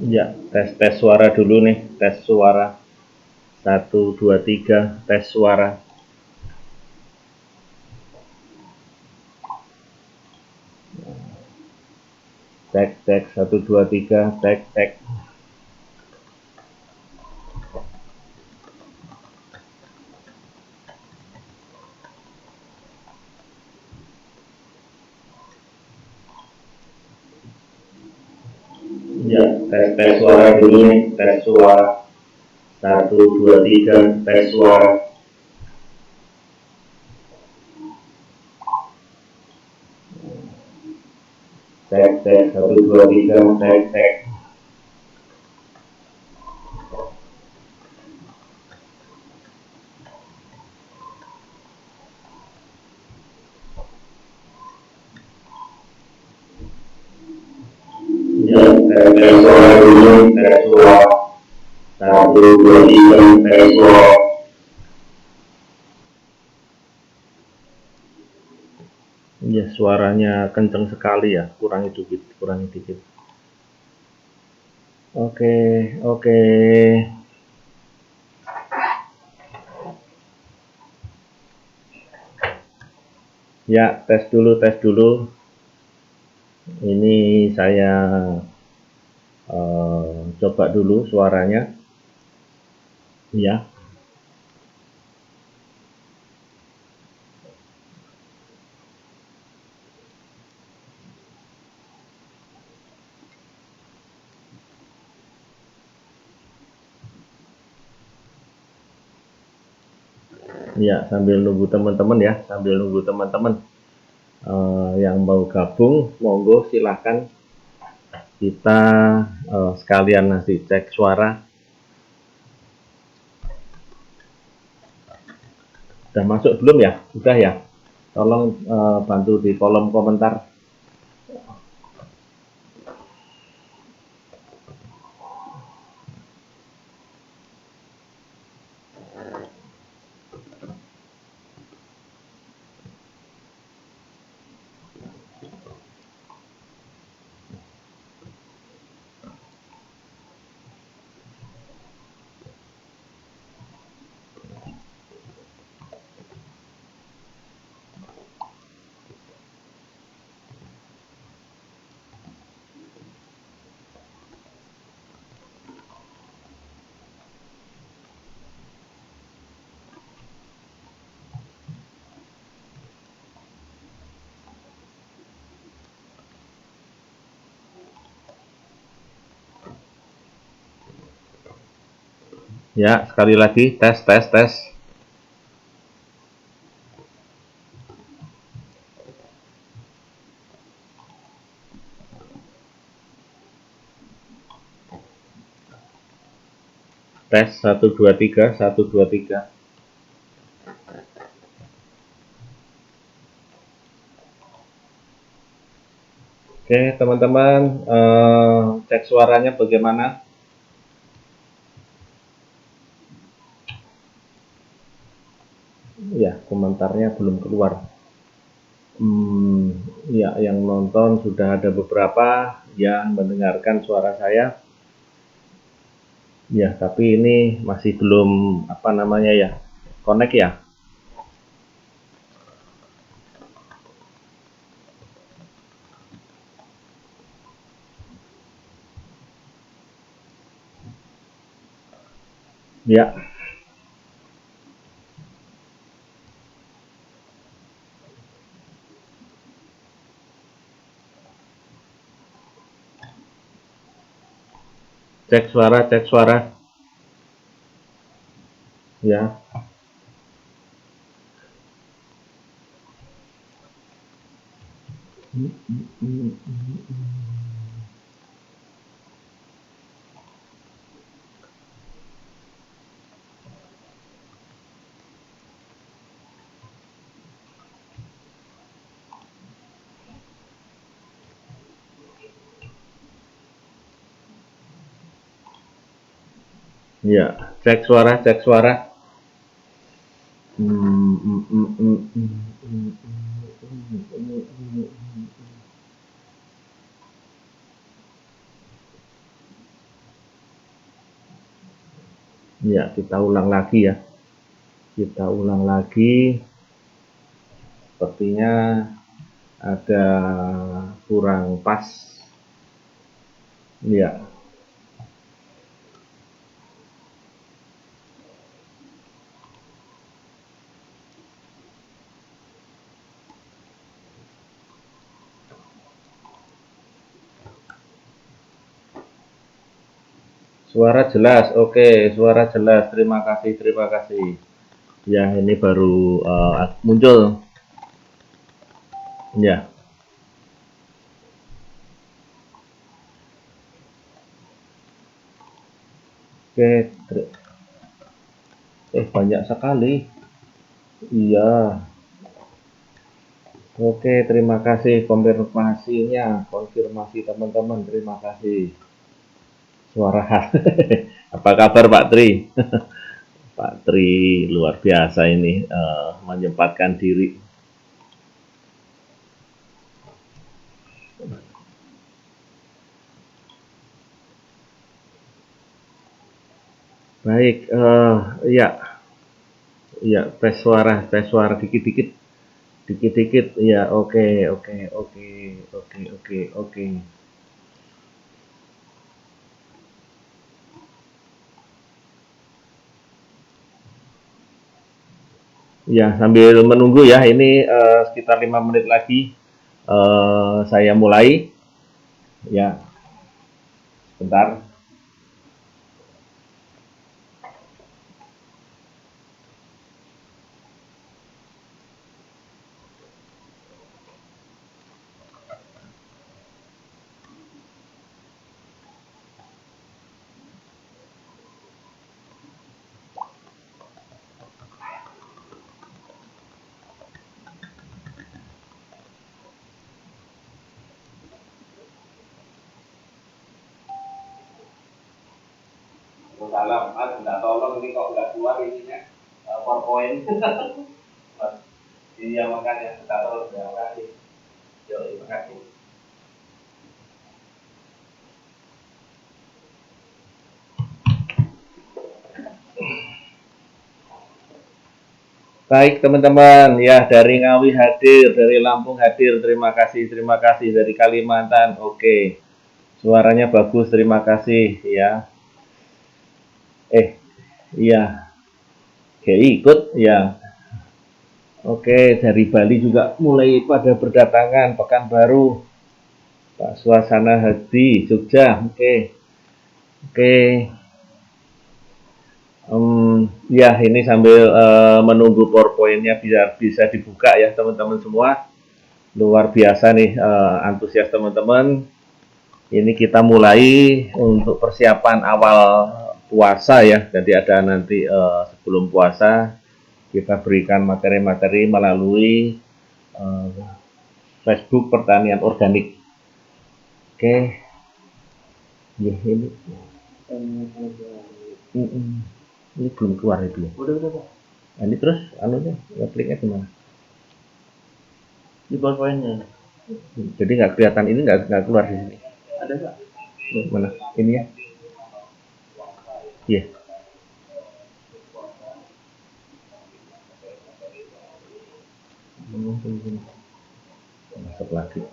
Ya, tes suara dulu nih, tes suara. Satu, dua, tiga, tes suara. Cek, cek, satu, dua, tiga, cek, cek. Ya, tes suara dulu nih, tes suara. Satu, dua, tiga, tes suara. Cek, cek, satu, dua, tiga, cek, cek. Ya, tes suara dulu, tes suara. Satu, dua, tiga, tes suara. Ya, suaranya kenceng sekali ya, kurangi dikit, kurangi dikit. Oke, oke. Ya, tes dulu, tes dulu. Ini saya coba dulu suaranya. Ya, ya sambil nunggu teman-teman ya, sambil nunggu teman-teman yang mau gabung, monggo silahkan kita sekalian nanti cek suara. Sudah masuk belum ya? Sudah ya? Tolong bantu di kolom komentar. Ya, sekali lagi tes, tes, tes. Tes 1 2 3, 1 2 3. Oke, teman-teman, cek suaranya bagaimana? Ya, komentarnya belum keluar. Ya, yang nonton sudah ada beberapa yang mendengarkan suara saya. Ya, tapi ini masih belum apa namanya ya, connect ya. Ya, cek suara, cek suara. Ya, ya, cek suara, cek suara. Ya, kita ulang lagi ya. Kita ulang lagi. Sepertinya ada kurang pas. Ya. Suara jelas, oke, suara jelas. Terima kasih, terima kasih. Ya, ini baru muncul. Ya, oke. Banyak sekali. Iya, oke. Terima kasih konfirmasinya, konfirmasi teman-teman. Terima kasih. Suara khas. Apa kabar Pak Tri? Pak Tri luar biasa ini menyempatkan diri. Baik, ya, ya, tes suara dikit-dikit, dikit-dikit, ya, oke, oke, oke, oke, oke, oke. Ya, sambil menunggu ya, ini sekitar 5 menit lagi saya mulai, ya, sebentar. Salam, Mas, minta tolong ini kok nggak keluar ininya, PowerPoint. Iya makanya, minta tolong, terima kasih. Yo, terima kasih. Baik teman-teman, ya dari Ngawi hadir, dari Lampung hadir, terima kasih dari Kalimantan, oke, suaranya bagus, terima kasih ya. Iya, oke ikut ya. Oke, dari Bali juga mulai pada berdatangan, Pekanbaru, Pak Suasana Hadi, Jogja, oke, oke. Ya ini sambil menunggu PowerPoint-nya bisa dibuka ya teman-teman semua. Luar biasa nih antusias teman-teman. Ini kita mulai untuk persiapan awal puasa ya. Jadi ada nanti sebelum puasa kita berikan materi-materi melalui Facebook Pertanian Organik. Oke, ya ini. Ini belum keluar itu ya. Udah. Nah, ini terus anunya ngekliknya gimana? Di PowerPoint-nya. Jadi nggak kelihatan ini nggak keluar di sini. Ada nggak? Mana? Ini ya? Iya. Masuk lagi.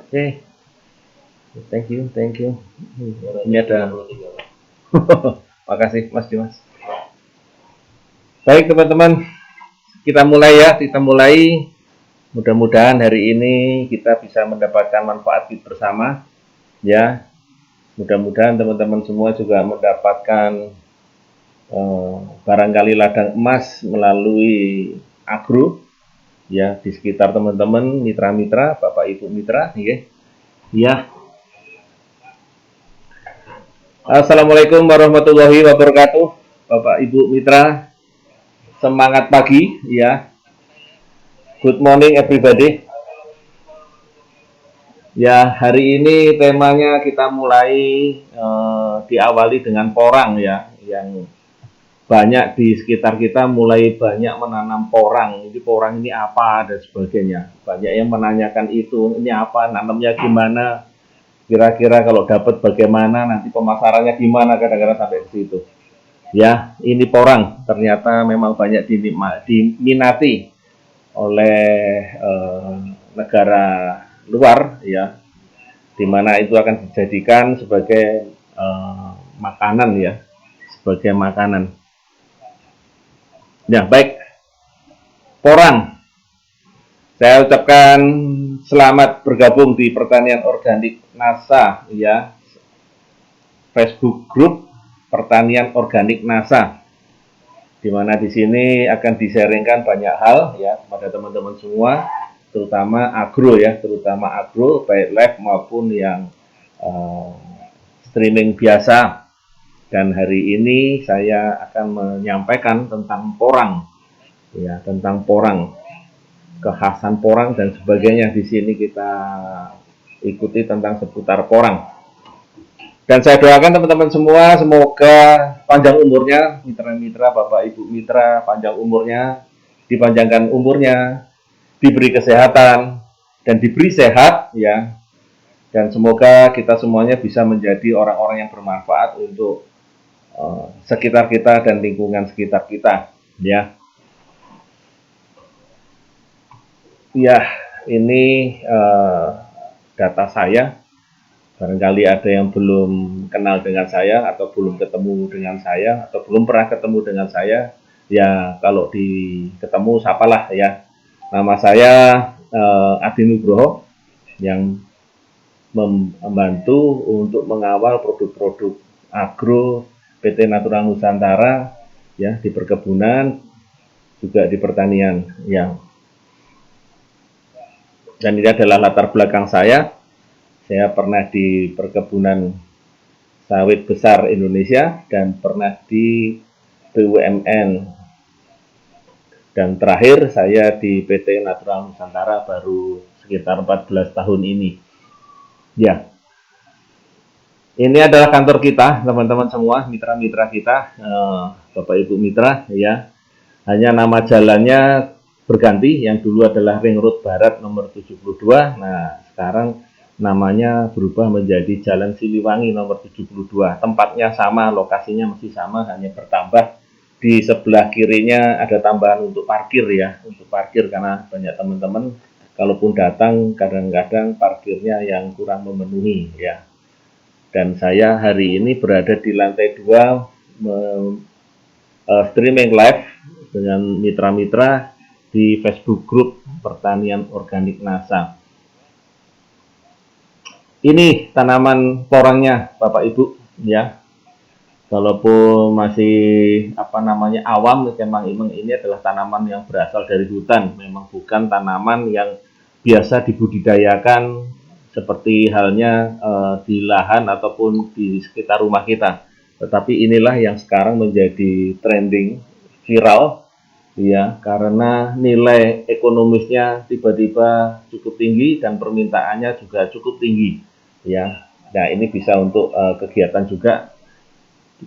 Oke. Thank you. Ini ada. Makasih Mas Dimas. Baik teman-teman, kita mulai. Mudah-mudahan hari ini kita bisa mendapatkan manfaat bersama. Ya, mudah-mudahan teman-teman semua juga mendapatkan barangkali ladang emas melalui agro. Ya, di sekitar teman-teman, mitra-mitra, Bapak Ibu mitra, ya. Assalamualaikum warahmatullahi wabarakatuh, Bapak Ibu mitra. Semangat pagi, ya. Good morning everybody. Ya, hari ini temanya kita mulai diawali dengan porang ya, yang banyak di sekitar kita mulai banyak menanam porang. Ini porang ini apa dan sebagainya. Banyak yang menanyakan itu, ini apa, nanamnya gimana, kira-kira kalau dapat bagaimana, nanti pemasarannya gimana, kadang-kadang sampai ke situ. Ya, ini porang ternyata memang banyak diminati oleh negara luar, ya, di mana itu akan dijadikan sebagai makanan, ya, sebagai makanan. Ya, baik. Porang. Saya ucapkan selamat bergabung di Pertanian Organik NASA, ya. Facebook Group Pertanian Organik NASA. Di mana di sini akan di-sharingkan banyak hal, ya, kepada teman-teman semua, terutama agro, ya, terutama agro baik live maupun yang streaming biasa. Dan hari ini saya akan menyampaikan tentang porang, ya, tentang porang, kekhasan porang dan sebagainya. Di sini kita ikuti tentang seputar porang. Dan saya doakan teman-teman semua semoga panjang umurnya, mitra-mitra, Bapak Ibu mitra, panjang umurnya, dipanjangkan umurnya, diberi kesehatan dan diberi sehat, ya. Dan semoga kita semuanya bisa menjadi orang-orang yang bermanfaat untuk sekitar kita dan lingkungan sekitar kita, ya. Ya, ini data saya. Barangkali ada yang belum kenal dengan saya atau belum ketemu dengan saya atau belum pernah ketemu dengan saya, ya kalau ketemu sapalah, ya. Nama saya Adi Nugroho yang membantu untuk mengawal produk-produk agro PT Natural Nusantara, ya, di perkebunan juga di pertanian, ya. Dan ini adalah latar belakang saya. Saya pernah di perkebunan sawit besar Indonesia dan pernah di BUMN. Dan terakhir saya di PT Natural Nusantara baru sekitar 14 tahun ini. Ya. Ini adalah kantor kita, teman-teman semua, mitra-mitra kita, Bapak Ibu mitra, ya. Hanya nama jalannya berganti, yang dulu adalah Ring Road Barat nomor 72. Nah, sekarang namanya berubah menjadi Jalan Siliwangi nomor 72. Tempatnya sama, lokasinya masih sama, hanya bertambah. Di sebelah kirinya ada tambahan untuk parkir, ya, untuk parkir karena banyak teman-teman kalaupun datang kadang-kadang parkirnya yang kurang memenuhi, ya. Dan saya hari ini berada di lantai 2 streaming live dengan mitra-mitra di Facebook Group Pertanian Organik NASA. Ini tanaman porangnya, Bapak Ibu, ya. Walaupun masih awam, memang ini adalah tanaman yang berasal dari hutan. Memang bukan tanaman yang biasa dibudidayakan seperti halnya di lahan ataupun di sekitar rumah kita. Tetapi inilah yang sekarang menjadi trending, viral, ya, karena nilai ekonomisnya tiba-tiba cukup tinggi dan permintaannya juga cukup tinggi, ya. Nah, ini bisa untuk kegiatan juga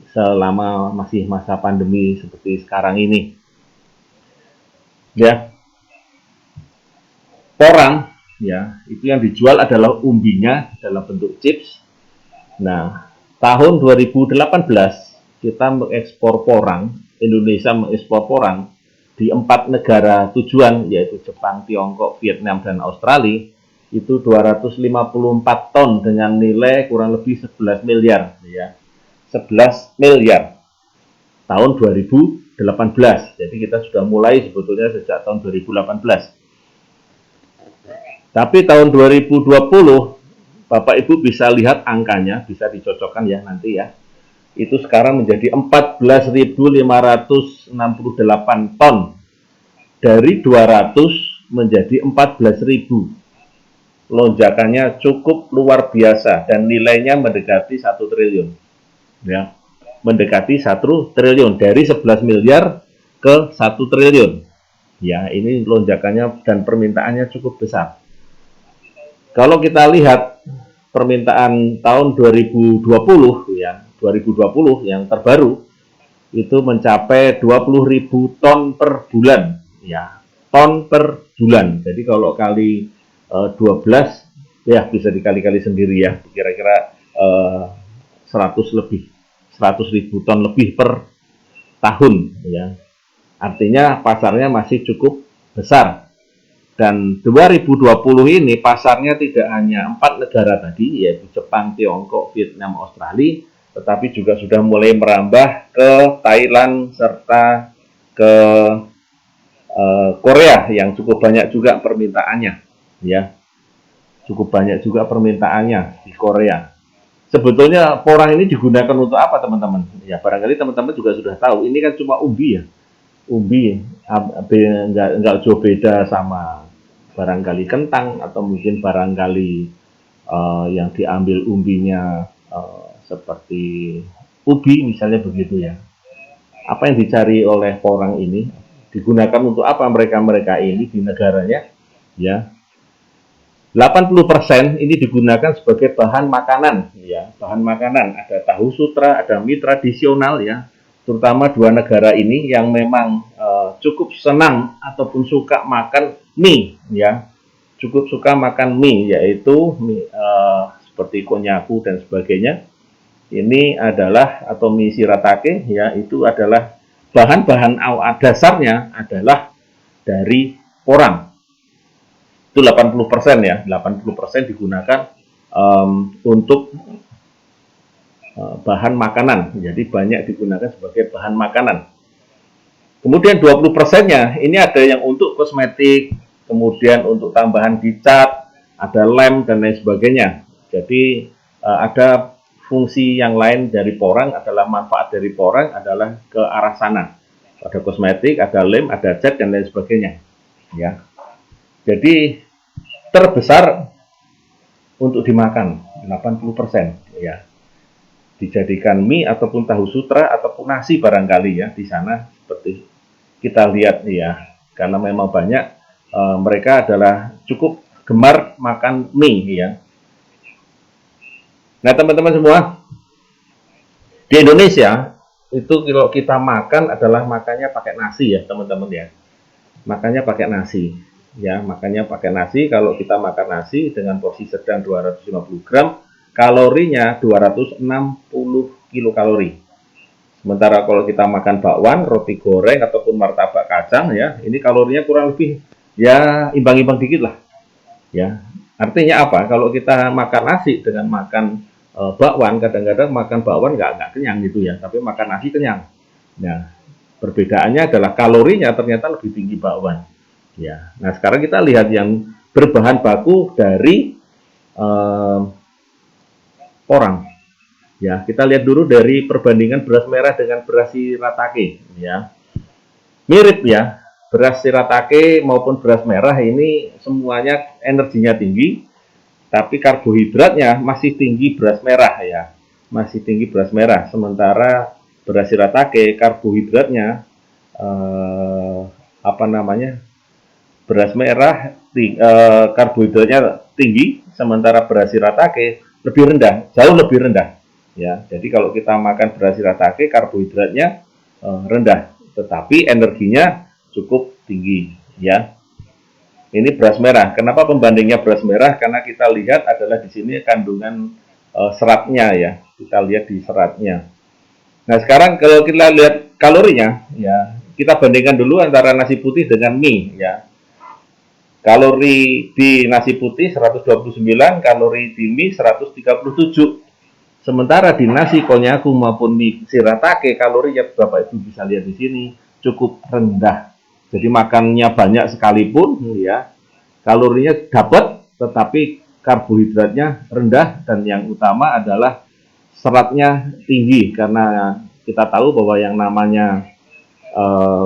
selama masih masa pandemi seperti sekarang ini, ya. Porang, ya, itu yang dijual adalah umbinya dalam bentuk chips. Nah, tahun 2018 kita mengekspor porang, Indonesia mengekspor porang di 4 negara tujuan, yaitu Jepang, Tiongkok, Vietnam, dan Australia, itu 254 ton dengan nilai kurang lebih 11 miliar, ya. 11 miliar tahun 2018. Jadi kita sudah mulai sebetulnya sejak tahun 2018. Tapi tahun 2020, Bapak Ibu bisa lihat angkanya, bisa dicocokkan, ya, nanti, ya. Itu sekarang menjadi 14.568 ton. Dari 200 menjadi 14.000. Lonjakannya cukup luar biasa dan nilainya mendekati 1 triliun. Ya. Mendekati 1 triliun, dari 11 miliar ke 1 triliun. Ya, ini lonjakannya dan permintaannya cukup besar. Kalau kita lihat permintaan tahun 2020, ya, 2020 yang terbaru, itu mencapai 20.000 ton per bulan, ya, ton per bulan. Jadi kalau kali 12, ya bisa dikali-kali sendiri ya, kira-kira 100 lebih, 100.000 ton lebih per tahun, ya. Artinya pasarnya masih cukup besar. Dan 2020 ini pasarnya tidak hanya 4 negara tadi, yaitu Jepang, Tiongkok, Vietnam, Australia, tetapi juga sudah mulai merambah ke Thailand serta ke Korea yang cukup banyak juga permintaannya, ya, cukup banyak juga permintaannya di Korea. Sebetulnya porang ini digunakan untuk apa, teman-teman? Ya, barangkali teman-teman juga sudah tahu. Ini kan cuma umbi ya, umbi nggak jauh beda sama barangkali kentang atau mungkin barangkali yang diambil umbinya seperti ubi misalnya begitu ya. Apa yang dicari oleh porang ini digunakan untuk apa mereka ini di negaranya, ya. 80% ini digunakan sebagai bahan makanan, ya, bahan makanan. Ada tahu sutra, ada mie tradisional, ya, terutama dua negara ini yang memang cukup senang ataupun suka makan mie, ya, cukup suka makan mie, yaitu mie seperti konnyaku dan sebagainya. Ini adalah atau mie shiratake, ya, itu adalah bahan-bahan dasarnya adalah dari porang. Itu 80% ya, 80% digunakan untuk bahan makanan. Jadi banyak digunakan sebagai bahan makanan. Kemudian 20%-nya ini ada yang untuk kosmetik, kemudian untuk tambahan di cat, ada lem dan lain sebagainya. Jadi ada fungsi yang lain dari porang, adalah manfaat dari porang adalah ke arah sana. Ada kosmetik, ada lem, ada cat dan lain sebagainya. Ya. Jadi terbesar untuk dimakan 80%, ya. Dijadikan mie ataupun tahu sutra ataupun nasi barangkali ya di sana seperti kita lihat ya. Karena memang banyak mereka adalah cukup gemar makan mie ya. Nah, teman-teman semua, di Indonesia itu kalau kita makan adalah makannya pakai nasi ya, teman-teman ya. Makannya pakai nasi. Ya, makanya pakai nasi. Kalau kita makan nasi dengan porsi sedang 250 gram, kalorinya 260 kilokalori. Sementara kalau kita makan bakwan, roti goreng ataupun martabak kacang ya, ini kalorinya kurang lebih ya imbang-imbang dikit lah. Ya, artinya apa? Kalau kita makan nasi dengan makan bakwan, kadang-kadang makan bakwan nggak kenyang gitu ya, tapi makan nasi kenyang. Nah, perbedaannya adalah kalorinya ternyata lebih tinggi bakwan. Ya, nah sekarang kita lihat yang berbahan baku dari porang. Ya, kita lihat dulu dari perbandingan beras merah dengan beras shiratake. Ya, mirip ya, beras shiratake maupun beras merah ini semuanya energinya tinggi, tapi karbohidratnya masih tinggi beras merah ya, masih tinggi beras merah. Sementara beras shiratake karbohidratnya beras merah karbohidratnya tinggi, sementara beras shiratake lebih rendah, jauh lebih rendah. Ya, jadi kalau kita makan beras shiratake karbohidratnya rendah, tetapi energinya cukup tinggi. Ya, ini beras merah. Kenapa pembandingnya beras merah? Karena kita lihat adalah di sini kandungan seratnya ya. Kita lihat di seratnya. Nah, sekarang kalau kita lihat kalorinya, ya kita bandingkan dulu antara nasi putih dengan mie ya. Kalori di nasi putih 129, kalori di mie 137. Sementara di nasi konnyaku maupun mie shiratake kalorinya Bapak Ibu bisa lihat di sini cukup rendah. Jadi makannya banyak sekalipun ya, kalorinya dapat tetapi karbohidratnya rendah, dan yang utama adalah seratnya tinggi karena kita tahu bahwa yang namanya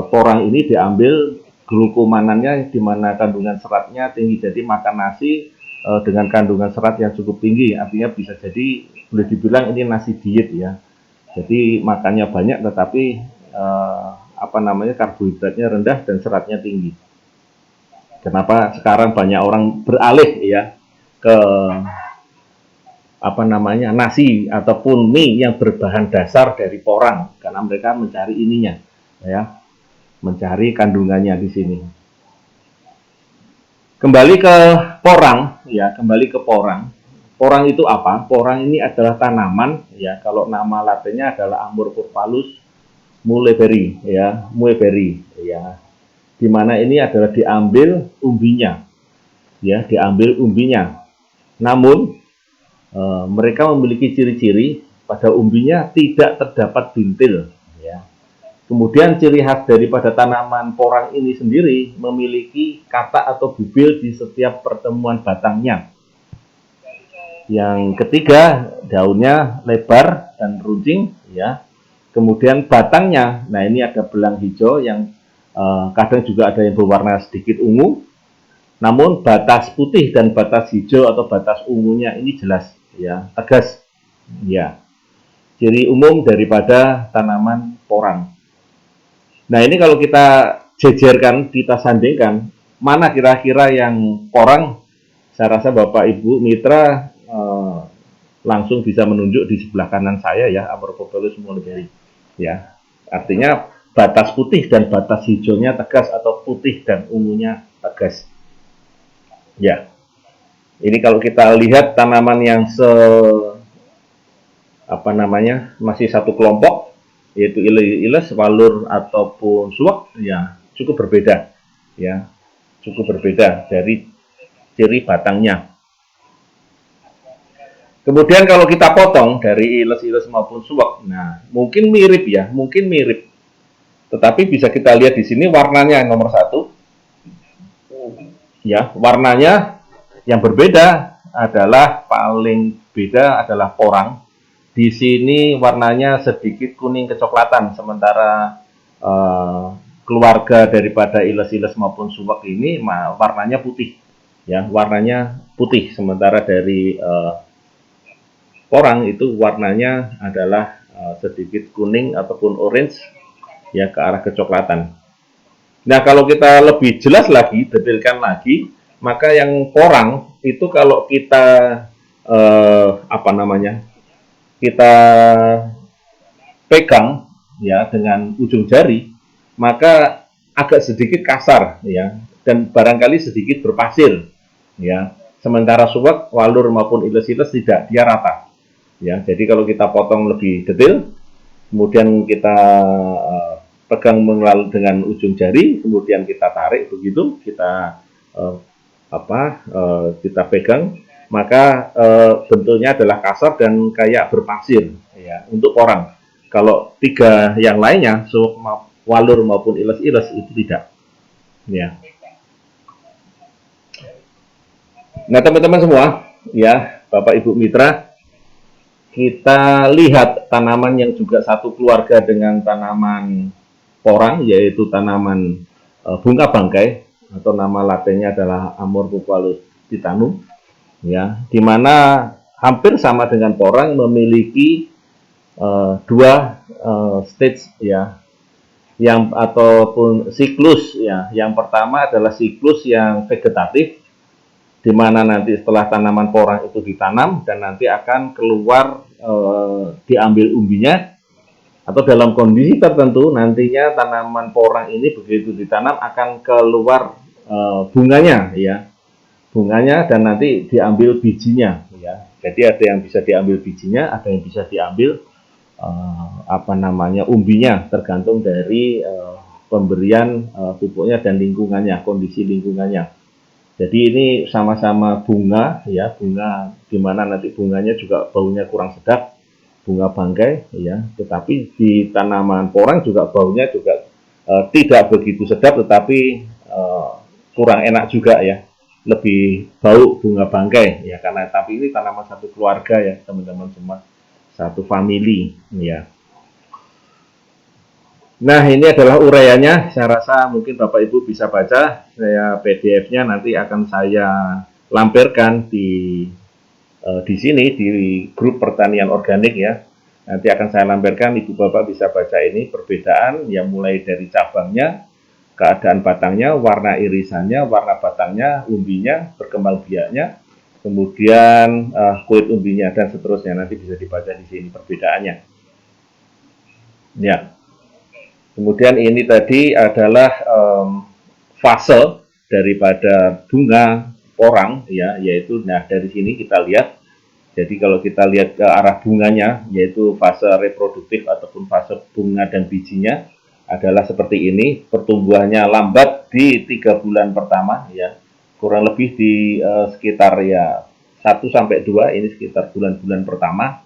porang ini diambil glukomanannya di mana kandungan seratnya tinggi. Jadi makan nasi dengan kandungan serat yang cukup tinggi, artinya bisa jadi boleh dibilang ini nasi diet ya. Jadi makannya banyak tetapi karbohidratnya rendah dan seratnya tinggi. Kenapa sekarang banyak orang beralih ya ke nasi ataupun mie yang berbahan dasar dari porang, karena mereka mencari ininya, ya, mencari kandungannya di sini. Kembali ke porang, ya, kembali ke porang. Porang itu apa? Porang ini adalah tanaman, ya, kalau nama latinnya adalah Amorphophallus muleberi, ya, muleberi, ya, di mana ini adalah diambil umbinya, ya, diambil umbinya. Namun mereka memiliki ciri-ciri pada umbinya tidak terdapat bintil, ya. Kemudian ciri khas daripada tanaman porang ini sendiri memiliki katak atau bubil di setiap pertemuan batangnya. Yang ketiga, daunnya lebar dan runcing, ya. Kemudian batangnya, nah ini ada belang hijau yang kadang juga ada yang berwarna sedikit ungu. Namun batas putih dan batas hijau atau batas ungunya ini jelas, ya, tegas, ya. Ciri umum daripada tanaman porang. Nah, ini kalau kita jejerkan, kita sandingkan, mana kira-kira yang porang? Saya rasa Bapak Ibu Mitra langsung bisa menunjuk di sebelah kanan saya, ya, Amorphophallus muleberi, ya. Artinya batas putih dan batas hijaunya tegas atau putih dan ungunya tegas. Ya. Ini kalau kita lihat tanaman yang masih satu kelompok, yaitu iles, walur ataupun suwak, ya, cukup berbeda, ya, cukup berbeda dari ciri batangnya. Kemudian kalau kita potong dari iles-iles maupun suwak, nah mungkin mirip, ya, mungkin mirip, tetapi bisa kita lihat di sini warnanya yang nomor satu, ya, warnanya yang berbeda adalah paling beda adalah porang. Di sini warnanya sedikit kuning kecoklatan, sementara keluarga daripada iles-iles maupun suwak ini warnanya putih, ya, warnanya putih. Sementara dari porang itu warnanya adalah sedikit kuning ataupun orange, ya, ke arah kecoklatan. Nah, kalau kita lebih jelas lagi, detailkan lagi, maka yang porang itu kalau kita kita pegang, ya, dengan ujung jari, maka agak sedikit kasar, ya, dan barangkali sedikit berpasir, ya. Sementara suwak, walur maupun iles-iles tidak, dia rata, ya. Jadi kalau kita potong lebih detail, kemudian kita pegang dengan ujung jari, kemudian kita tarik begitu, kita kita pegang, maka bentuknya adalah kasar dan kayak berpasir, ya, untuk porang. Kalau tiga yang lainnya, suwak, walur maupun iles-iles itu tidak, ya. Nah, teman-teman semua, ya, Bapak Ibu Mitra, kita lihat tanaman yang juga satu keluarga dengan tanaman porang, yaitu tanaman bunga bangkai, atau nama latinnya adalah Amorphophallus titanum, ya, di mana hampir sama dengan porang memiliki dua stage, ya, yang ataupun siklus, ya. Yang pertama adalah siklus yang vegetatif, di mana nanti setelah tanaman porang itu ditanam dan nanti akan keluar diambil umbinya, atau dalam kondisi tertentu nantinya tanaman porang ini begitu ditanam akan keluar bunganya, ya, bunganya, dan nanti diambil bijinya, ya. Jadi ada yang bisa diambil bijinya, ada yang bisa diambil umbinya, tergantung dari pemberian pupuknya dan lingkungannya, kondisi lingkungannya. Jadi ini sama-sama bunga, ya, bunga di mana nanti bunganya juga baunya kurang sedap, bunga bangkai, ya. Tetapi di tanaman porang juga baunya juga tidak begitu sedap, tetapi kurang enak juga, ya, lebih bau bunga bangkai, ya, karena tapi ini tanaman satu keluarga, ya, teman-teman semua, satu family, ya. Nah, ini adalah uraiannya. Saya rasa mungkin Bapak Ibu bisa baca. Saya PDF-nya nanti akan saya lampirkan di sini di grup pertanian organik, ya. Nanti akan saya lampirkan, Ibu Bapak bisa baca ini perbedaan yang mulai dari cabangnya, keadaan batangnya, warna irisannya, warna batangnya, umbinya, berkembang biaknya, kemudian kulit umbinya dan seterusnya. Nanti bisa dibaca di sini perbedaannya. Ya. Kemudian ini tadi adalah fase daripada bunga porang, ya, yaitu nah dari sini kita lihat. Jadi kalau kita lihat ke arah bunganya, yaitu fase reproduktif ataupun fase bunga dan bijinya adalah seperti ini. Pertumbuhannya lambat di 3 bulan pertama, ya, kurang lebih di sekitar ya 1-2, ini sekitar bulan-bulan pertama.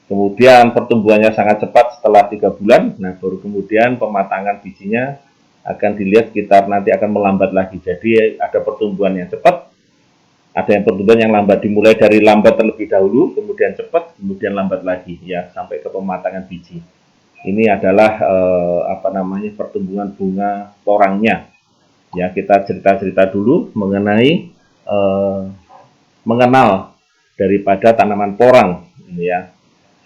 Kemudian pertumbuhannya sangat cepat setelah 3 bulan. Nah, baru kemudian pematangan bijinya akan dilihat sekitar nanti akan melambat lagi. Jadi ada pertumbuhan yang cepat, ada yang pertumbuhan yang lambat. Dimulai dari lambat terlebih dahulu, kemudian cepat, kemudian lambat lagi, ya, sampai ke pematangan biji. Ini adalah pertumbuhan bunga porangnya. Ya, kita cerita-cerita dulu mengenai mengenal daripada tanaman porang, ya.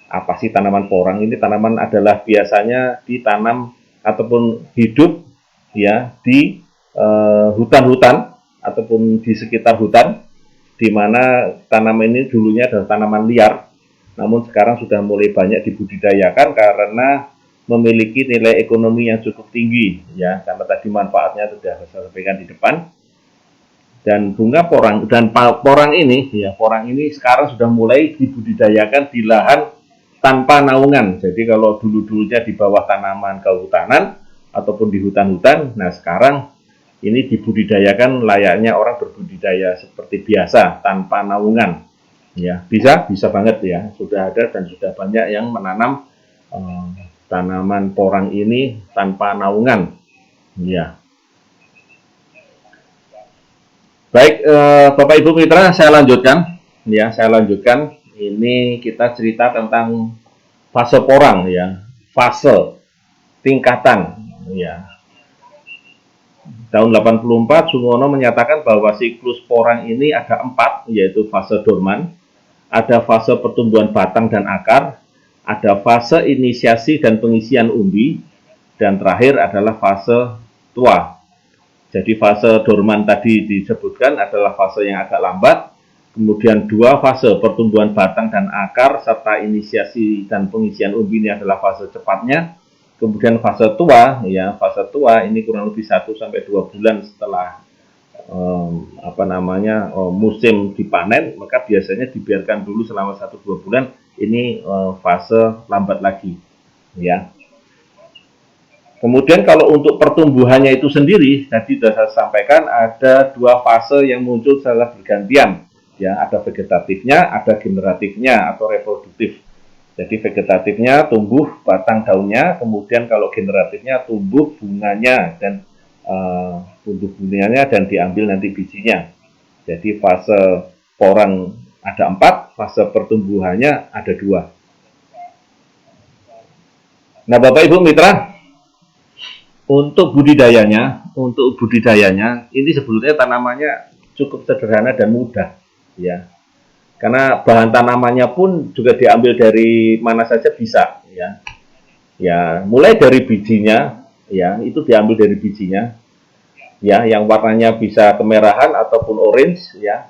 Apa sih tanaman porang? Ini tanaman adalah biasanya ditanam ataupun hidup, ya, di hutan-hutan ataupun di sekitar hutan, di mana tanaman ini dulunya adalah tanaman liar, namun sekarang sudah mulai banyak dibudidayakan karena memiliki nilai ekonomi yang cukup tinggi, ya, karena tadi manfaatnya sudah saya sampaikan di depan. Dan bunga porang dan porang ini, ya, porang ini sekarang sudah mulai dibudidayakan di lahan tanpa naungan. Jadi kalau dulu-dulunya di bawah tanaman kehutanan ataupun di hutan-hutan, nah sekarang ini dibudidayakan layaknya orang berbudidaya seperti biasa tanpa naungan. Ya, bisa banget, ya. Sudah ada dan sudah banyak yang menanam tanaman porang ini tanpa naungan. Ya. Baik, Bapak Ibu Mitra, saya lanjutkan. Ya, saya lanjutkan. Ini kita cerita tentang fase porang, ya, fase tingkatan, ya. Tahun 84 Sumono menyatakan bahwa siklus porang ini ada 4, yaitu fase dorman, ada fase pertumbuhan batang dan akar, ada fase inisiasi dan pengisian umbi, dan terakhir adalah fase tua. Jadi fase dorman tadi disebutkan adalah fase yang agak lambat. Kemudian 2 fase pertumbuhan batang dan akar serta inisiasi dan pengisian umbi ini adalah fase cepatnya. Kemudian fase tua, ya, fase tua ini kurang lebih 1-2 bulan setelah musim dipanen, maka biasanya dibiarkan dulu selama 1-2 bulan. Ini fase lambat lagi, ya. Kemudian kalau untuk pertumbuhannya itu sendiri, tadi sudah saya sampaikan ada 2 fase yang muncul secara bergantian. Ya, ada vegetatifnya, ada generatifnya atau reproduktif. Jadi vegetatifnya tumbuh batang daunnya, kemudian kalau generatifnya tumbuh bunganya dan diambil nanti bijinya. Jadi fase porang ada 4, fase pertumbuhannya ada 2. Nah, Bapak Ibu Mitra, untuk budidayanya ini sebetulnya tanamannya cukup sederhana dan mudah, ya. Karena bahan tanamannya pun juga diambil dari mana saja bisa, ya. Ya, mulai dari bijinya, ya, itu diambil dari bijinya. Ya, yang warnanya bisa kemerahan ataupun orange, ya.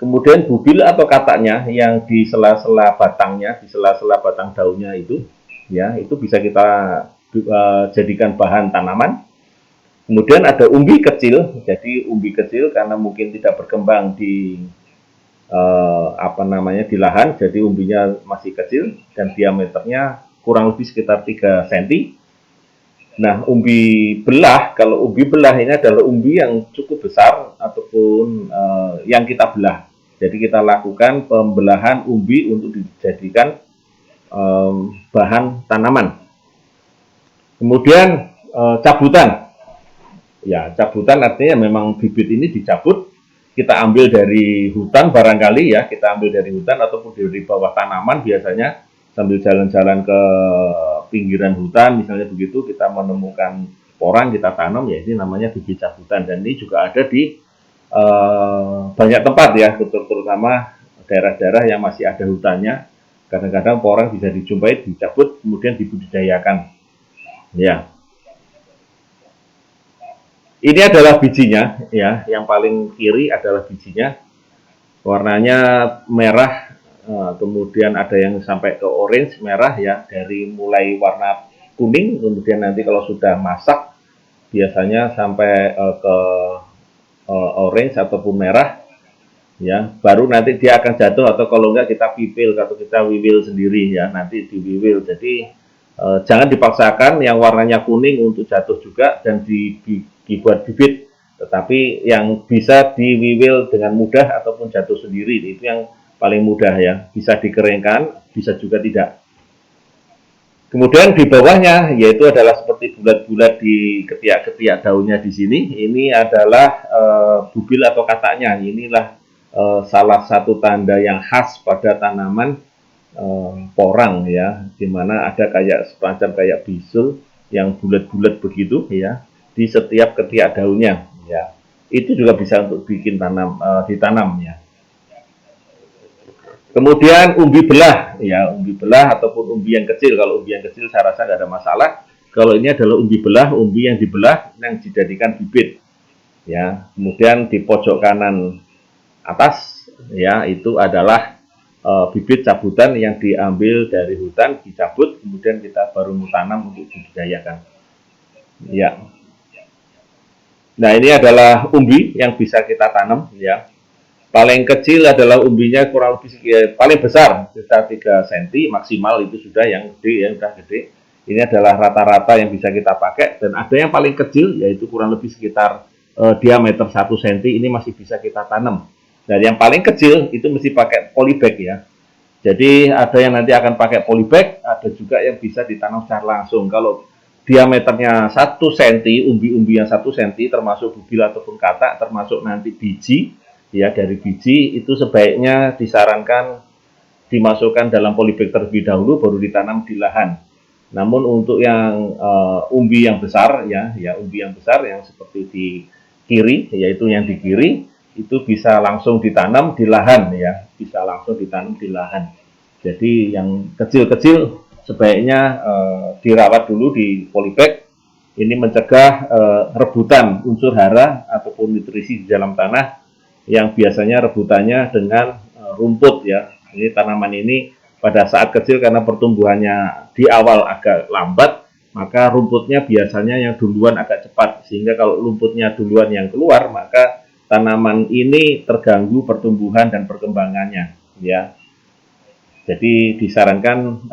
Kemudian bubil atau kataknya yang di sela-sela batangnya, di sela-sela batang daunnya itu, ya, itu bisa kita jadikan bahan tanaman. Kemudian ada umbi kecil, jadi umbi kecil karena mungkin tidak berkembang di di lahan, jadi umbinya masih kecil dan diameternya kurang lebih sekitar 3 cm. Nah, umbi belah, kalau umbi belah ini adalah umbi yang cukup besar ataupun yang kita belah. Jadi kita lakukan pembelahan umbi untuk dijadikan bahan tanaman. Kemudian cabutan. Ya, cabutan artinya memang bibit ini dicabut, kita ambil dari hutan barangkali, ya, kita ambil dari hutan ataupun dari bawah tanaman biasanya sambil jalan-jalan ke pinggiran hutan misalnya begitu, kita menemukan porang, kita tanam, ya, ini namanya bibit cabutan. Dan ini juga ada di banyak tempat, ya, terutama daerah-daerah yang masih ada hutannya. Kadang-kadang porang bisa dijumpai, dicabut, kemudian dibudidayakan. Ya. Ini adalah bijinya, ya, yang paling kiri adalah bijinya. warnanya merah, kemudian ada yang sampai ke orange, merah ya, dari mulai warna kuning, kemudian nanti kalau sudah masak biasanya sampai ke orange ataupun merah ya, baru nanti dia akan jatuh, atau kalau enggak kita pipil atau kita wiwil sendiri ya, nanti diwiwil. Jadi jangan dipaksakan yang warnanya kuning untuk jatuh juga dan dibuat bibit, tetapi yang bisa diwiwil dengan mudah ataupun jatuh sendiri, itu yang paling mudah ya, bisa dikeringkan, bisa juga tidak. Kemudian di bawahnya yaitu adalah seperti bulat-bulat di ketiak-ketiak daunnya di sini. Ini adalah bubil atau kataknya. Inilah salah satu tanda yang khas pada tanaman porang ya, di mana ada kayak semacam kayak bisul yang bulat-bulat begitu ya di setiap ketiak daunnya ya. Itu juga bisa untuk bikin ditanam ya. Kemudian umbi belah, ya umbi belah ataupun umbi yang kecil. Kalau umbi yang kecil saya rasa nggak ada masalah. Kalau ini adalah umbi belah, umbi yang dibelah yang dijadikan bibit. Ya, kemudian di pojok kanan atas, ya itu adalah bibit cabutan yang diambil dari hutan, dicabut, kemudian kita baru tanam untuk dibudidayakan. Ya. Nah ini adalah umbi yang bisa kita tanam, ya. Paling kecil adalah umbinya kurang lebih paling besar sekitar 3 cm maksimal, itu sudah yang gede ya, sudah gede. Ini adalah rata-rata yang bisa kita pakai, dan ada yang paling kecil yaitu kurang lebih sekitar diameter 1 cm, ini masih bisa kita tanam. Dan yang paling kecil itu mesti pakai polybag ya. Jadi ada yang nanti akan pakai polybag, ada juga yang bisa ditanam secara langsung. Kalau diameternya 1 cm, umbi-umbi yang 1 cm termasuk bubil ataupun katak, termasuk nanti biji ya, dari biji itu sebaiknya disarankan dimasukkan dalam polybag terlebih dahulu baru ditanam di lahan. Namun untuk yang umbi yang besar ya umbi yang besar yang seperti di kiri, yaitu yang di kiri itu bisa langsung ditanam di lahan ya, bisa langsung ditanam di lahan. Jadi yang kecil-kecil sebaiknya dirawat dulu di polybag. Ini mencegah rebutan unsur hara ataupun nutrisi di dalam tanah yang biasanya rebutannya dengan rumput ya. Ini tanaman ini pada saat kecil karena pertumbuhannya di awal agak lambat, maka rumputnya biasanya yang duluan agak cepat, sehingga kalau rumputnya duluan yang keluar, maka tanaman ini terganggu pertumbuhan dan perkembangannya ya. Jadi disarankan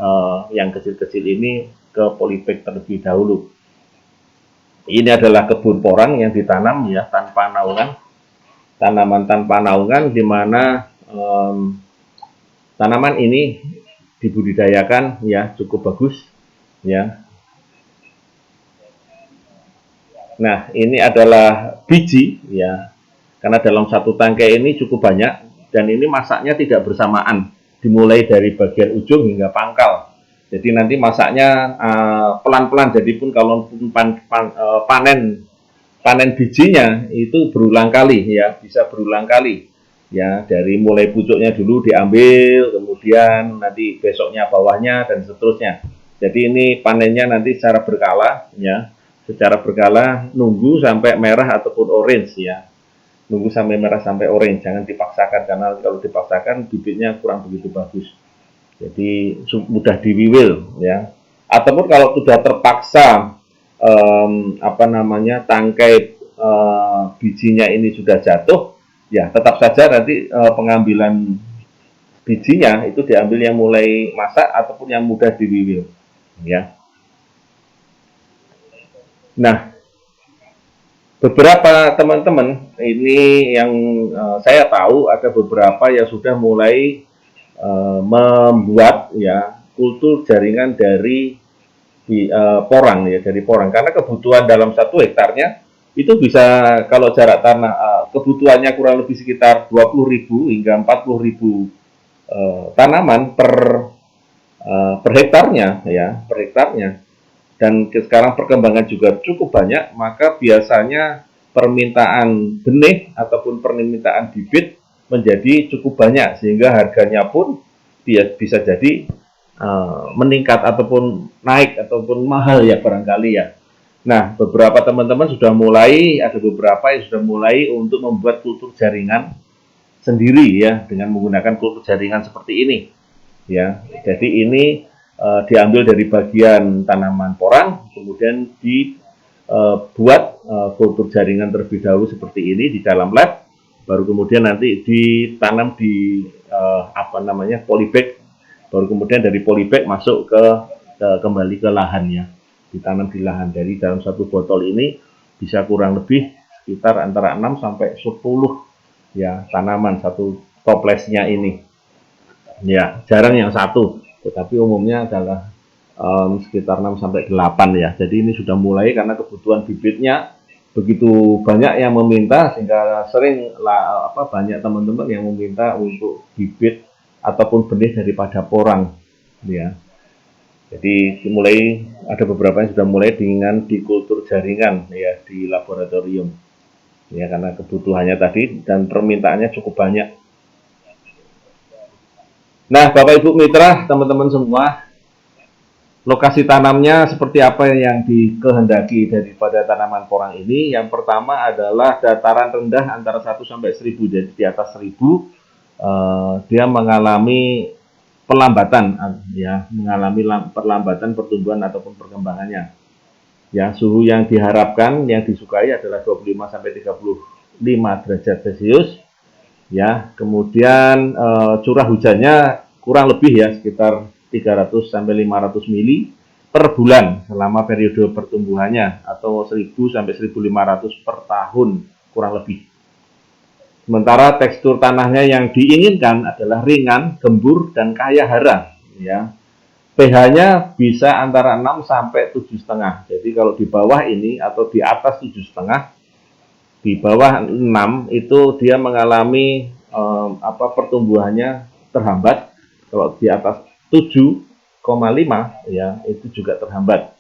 yang kecil-kecil ini ke polybag terlebih dahulu. Ini adalah kebun porang yang ditanam ya tanpa naungan, tanaman tanpa naungan, di mana tanaman ini dibudidayakan ya cukup bagus ya. Nah ini adalah biji ya, karena dalam satu tangkai ini cukup banyak, dan ini masaknya tidak bersamaan, dimulai dari bagian ujung hingga pangkal. Jadi nanti masaknya pelan-pelan, jadi pun kalau panen bijinya itu berulang kali ya, bisa berulang kali ya, dari mulai pucuknya dulu diambil, kemudian nanti besoknya bawahnya dan seterusnya. Jadi ini panennya nanti secara berkala ya, secara berkala, nunggu sampai merah ataupun orange ya, nunggu sampai merah sampai orange, jangan dipaksakan, karena kalau dipaksakan bibitnya kurang begitu bagus. Jadi mudah diwiwil ya, ataupun kalau sudah terpaksa tangkai bijinya ini sudah jatuh ya, tetap saja nanti pengambilan bijinya itu diambil yang mulai masak ataupun yang mudah diwiwil ya. Nah beberapa teman-teman ini yang saya tahu ada beberapa yang sudah mulai membuat ya kultur jaringan dari porang ya, dari porang, karena kebutuhan dalam 1 hektarnya itu bisa, kalau jarak tanah kebutuhannya kurang lebih sekitar 20.000 hingga 40.000 tanaman per hektarnya ya, per hektarnya. Dan sekarang perkembangan juga cukup banyak, maka biasanya permintaan benih ataupun permintaan bibit menjadi cukup banyak, sehingga harganya pun bisa jadi meningkat ataupun naik ataupun mahal ya barangkali ya. Nah beberapa teman-teman sudah mulai, ada beberapa yang sudah mulai untuk membuat kultur jaringan sendiri ya dengan menggunakan kultur jaringan seperti ini ya. Jadi ini diambil dari bagian tanaman porang, kemudian dibuat kultur jaringan terlebih dahulu seperti ini di dalam lab, baru kemudian nanti ditanam di polybag, baru kemudian dari polybag masuk kembali ke lahannya, ditanam di lahan. Dari dalam satu botol ini bisa kurang lebih sekitar antara 6 sampai 10 ya tanaman satu toplesnya ini. Ya, jarang yang satu, tetapi umumnya adalah sekitar 6 sampai 8 ya. Jadi ini sudah mulai karena kebutuhan bibitnya begitu banyak yang meminta sehingga sering banyak teman-teman yang meminta untuk bibit ataupun benih daripada porang ya. Jadi mulai ada beberapa yang sudah mulai dengan dikultur jaringan ya di laboratorium ya karena kebutuhannya tadi dan permintaannya cukup banyak. Nah, Bapak Ibu Mitra, teman-teman semua, lokasi tanamnya seperti apa yang dikehendaki daripada tanaman porang ini? Yang pertama adalah dataran rendah antara 1 sampai 1000. Jadi di atas 1000 dia mengalami perlambatan ya, mengalami perlambatan pertumbuhan ataupun perkembangannya. Ya, suhu yang diharapkan, yang disukai adalah 25 sampai 35 derajat Celcius. Ya, kemudian curah hujannya kurang lebih ya sekitar 300 sampai 500 mili per bulan selama periode pertumbuhannya atau 1000 sampai 1500 per tahun kurang lebih. Sementara tekstur tanahnya yang diinginkan adalah ringan, gembur, dan kaya hara. Ya. pH-nya bisa antara 6 sampai 7,5. Jadi kalau di bawah ini atau di atas 7,5, di bawah 6 itu dia mengalami pertumbuhannya terhambat. Kalau di atas 7,5 ya itu juga terhambat.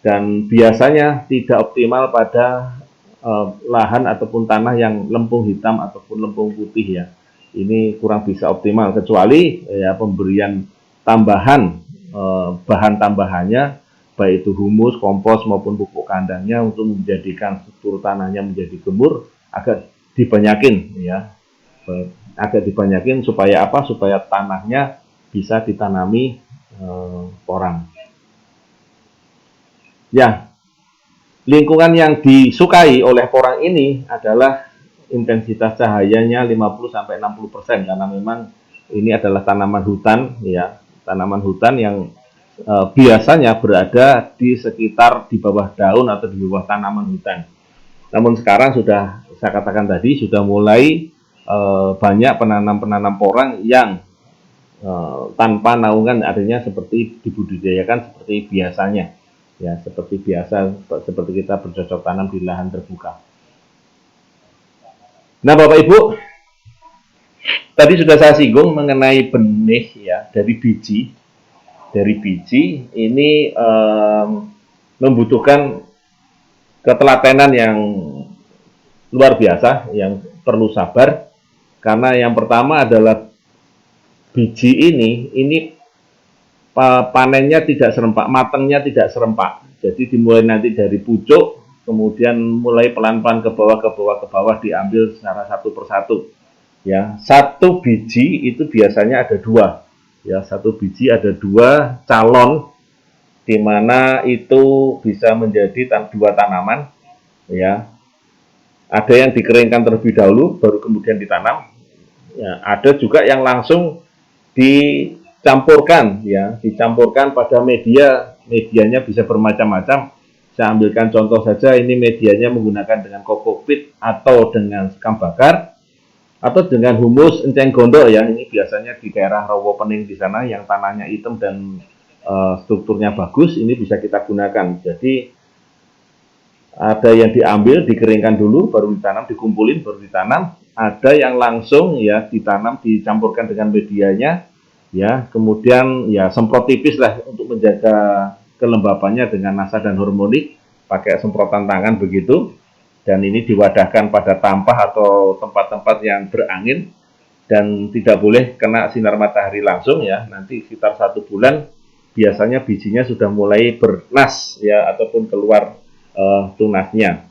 Dan biasanya tidak optimal pada lahan ataupun tanah yang lempung hitam ataupun lempung putih ya. Ini kurang bisa optimal kecuali ya pemberian tambahan bahan tambahannya baik itu humus, kompos maupun pupuk kandangnya untuk menjadikan struktur tanahnya menjadi gembur agak dibanyakin ya. Agak dibanyakin supaya apa? Supaya tanahnya bisa ditanami porang. Ya, lingkungan yang disukai oleh porang ini adalah intensitas cahayanya 50-60% karena memang ini adalah tanaman hutan ya, tanaman hutan yang biasanya berada di sekitar di bawah daun atau di bawah tanaman hutan. Namun sekarang sudah saya katakan tadi sudah mulai banyak penanam-penanam porang yang tanpa naungan, artinya seperti dibudidayakan seperti biasanya. Ya, seperti biasa, seperti kita bercocok tanam di lahan terbuka. Nah, Bapak Ibu, tadi sudah saya singgung mengenai benih ya dari biji. Dari biji ini membutuhkan ketelatenan yang luar biasa, yang perlu sabar. Karena yang pertama adalah biji ini panennya tidak serempak, matangnya tidak serempak. Jadi dimulai nanti dari pucuk, kemudian mulai pelan-pelan ke bawah diambil secara satu persatu. Ya, satu biji itu biasanya ada dua. Ya, satu biji ada dua calon, di mana itu bisa menjadi dua tanaman. Ya, ada yang dikeringkan terlebih dahulu, baru kemudian ditanam. Ya, ada juga yang langsung dicampurkan ya, dicampurkan pada medianya bisa bermacam-macam. Saya ambilkan contoh saja, ini medianya menggunakan dengan kokopit atau dengan sekam bakar atau dengan humus enceng gondok ya. Ini biasanya di daerah Rawo Pening di sana yang tanahnya hitam dan strukturnya bagus, ini bisa kita gunakan. Jadi ada yang diambil, dikeringkan dulu, baru ditanam, dikumpulin, baru ditanam. Ada yang langsung ya ditanam, dicampurkan dengan medianya, ya kemudian ya semprot tipis lah untuk menjaga kelembapannya dengan nasa dan hormonik, pakai semprotan tangan begitu. Dan ini diwadahkan pada tampah atau tempat-tempat yang berangin dan tidak boleh kena sinar matahari langsung ya. Nanti sekitar 1 bulan biasanya bijinya sudah mulai bernas ya ataupun keluar tunasnya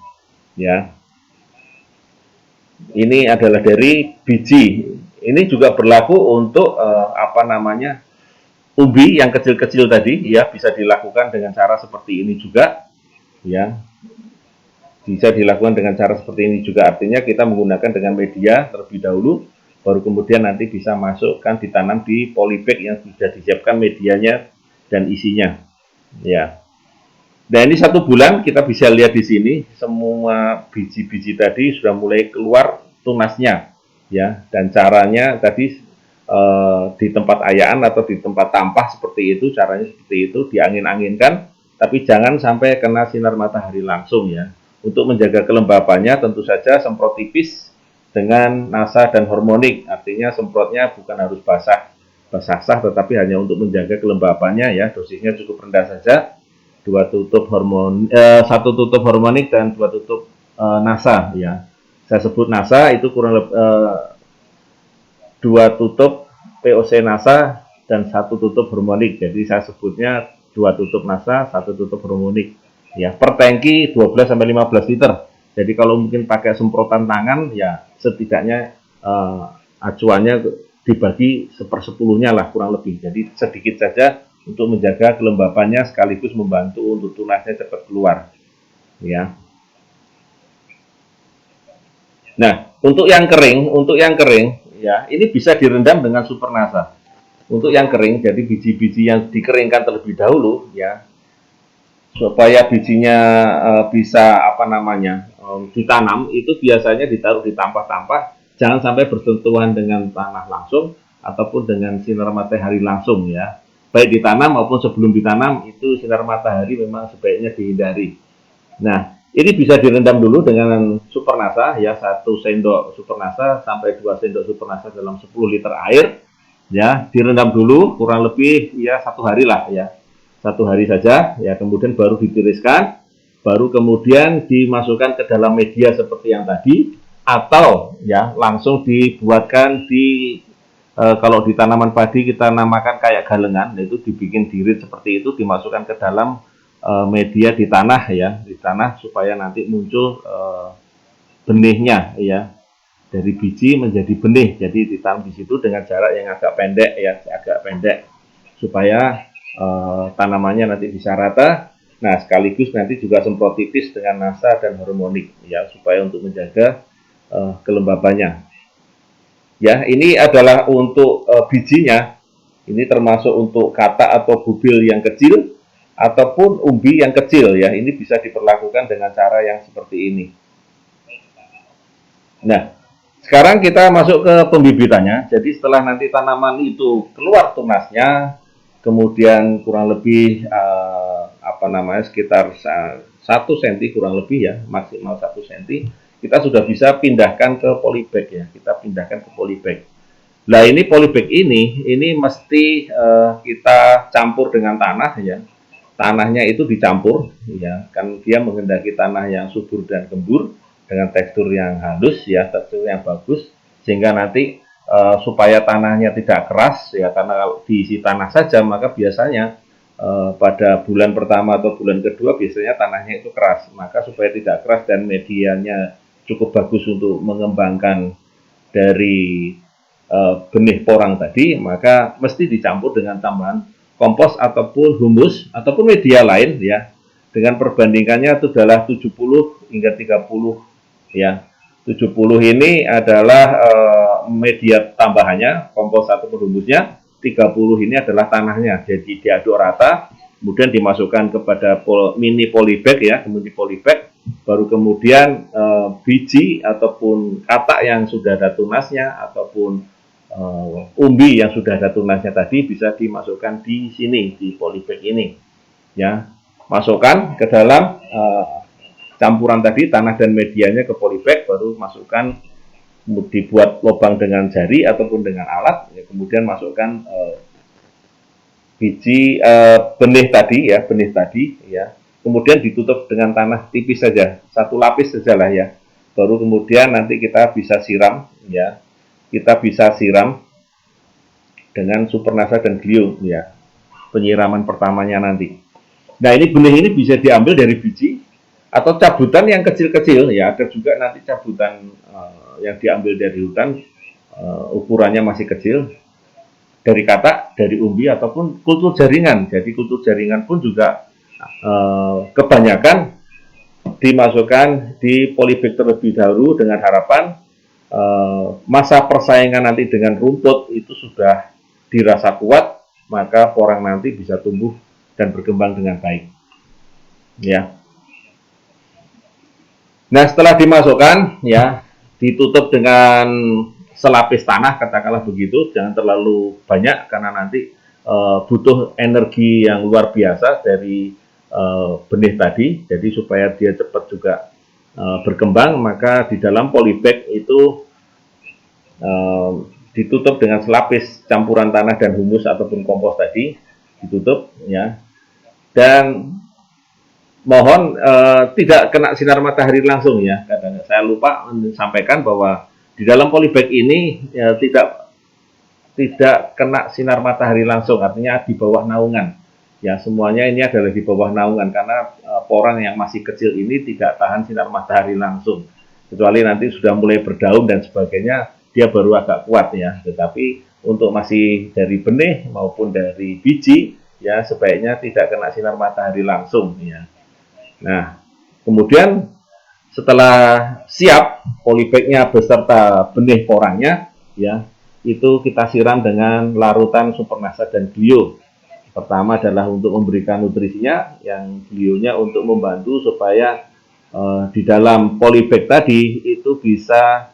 ya. Ini adalah dari biji. Ini juga berlaku untuk ubi yang kecil-kecil tadi, ya, bisa dilakukan dengan cara seperti ini juga, ya. Bisa dilakukan dengan cara seperti ini juga, artinya kita menggunakan dengan media terlebih dahulu, baru kemudian nanti bisa masukkan ditanam di polybag yang sudah disiapkan medianya dan isinya, ya. Dan ini 1 bulan kita bisa lihat di sini semua biji-biji tadi sudah mulai keluar tunasnya, ya. Dan caranya tadi di tempat ayaan atau di tempat tampah seperti itu, caranya seperti itu, diangin-anginkan, tapi jangan sampai kena sinar matahari langsung, ya. Untuk menjaga kelembapannya tentu saja semprot tipis dengan nasa dan hormonik, artinya semprotnya bukan harus basah tetapi hanya untuk menjaga kelembapannya, ya. Dosisnya cukup rendah saja, 1 tutup hormonik dan 2 tutup nasa, ya. Saya sebut nasa itu kurang lebih 2 tutup POC nasa dan 1 tutup hormonik. Jadi saya sebutnya 2 tutup nasa, 1 tutup hormonik. Ya, per tangki 12 sampai 15 liter. Jadi kalau mungkin pakai semprotan tangan, ya setidaknya acuannya dibagi 1/10-nya lah kurang lebih. Jadi sedikit saja untuk menjaga kelembapannya sekaligus membantu untuk tunasnya cepat keluar, ya. Nah, untuk yang kering, ya, ini bisa direndam dengan super nasa. Untuk yang kering, jadi biji-biji yang dikeringkan terlebih dahulu, ya, supaya bijinya bisa ditanam, itu biasanya ditaruh di tampah-tampah, jangan sampai bersentuhan dengan tanah langsung ataupun dengan sinar matahari langsung, ya. Baik ditanam maupun sebelum ditanam, itu sinar matahari memang sebaiknya dihindari. Nah, ini bisa direndam dulu dengan super nasa, ya, 1 sendok super nasa sampai 2 sendok super nasa dalam 10 liter air, ya, direndam dulu kurang lebih ya 1 hari lah, ya. 1 hari saja, ya, kemudian baru ditiriskan, baru kemudian dimasukkan ke dalam media seperti yang tadi, atau ya langsung dibuatkan di kalau di tanaman padi kita namakan kayak galengan, itu dibikin dirit seperti itu, dimasukkan ke dalam media di tanah, ya, di tanah supaya nanti muncul benihnya, ya, dari biji menjadi benih. Jadi ditanam di situ dengan jarak yang agak pendek, ya, agak pendek supaya tanamannya nanti bisa rata. Nah, sekaligus nanti juga semprot tipis dengan nasa dan hormonik, ya, supaya untuk menjaga kelembabannya. Ya, ini adalah untuk bijinya. Ini termasuk untuk kata atau bubil yang kecil ataupun umbi yang kecil, ya. Ini bisa diperlakukan dengan cara yang seperti ini. Nah, sekarang kita masuk ke pembibitannya. Jadi setelah nanti tanaman itu keluar tunasnya, kemudian kurang lebih sekitar 1 cm kurang lebih, ya, maksimal 1 cm, kita sudah bisa pindahkan ke polybag, ya. Kita pindahkan ke polybag. Nah, ini polybag ini mesti kita campur dengan tanah, ya. Tanahnya itu dicampur, ya, kan dia menghendaki tanah yang subur dan gembur dengan tekstur yang halus, ya, tekstur yang bagus, sehingga nanti supaya tanahnya tidak keras, ya, karena kalau diisi tanah saja maka biasanya pada bulan pertama atau bulan kedua biasanya tanahnya itu keras. Maka supaya tidak keras dan medianya cukup bagus untuk mengembangkan dari benih porang tadi, maka mesti dicampur dengan tambahan kompos ataupun humus ataupun media lain, ya. Dengan perbandingannya itu adalah 70 hingga 30, ya. 70 ini adalah media tambahannya, kompos ataupun humusnya. 30 ini adalah tanahnya. Jadi diaduk rata, kemudian dimasukkan kepada mini polybag, ya, mini polybag, baru kemudian biji ataupun katak yang sudah ada tunasnya ataupun umbi yang sudah ada tunasnya tadi bisa dimasukkan di sini, di polybag ini, ya. Masukkan ke dalam campuran tadi, tanah dan medianya ke polybag, baru masukkan, dibuat lubang dengan jari ataupun dengan alat, ya, kemudian masukkan biji benih tadi, ya, ya, kemudian ditutup dengan tanah tipis saja, 1 lapis saja lah, ya. Baru kemudian nanti kita bisa siram, ya. Kita bisa siram dengan super nasa dan glio, ya, penyiraman pertamanya nanti. Nah, ini benih ini bisa diambil dari biji atau cabutan yang kecil-kecil, ya. Ada juga nanti cabutan yang diambil dari hutan ukurannya masih kecil, dari katak, dari umbi ataupun kultur jaringan. Jadi kultur jaringan pun juga kebanyakan dimasukkan di polybag terlebih dahulu dengan harapan masa persaingan nanti dengan rumput itu sudah dirasa kuat, maka porang nanti bisa tumbuh dan berkembang dengan baik. Ya. Nah, setelah dimasukkan, ya, ditutup dengan selapis tanah, katakanlah begitu, jangan terlalu banyak karena nanti butuh energi yang luar biasa dari benih tadi. Jadi supaya dia cepat juga berkembang, maka di dalam polybag itu ditutup dengan selapis campuran tanah dan humus ataupun kompos tadi, ditutup, ya. Dan mohon tidak kena sinar matahari langsung, ya. Kadang saya lupa menyampaikan bahwa di dalam polybag ini ya, tidak kena sinar matahari langsung, artinya di bawah naungan. Ya, semuanya ini adalah di bawah naungan karena porang yang masih kecil ini tidak tahan sinar matahari langsung. Kecuali nanti sudah mulai berdaun dan sebagainya, dia baru agak kuat, ya. Tetapi untuk masih dari benih maupun dari biji, ya sebaiknya tidak kena sinar matahari langsung, ya. Nah, kemudian setelah siap polybagnya beserta benih porangnya, ya, itu kita siram dengan larutan Supernasa dan Glio. Pertama adalah untuk memberikan nutrisinya, yang Glionya untuk membantu supaya di dalam polybag tadi itu bisa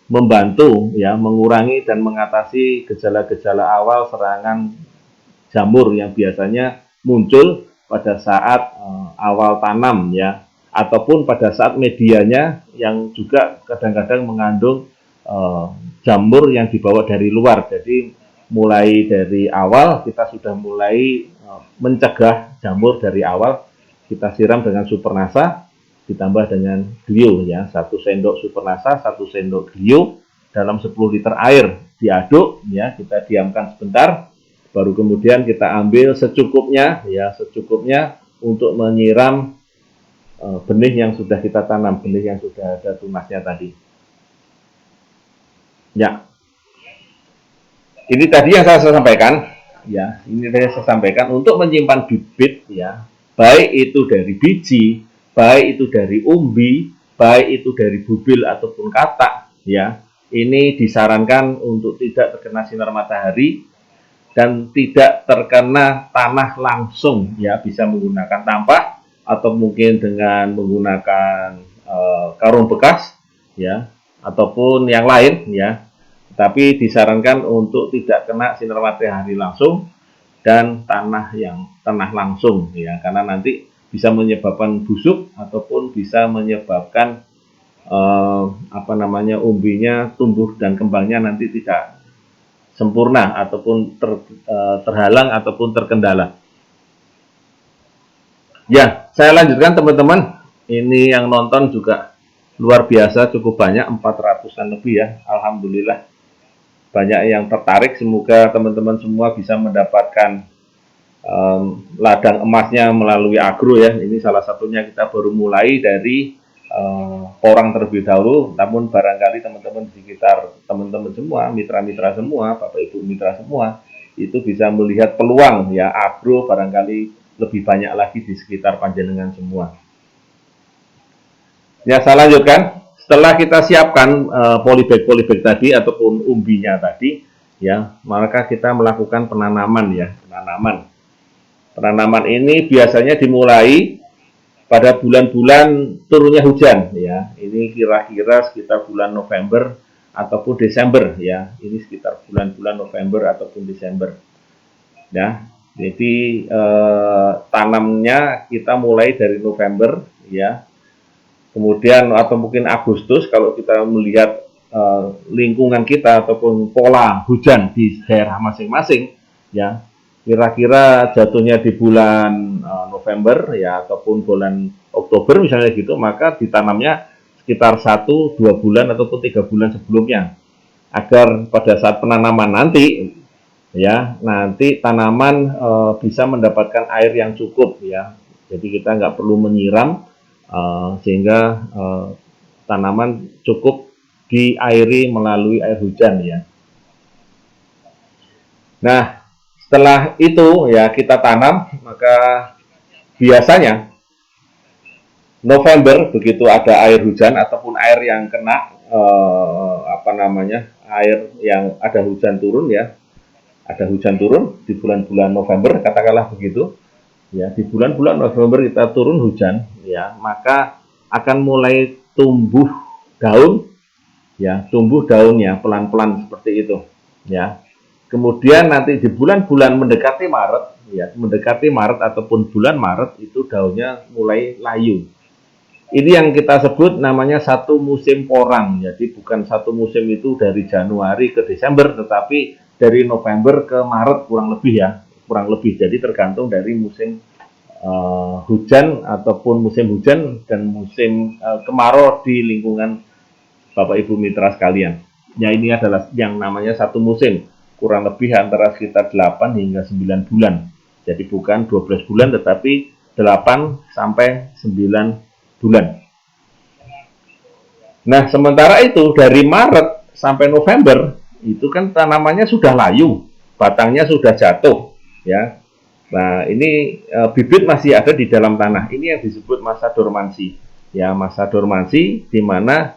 membantu, ya, mengurangi dan mengatasi gejala-gejala awal serangan jamur yang biasanya muncul pada saat awal tanam, ya, ataupun pada saat medianya yang juga kadang-kadang mengandung jamur yang dibawa dari luar. Jadi mulai dari awal kita sudah mulai mencegah jamur dari awal. Kita siram dengan Supernasa ditambah dengan Glio, ya, 1 sendok Supernasa, 1 sendok Glio dalam 10 liter air, diaduk, ya, kita diamkan sebentar, baru kemudian kita ambil secukupnya, ya, secukupnya untuk menyiram benih yang sudah kita tanam, benih yang sudah ada tunasnya tadi. Ya, ini tadi yang saya sampaikan, ya, ini tadi saya sampaikan untuk menyimpan bibit, ya, baik itu dari biji, baik itu dari umbi, baik itu dari bubil ataupun katak, ya, ini disarankan untuk tidak terkena sinar matahari dan tidak terkena tanah langsung, ya, bisa menggunakan tampah atau mungkin dengan menggunakan karung bekas, ya, ataupun yang lain, ya. Tapi disarankan untuk tidak kena sinar matahari langsung dan tanah langsung, ya, karena nanti bisa menyebabkan busuk ataupun bisa menyebabkan umbinya tumbuh dan kembangnya nanti tidak sempurna ataupun terhalang ataupun terkendala. Ya, saya lanjutkan teman-teman. Ini yang nonton juga luar biasa, cukup banyak, 400-an lebih, ya. Alhamdulillah. Banyak yang tertarik, semoga teman-teman semua bisa mendapatkan ladang emasnya melalui agro, ya. Ini salah satunya kita baru mulai dari porang terlebih dahulu, namun barangkali teman-teman di sekitar teman-teman semua, mitra-mitra semua, Bapak Ibu mitra semua, itu bisa melihat peluang, ya, agro barangkali lebih banyak lagi di sekitar panjenengan semua. Ya, saya lanjutkan. Setelah kita siapkan polybag tadi ataupun umbinya tadi, ya, maka kita melakukan penanaman, ya, penanaman ini biasanya dimulai pada bulan-bulan turunnya hujan, ya. Ini kira-kira sekitar bulan November ataupun Desember, ya. Ini sekitar bulan-bulan November ataupun Desember, ya. Jadi tanamnya kita mulai dari November, ya. Kemudian atau mungkin Agustus kalau kita melihat lingkungan kita ataupun pola hujan di daerah masing-masing, ya. Kira-kira jatuhnya di bulan November, ya, ataupun bulan Oktober misalnya gitu, maka ditanamnya sekitar 1-2 bulan ataupun 3 bulan sebelumnya, agar pada saat penanaman nanti, ya, nanti tanaman bisa mendapatkan air yang cukup, ya. Jadi kita nggak perlu menyiram sehingga tanaman cukup diairi melalui air hujan ya. Nah, setelah itu ya kita tanam, maka biasanya November begitu ada air hujan ataupun air yang kena air yang ada hujan turun ya, ada hujan turun di bulan-bulan November katakanlah begitu ya, di bulan-bulan November kita turun hujan ya, maka akan mulai tumbuh daun ya, tumbuh daunnya pelan-pelan seperti itu ya. Kemudian nanti di bulan-bulan mendekati Maret ya, mendekati Maret ataupun bulan Maret itu daunnya mulai layu. Ini yang kita sebut namanya satu musim porang. Jadi bukan satu musim itu dari Januari ke Desember, tetapi dari November ke Maret kurang lebih ya, kurang lebih. Jadi tergantung dari musim hujan ataupun musim hujan dan musim kemarau di lingkungan Bapak Ibu Mitra sekalian. Ya, ini adalah yang namanya satu musim, kurang lebih antara sekitar 8 hingga 9 bulan. Jadi bukan 12 bulan tetapi 8 sampai 9 bulan. Nah, sementara itu dari Maret sampai November itu kan tanamannya sudah layu, batangnya sudah jatuh ya. Nah, ini bibit masih ada di dalam tanah. Ini yang disebut masa dormansi. Ya, masa dormansi di mana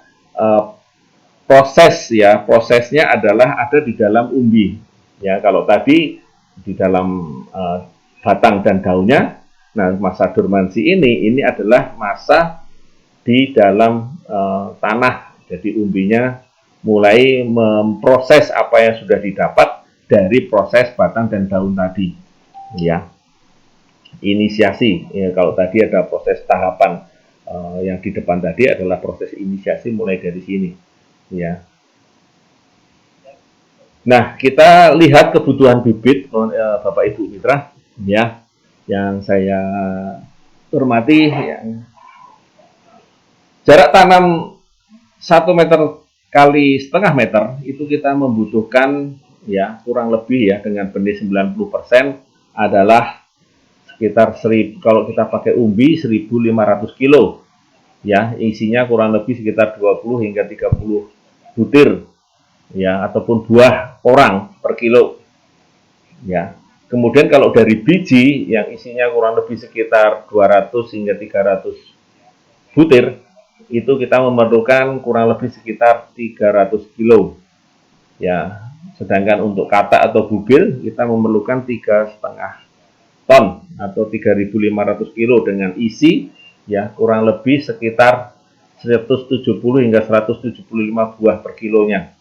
prosesnya adalah ada di dalam umbi ya. Kalau tadi di dalam batang dan daunnya, nah masa dormansi ini adalah masa di dalam tanah. Jadi umbinya mulai memproses apa yang sudah didapat dari proses batang dan daun tadi ya. Inisiasi ya, kalau tadi ada proses tahapan yang di depan tadi adalah proses inisiasi mulai dari sini ya. Nah, kita lihat kebutuhan bibit Bapak Ibu Mitra ya, yang saya hormati ya. Jarak tanam 1 meter kali setengah meter itu kita membutuhkan ya kurang lebih ya dengan benih 90% adalah sekitar 1000, kalau kita pakai umbi 1500 kilo ya, isinya kurang lebih sekitar 20 hingga 30 butir ya, ataupun buah orang per kilo ya. Kemudian kalau dari biji yang isinya kurang lebih sekitar 200 hingga 300 butir itu kita memerlukan kurang lebih sekitar 300 kilo ya. Sedangkan untuk katak atau bubil kita memerlukan 3,5 ton atau 3.500 kilo dengan isi ya kurang lebih sekitar 170 hingga 175 buah per kilonya.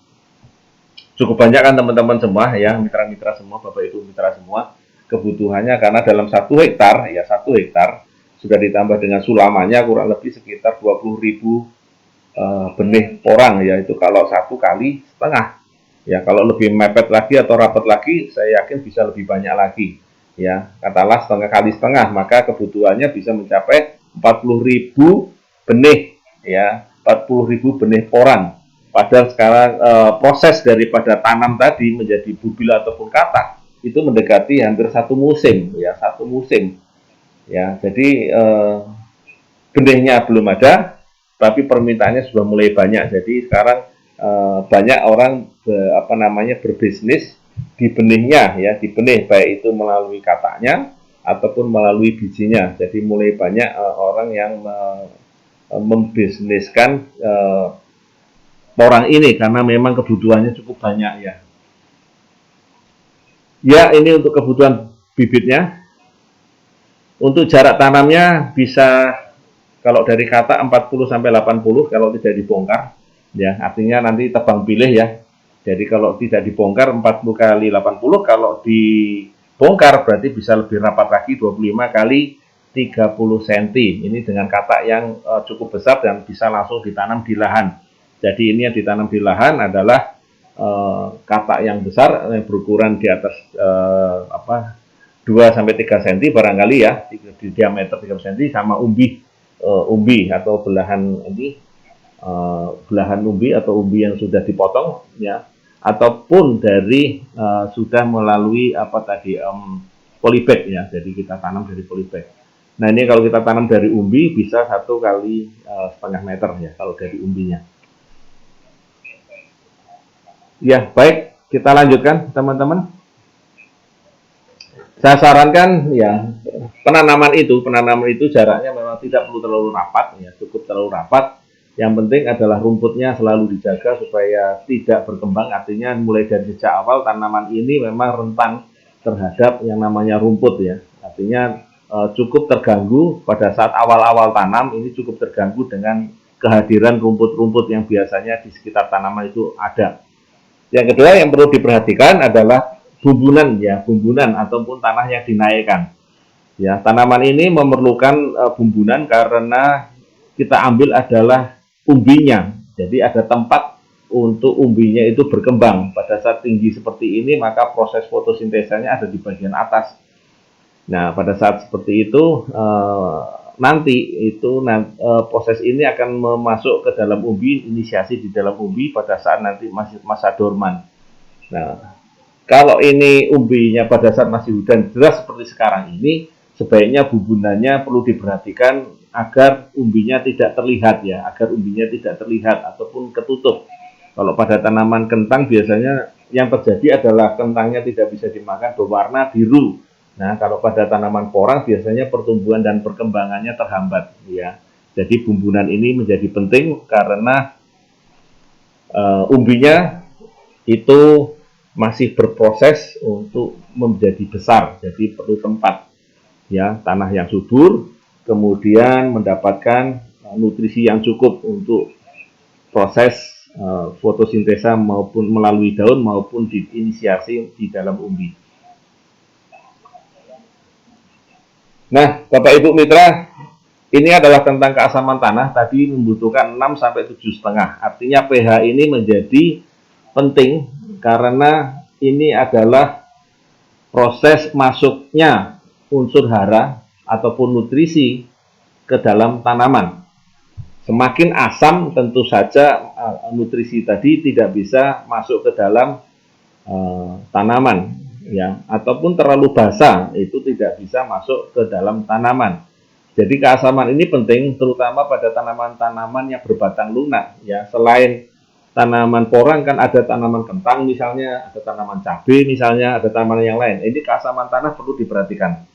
Cukup banyak kan teman-teman semua ya, mitra-mitra semua, Bapak Ibu Mitra semua, kebutuhannya karena dalam 1 hektar ya, 1 hektar sudah ditambah dengan sulamannya kurang lebih sekitar 20.000 benih porang ya, itu kalau 1 kali setengah ya. Kalau lebih mepet lagi atau rapat lagi saya yakin bisa lebih banyak lagi ya, katakanlah setengah kali setengah, maka kebutuhannya bisa mencapai 40.000 benih ya, 40.000 benih porang. Padahal sekarang proses daripada tanam tadi menjadi bubil ataupun katak itu mendekati hampir 1 musim ya, 1 musim ya. Jadi benihnya belum ada tapi permintaannya sudah mulai banyak. Jadi sekarang banyak orang berbisnis di benihnya ya, di benih baik itu melalui kataknya ataupun melalui bijinya. Jadi mulai banyak orang yang membisniskan porang ini karena memang kebutuhannya cukup banyak ya. Ya, ini untuk kebutuhan bibitnya. Untuk jarak tanamnya bisa kalau dari katak 40 sampai 80 kalau tidak dibongkar ya, artinya nanti tebang pilih ya. Jadi kalau tidak dibongkar 40 kali 80, kalau dibongkar berarti bisa lebih rapat lagi 25 kali 30 cm. Ini dengan katak yang cukup besar dan bisa langsung ditanam di lahan. Jadi ini yang ditanam di lahan adalah katak yang besar yang berukuran di atas 2 sampai 3 cm barangkali ya, di diameter 3 cm, sama umbi atau belahan ini belahan umbi atau umbi yang sudah dipotong ya, ataupun dari sudah melalui polybag ya. Jadi kita tanam dari polybag. Nah, ini kalau kita tanam dari umbi bisa 1 kali setengah meter ya kalau dari umbinya. Ya, baik, kita lanjutkan teman-teman. Saya sarankan ya penanaman itu jaraknya memang tidak perlu terlalu rapat, ya cukup terlalu rapat. Yang penting adalah rumputnya selalu dijaga supaya tidak berkembang. Artinya mulai dari sejak awal tanaman ini memang rentan terhadap yang namanya rumput ya. Artinya cukup terganggu pada saat awal-awal tanam, ini cukup terganggu dengan kehadiran rumput-rumput yang biasanya di sekitar tanaman itu ada. Yang kedua yang perlu diperhatikan adalah bumbunan ataupun tanah yang dinaikkan. Ya, tanaman ini memerlukan bumbunan karena kita ambil adalah umbinya. Jadi ada tempat untuk umbinya itu berkembang. Pada saat tinggi seperti ini, maka proses fotosintesanya ada di bagian atas. Nah, pada saat seperti itu nanti itu proses ini akan masuk ke dalam umbi, inisiasi di dalam umbi pada saat nanti masih masa dorman. Nah, kalau ini umbinya pada saat masih hujan deras seperti sekarang ini, sebaiknya bubunannya perlu diperhatikan agar umbinya tidak terlihat ya, agar umbinya tidak terlihat ataupun ketutup. Kalau pada tanaman kentang biasanya yang terjadi adalah kentangnya tidak bisa dimakan, berwarna biru. Nah, kalau pada tanaman porang biasanya pertumbuhan dan perkembangannya terhambat ya. Jadi bumbunan ini menjadi penting karena umbinya itu masih berproses untuk menjadi besar, jadi perlu tempat ya, tanah yang subur, kemudian mendapatkan nutrisi yang cukup untuk proses fotosintesa maupun melalui daun maupun diinisiasi di dalam umbi. Nah, Bapak Ibu Mitra, ini adalah tentang keasaman tanah, tadi membutuhkan 6 sampai 7,5. Artinya pH ini menjadi penting karena ini adalah proses masuknya unsur hara ataupun nutrisi ke dalam tanaman. Semakin asam tentu saja nutrisi tadi tidak bisa masuk ke dalam tanaman ya, ataupun terlalu basah itu tidak bisa masuk ke dalam tanaman. Jadi keasaman ini penting terutama pada tanaman-tanaman yang berbatang lunak ya. Selain tanaman porang kan ada tanaman kentang misalnya, ada tanaman cabai misalnya, ada tanaman yang lain. Ini keasaman tanah perlu diperhatikan.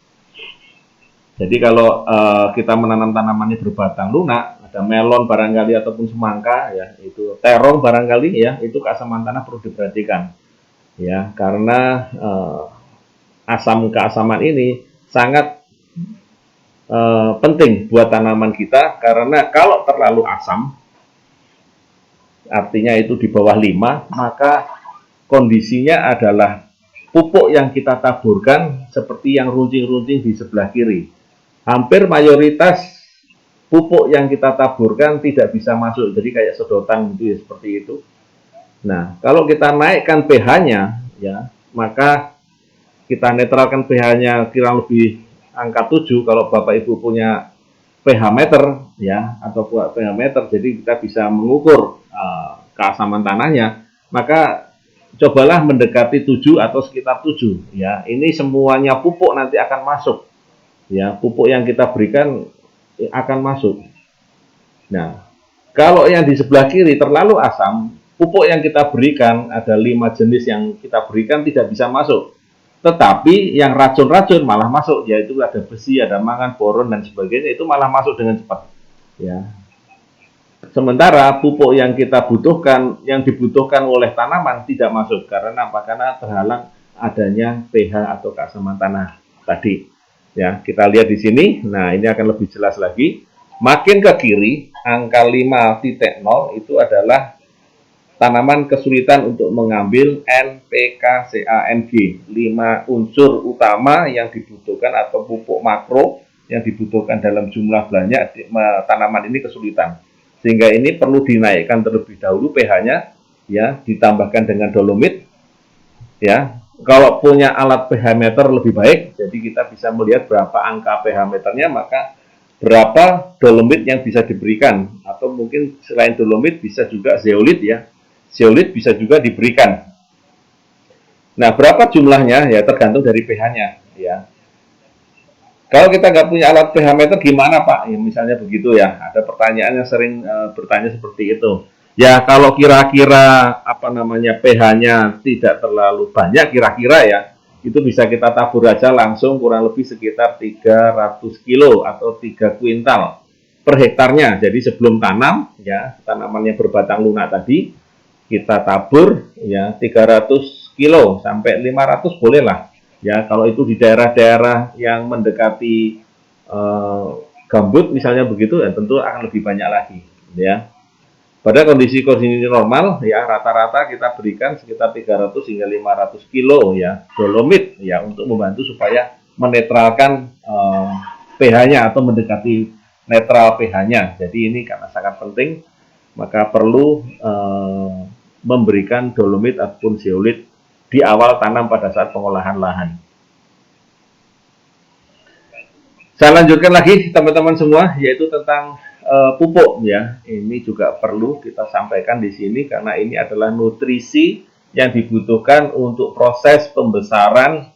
Jadi kalau kita menanam tanamannya berbatang lunak, ada melon barangkali ataupun semangka ya, itu terong barangkali ya, itu keasaman tanah perlu diperhatikan. Ya, karena keasaman ini sangat penting buat tanaman kita karena kalau terlalu asam artinya itu di bawah 5, maka kondisinya adalah pupuk yang kita taburkan seperti yang runcing-runcing di sebelah kiri. Hampir mayoritas pupuk yang kita taburkan tidak bisa masuk, jadi kayak sedotan gitu ya, seperti itu. Nah, kalau kita naikkan pH-nya ya, maka kita netralkan pH-nya kira lebih angka 7 kalau Bapak Ibu punya pH meter ya, atau pH meter, jadi kita bisa mengukur keasaman tanahnya, maka cobalah mendekati 7 atau sekitar 7 ya. Ini semuanya pupuk nanti akan masuk. Ya, pupuk yang kita berikan akan masuk. Nah, kalau yang di sebelah kiri terlalu asam, pupuk yang kita berikan ada 5 jenis yang kita berikan tidak bisa masuk. Tetapi yang racun-racun malah masuk, yaitu ada besi, ada mangan, boron dan sebagainya, itu malah masuk dengan cepat. Ya. Sementara pupuk yang kita butuhkan, yang dibutuhkan oleh tanaman tidak masuk karena apa? Karena terhalang adanya pH atau keasaman tanah tadi. Ya, kita lihat di sini. Nah, ini akan lebih jelas lagi. Makin ke kiri, angka 5.0 itu adalah tanaman kesulitan untuk mengambil NPK-CA-NG, 5 unsur utama yang dibutuhkan atau pupuk makro yang dibutuhkan dalam jumlah banyak, tanaman ini kesulitan. Sehingga ini perlu dinaikkan terlebih dahulu pH-nya, ya, ditambahkan dengan dolomit, ya. Kalau punya alat pH meter lebih baik, jadi kita bisa melihat berapa angka pH meternya, maka berapa dolomit yang bisa diberikan, atau mungkin selain dolomit bisa juga zeolit ya. Zeolit bisa juga diberikan. Nah, berapa jumlahnya ya tergantung dari pH-nya ya. Kalau kita nggak punya alat pH meter gimana Pak? Ya, misalnya begitu ya. Ada pertanyaan yang sering bertanya seperti itu. Ya kalau kira-kira apa namanya pH-nya tidak terlalu banyak kira-kira ya, itu bisa kita tabur aja langsung kurang lebih sekitar 300 kilo atau 3 kuintal per hektarnya. Jadi sebelum tanam ya, tanamannya berbatang lunak tadi kita tabur ya 300 kilo sampai 500 boleh lah. Ya kalau itu di daerah-daerah yang mendekati gambut misalnya begitu ya tentu akan lebih banyak lagi ya. Pada kondisi normal ya rata-rata kita berikan sekitar 300 hingga 500 kilo ya dolomit ya untuk membantu supaya menetralkan pH-nya atau mendekati netral pH-nya. Jadi ini karena sangat penting maka perlu memberikan dolomit ataupun zeolit di awal tanam pada saat pengolahan lahan. Saya lanjutkan lagi teman-teman semua yaitu tentang pupuk ya. Ini juga perlu kita sampaikan di sini karena ini adalah nutrisi yang dibutuhkan untuk proses pembesaran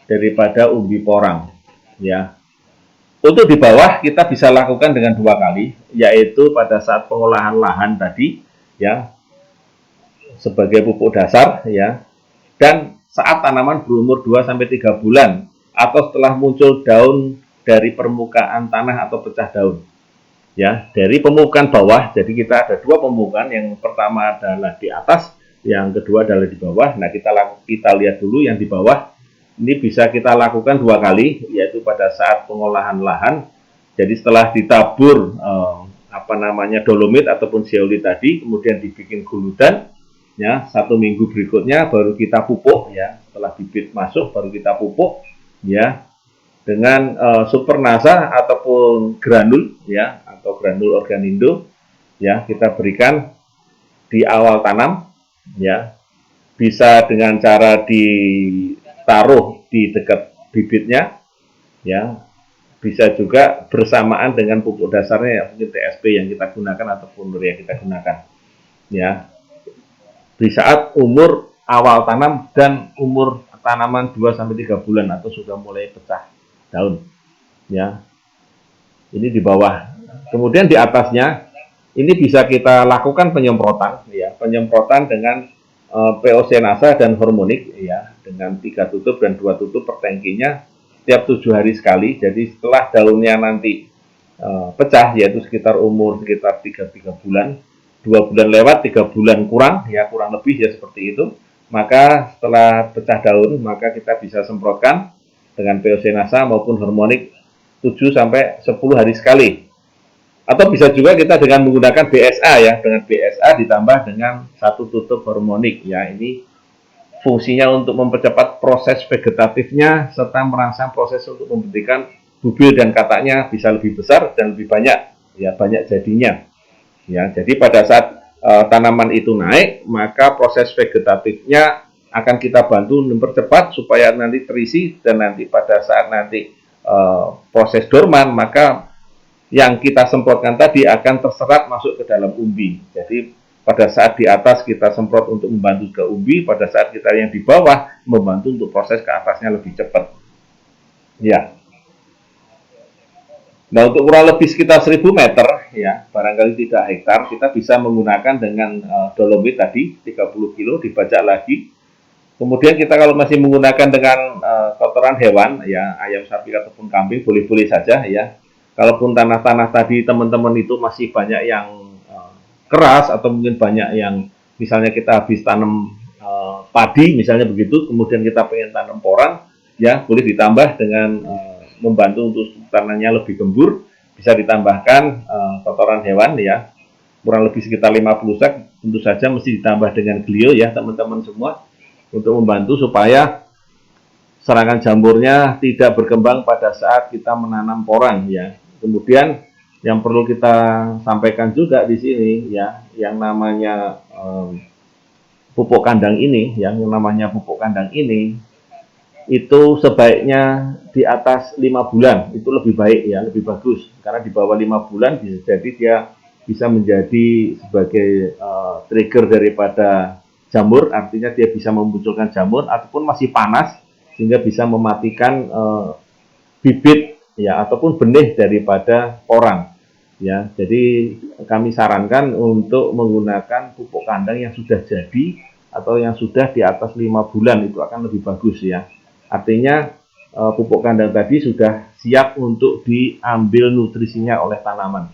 daripada umbi porang ya. Untuk di bawah kita bisa lakukan dengan 2 kali yaitu pada saat pengolahan lahan tadi ya sebagai pupuk dasar ya dan saat tanaman berumur 2 sampai 3 bulan atau setelah muncul daun dari permukaan tanah atau pecah daun. Ya, dari pemupukan bawah, jadi kita ada 2 pemupukan, yang pertama adalah di atas, yang kedua adalah di bawah. Nah, kita lihat dulu yang di bawah. Ini bisa kita lakukan 2 kali, yaitu pada saat pengolahan lahan. Jadi setelah ditabur dolomit ataupun zeolit tadi, kemudian dibikin guludan, ya 1 minggu berikutnya baru kita pupuk, ya setelah bibit masuk baru kita pupuk, ya dengan supernasa ataupun granul ya atau granul organindo ya kita berikan di awal tanam ya bisa dengan cara ditaruh di dekat bibitnya ya bisa juga bersamaan dengan pupuk dasarnya ya mungkin TSP yang kita gunakan ataupun urea yang kita gunakan ya di saat umur awal tanam dan umur tanaman 2 sampai 3 bulan atau sudah mulai pecah daun ya ini di bawah kemudian di atasnya ini bisa kita lakukan penyemprotan ya penyemprotan dengan POC Nasa dan hormonik ya dengan 3 tutup dan 2 tutup per tangkinya setiap 7 hari sekali jadi setelah daunnya nanti pecah yaitu sekitar umur sekitar 3 bulan 2 bulan lewat 3 bulan kurang ya kurang lebih ya seperti itu maka setelah pecah daun maka kita bisa semprotkan dengan POC Nasa maupun hormonik 7 sampai 10 hari sekali. Atau bisa juga kita dengan menggunakan BSA ya, dengan BSA ditambah dengan 1 tutup hormonik ya. Ini fungsinya untuk mempercepat proses vegetatifnya serta merangsang proses untuk membentikan bubil dan kataknya bisa lebih besar dan lebih banyak ya, banyak jadinya. Ya, jadi pada saat tanaman itu naik, maka proses vegetatifnya akan kita bantu mempercepat supaya nanti terisi dan nanti pada saat nanti proses dorman maka yang kita semprotkan tadi akan terserap masuk ke dalam umbi. Jadi pada saat di atas kita semprot untuk membantu ke umbi, pada saat kita yang di bawah membantu untuk proses ke atasnya lebih cepat. Ya. Nah untuk kurang lebih sekitar 1000 meter ya barangkali tidak hektar kita bisa menggunakan dengan dolomit tadi 30 kilo dibajak lagi. Kemudian kita kalau masih menggunakan dengan kotoran hewan, ya ayam, sapi ataupun kambing boleh-boleh saja ya. Kalaupun tanah-tanah tadi teman-teman itu masih banyak yang keras atau mungkin banyak yang misalnya kita habis tanam padi misalnya begitu, kemudian kita pengen tanam porang, ya boleh ditambah dengan membantu untuk tanahnya lebih gembur, bisa ditambahkan kotoran hewan ya, kurang lebih sekitar 50 sek, tentu saja mesti ditambah dengan glio ya teman-teman semua. Untuk membantu supaya serangan jamurnya tidak berkembang pada saat kita menanam porang ya. Kemudian yang perlu kita sampaikan juga di sini ya, yang namanya pupuk kandang ini, yang namanya pupuk kandang ini itu sebaiknya di atas 5 bulan itu lebih baik ya, lebih bagus karena di bawah 5 bulan bisa jadi dia bisa menjadi sebagai trigger daripada jamur, artinya dia bisa memunculkan jamur ataupun masih panas sehingga bisa mematikan bibit ya ataupun benih daripada porang. Ya, jadi kami sarankan untuk menggunakan pupuk kandang yang sudah jadi atau yang sudah di atas 5 bulan, itu akan lebih bagus ya. Artinya pupuk kandang tadi sudah siap untuk diambil nutrisinya oleh tanaman.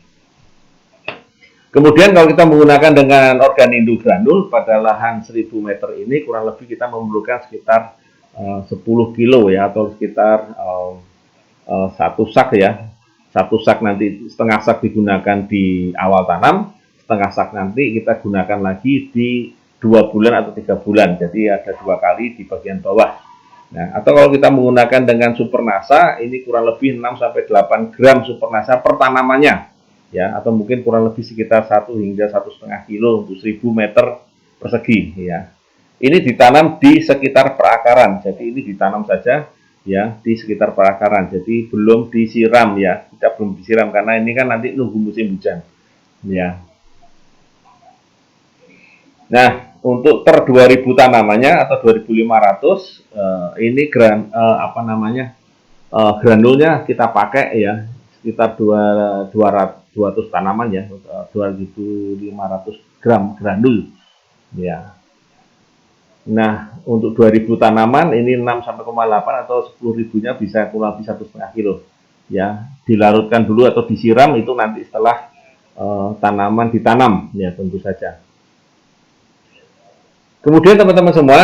Kemudian kalau kita menggunakan dengan Organindo granul pada lahan 1000 meter ini, kurang lebih kita memerlukan sekitar 10 kilo ya, atau sekitar satu sak ya. Satu sak nanti, setengah sak digunakan di awal tanam, setengah sak nanti kita gunakan lagi di 2 bulan atau 3 bulan. Jadi ada 2 kali di bagian bawah. Nah, atau kalau kita menggunakan dengan supernasa, ini kurang lebih 6-8 gram supernasa per tanamannya. Ya, atau mungkin kurang lebih sekitar 1 hingga 1,5 kilo untuk 1000 meter persegi ya. Ini ditanam di sekitar perakaran. Jadi ini ditanam saja ya di sekitar perakaran. Jadi belum disiram ya. Kita belum disiram karena ini kan nanti nunggu musim hujan. Ya. Nah, untuk per 2000 tanamannya atau 2500 ini granulnya kita pakai ya sekitar 200 tanaman ya, 2500 gram granul ya. Nah, untuk 2000 tanaman ini 6,8 atau 10.000-nya bisa kurang lebih 1,5 kilo ya. Dilarutkan dulu atau disiram itu nanti setelah tanaman ditanam ya, tentu saja. Kemudian teman-teman semua,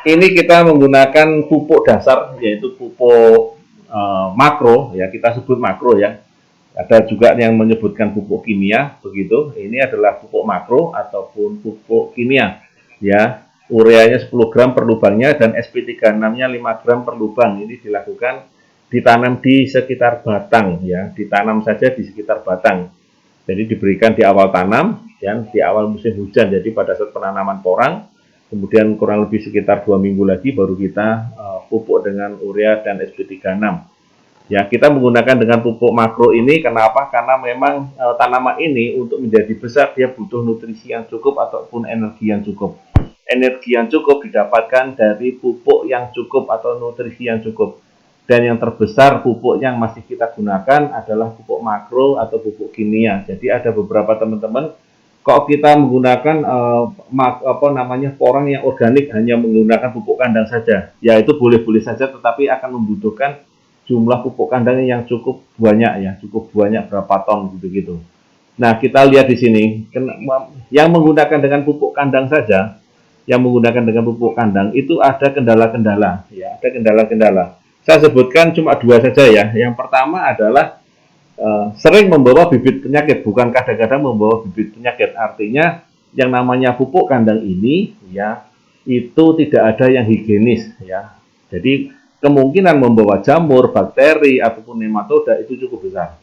ini kita menggunakan pupuk dasar, yaitu pupuk makro ya, kita sebut makro ya. Ada juga yang menyebutkan pupuk kimia begitu. Ini adalah pupuk makro ataupun pupuk kimia ya. Ureanya 10 gram per lubangnya dan SP36-nya 5 gram per lubang. Ini dilakukan ditanam di sekitar batang ya, ditanam saja di sekitar batang. Jadi diberikan di awal tanam dan di awal musim hujan. Jadi pada saat penanaman porang, kemudian kurang lebih sekitar 2 minggu lagi baru kita pupuk dengan urea dan SP36. Ya, kita menggunakan dengan pupuk makro ini kenapa? Karena memang tanaman ini untuk menjadi besar dia butuh nutrisi yang cukup ataupun energi yang cukup. Energi yang cukup didapatkan dari pupuk yang cukup atau nutrisi yang cukup. Dan yang terbesar pupuk yang masih kita gunakan adalah pupuk makro atau pupuk kimia. Jadi ada beberapa teman-teman kok kita menggunakan porang yang organik hanya menggunakan pupuk kandang saja. Ya itu boleh-boleh saja, tetapi akan membutuhkan jumlah pupuk kandang yang cukup banyak ya, cukup banyak berapa ton gitu-gitu. Nah, kita lihat di sini yang menggunakan dengan pupuk kandang saja, yang menggunakan dengan pupuk kandang itu ada kendala-kendala ya, ada kendala-kendala. Saya sebutkan cuma 2 saja ya. Yang pertama adalah sering membawa bibit penyakit, bukan kadang-kadang membawa bibit penyakit. Artinya yang namanya pupuk kandang ini ya itu tidak ada yang higienis ya. Jadi kemungkinan membawa jamur, bakteri ataupun nematoda itu cukup besar.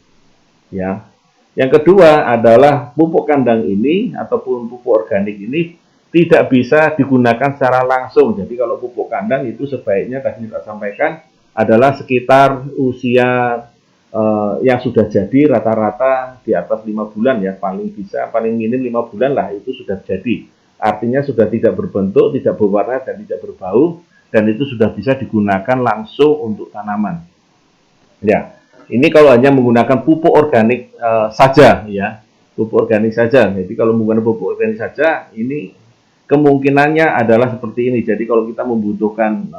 Ya. Yang kedua adalah pupuk kandang ini ataupun pupuk organik ini tidak bisa digunakan secara langsung. Jadi kalau pupuk kandang itu sebaiknya tadi kita sampaikan adalah sekitar usia yang sudah jadi rata-rata di atas 5 bulan ya, paling minim 5 bulan lah itu sudah jadi. Artinya sudah tidak berbentuk, tidak berwarna dan tidak berbau, dan itu sudah bisa digunakan langsung untuk tanaman. Ya, ini kalau hanya menggunakan pupuk organik saja ya, pupuk organik saja. Jadi kalau menggunakan pupuk organik saja, ini kemungkinannya adalah seperti ini. Jadi kalau kita membutuhkan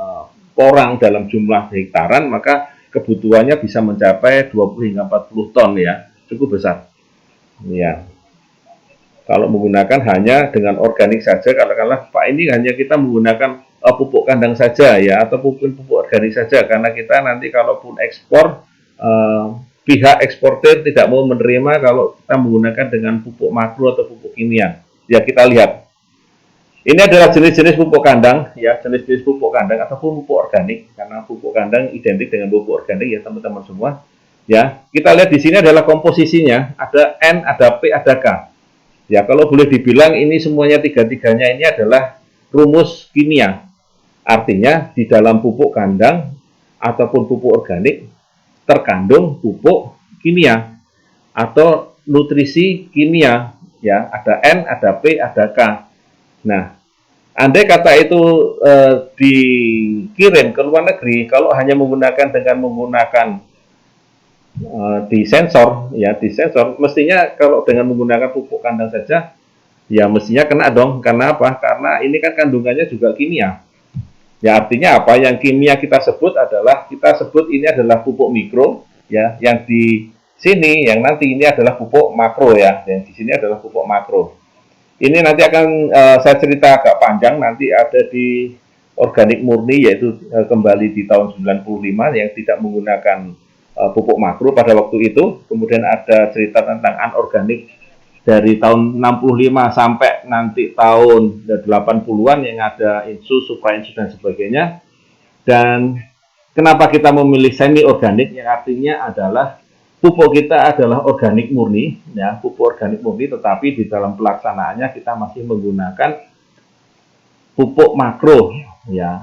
porang dalam jumlah hektaran, maka kebutuhannya bisa mencapai 20 hingga 40 ton ya, cukup besar. Ya. Kalau menggunakan hanya dengan organik saja, katakanlah Pak ini hanya kita menggunakan pupuk kandang saja ya, atau pupuk organik saja, karena kita nanti kalaupun ekspor pihak eksportir tidak mau menerima kalau kita menggunakan dengan pupuk makro atau pupuk kimia. Ya kita lihat. Ini adalah jenis-jenis pupuk kandang ya, jenis-jenis pupuk kandang ataupun pupuk organik, karena pupuk kandang identik dengan pupuk organik ya teman-teman semua. Ya, kita lihat di sini adalah komposisinya, ada N, ada P, ada K. Ya, kalau boleh dibilang ini semuanya tiga-tiganya ini adalah rumus kimia. Artinya di dalam pupuk kandang ataupun pupuk organik terkandung pupuk kimia atau nutrisi kimia. Ya, ada N, ada P, ada K. Nah, andai kata itu dikirim ke luar negeri, kalau hanya menggunakan disensor ya, disensor. Mestinya kalau dengan menggunakan pupuk kandang saja ya mestinya kena dong. Karena apa? Karena ini kan kandungannya juga kimia. Ya artinya apa? Yang kimia kita sebut adalah, kita sebut ini adalah pupuk mikro ya, yang di sini yang nanti ini adalah pupuk makro ya, yang di sini adalah pupuk makro. Ini nanti akan saya cerita agak panjang, nanti ada di organik murni, yaitu kembali di tahun 95 yang tidak menggunakan pupuk makro pada waktu itu. Kemudian ada cerita tentang anorganik dari tahun 65 sampai nanti tahun 80-an yang ada insus, suprainsus dan sebagainya. Dan kenapa kita memilih semi organik, yang artinya adalah pupuk kita adalah organik murni ya, pupuk organik murni, tetapi di dalam pelaksanaannya kita masih menggunakan pupuk makro ya.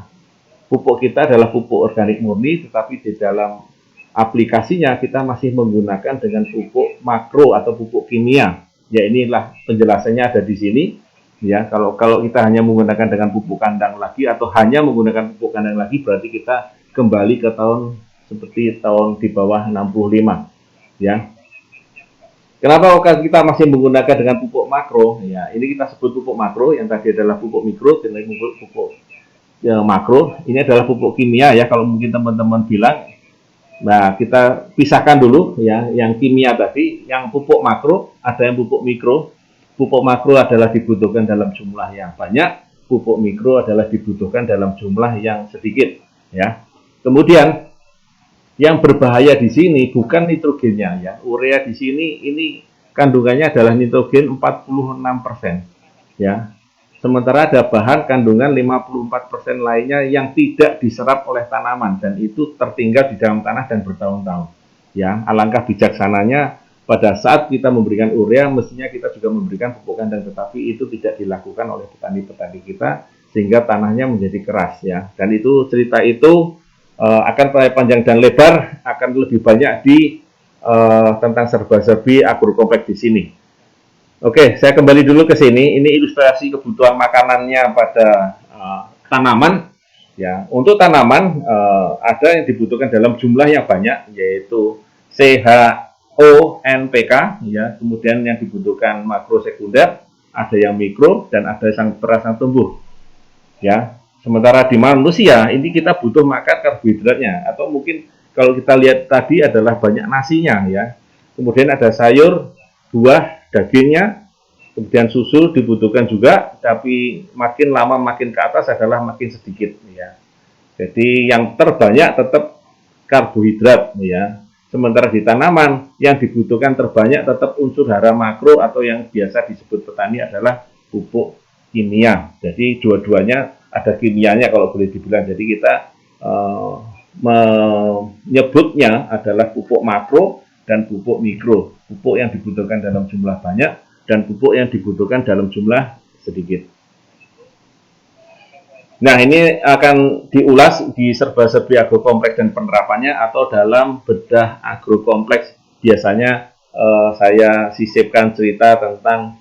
Pupuk kita adalah pupuk organik murni, tetapi di dalam aplikasinya kita masih menggunakan dengan pupuk makro atau pupuk kimia. Ya inilah penjelasannya ada di sini. Ya, kalau kita hanya menggunakan dengan pupuk kandang lagi atau hanya menggunakan pupuk kandang lagi, berarti kita kembali ke tahun seperti tahun di bawah 65. Ya. Kenapa kita masih menggunakan dengan pupuk makro? Ya, ini kita sebut pupuk makro, yang tadi adalah pupuk mikro, dan pupuk ya, makro. Ini adalah pupuk kimia ya, kalau mungkin teman-teman bilang. Nah, kita pisahkan dulu ya, yang kimia tadi, yang pupuk makro, ada yang pupuk mikro. Pupuk makro adalah dibutuhkan dalam jumlah yang banyak, pupuk mikro adalah dibutuhkan dalam jumlah yang sedikit ya. Kemudian yang berbahaya di sini bukan nitrogennya ya. Urea di sini ini kandungannya adalah nitrogen 46% ya. Sementara ada bahan kandungan 54% lainnya yang tidak diserap oleh tanaman dan itu tertinggal di dalam tanah dan bertahun-tahun. Ya, alangkah bijaksananya pada saat kita memberikan urea, mestinya kita juga memberikan pupuk kandang, tetapi itu tidak dilakukan oleh petani-petani kita sehingga tanahnya menjadi keras ya. Dan itu cerita itu akan panjang dan lebar, akan lebih banyak di tentang serba-serbi agrokompleks di sini. Oke, saya kembali dulu ke sini. Ini ilustrasi kebutuhan makanannya pada tanaman. Ya, untuk tanaman ada yang dibutuhkan dalam jumlah yang banyak, yaitu CHO-NPK. Ya, kemudian yang dibutuhkan makro sekunder, ada yang mikro dan ada yang perangsang tumbuh. Ya, sementara di manusia ini kita butuh makan karbohidratnya, atau mungkin kalau kita lihat tadi adalah banyak nasinya ya. Kemudian ada sayur, buah, dagingnya, kemudian susu dibutuhkan juga, tapi makin lama makin ke atas adalah makin sedikit ya. Jadi yang terbanyak tetap karbohidrat ya. Sementara di tanaman yang dibutuhkan terbanyak tetap unsur hara makro atau yang biasa disebut petani adalah pupuk kimia. Jadi dua-duanya ada kimianya kalau boleh dibilang. Jadi kita menyebutnya adalah pupuk makro dan pupuk mikro. Pupuk yang dibutuhkan dalam jumlah banyak dan pupuk yang dibutuhkan dalam jumlah sedikit. Nah, ini akan diulas di serba-serbi agrokompleks dan penerapannya atau dalam bedah agrokompleks. Biasanya saya sisipkan cerita tentang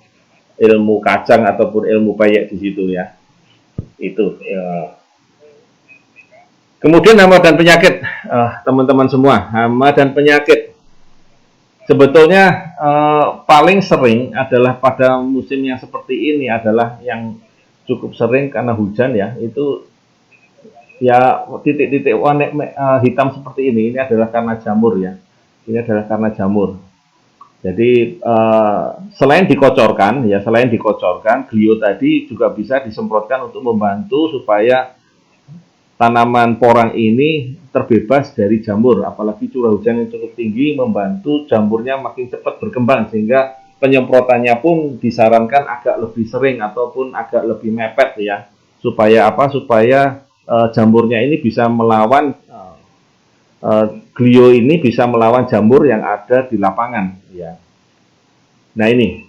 ilmu kacang ataupun ilmu payek di situ ya. Itu ya. Kemudian hama dan penyakit, teman-teman semua, hama dan penyakit. Sebetulnya paling sering adalah pada musim yang seperti ini adalah yang cukup sering karena hujan ya, itu ya titik-titik warna hitam seperti ini adalah karena jamur ya. Ini adalah karena jamur. Jadi selain dikocorkan ya, selain dikocorkan, glio tadi juga bisa disemprotkan untuk membantu supaya tanaman porang ini terbebas dari jamur. Apalagi curah hujan yang cukup tinggi membantu jamurnya makin cepat berkembang, sehingga penyemprotannya pun disarankan agak lebih sering ataupun agak lebih mepet ya, supaya apa? Supaya jamurnya ini bisa melawan glio ini bisa melawan jamur yang ada di lapangan ya. Nah, ini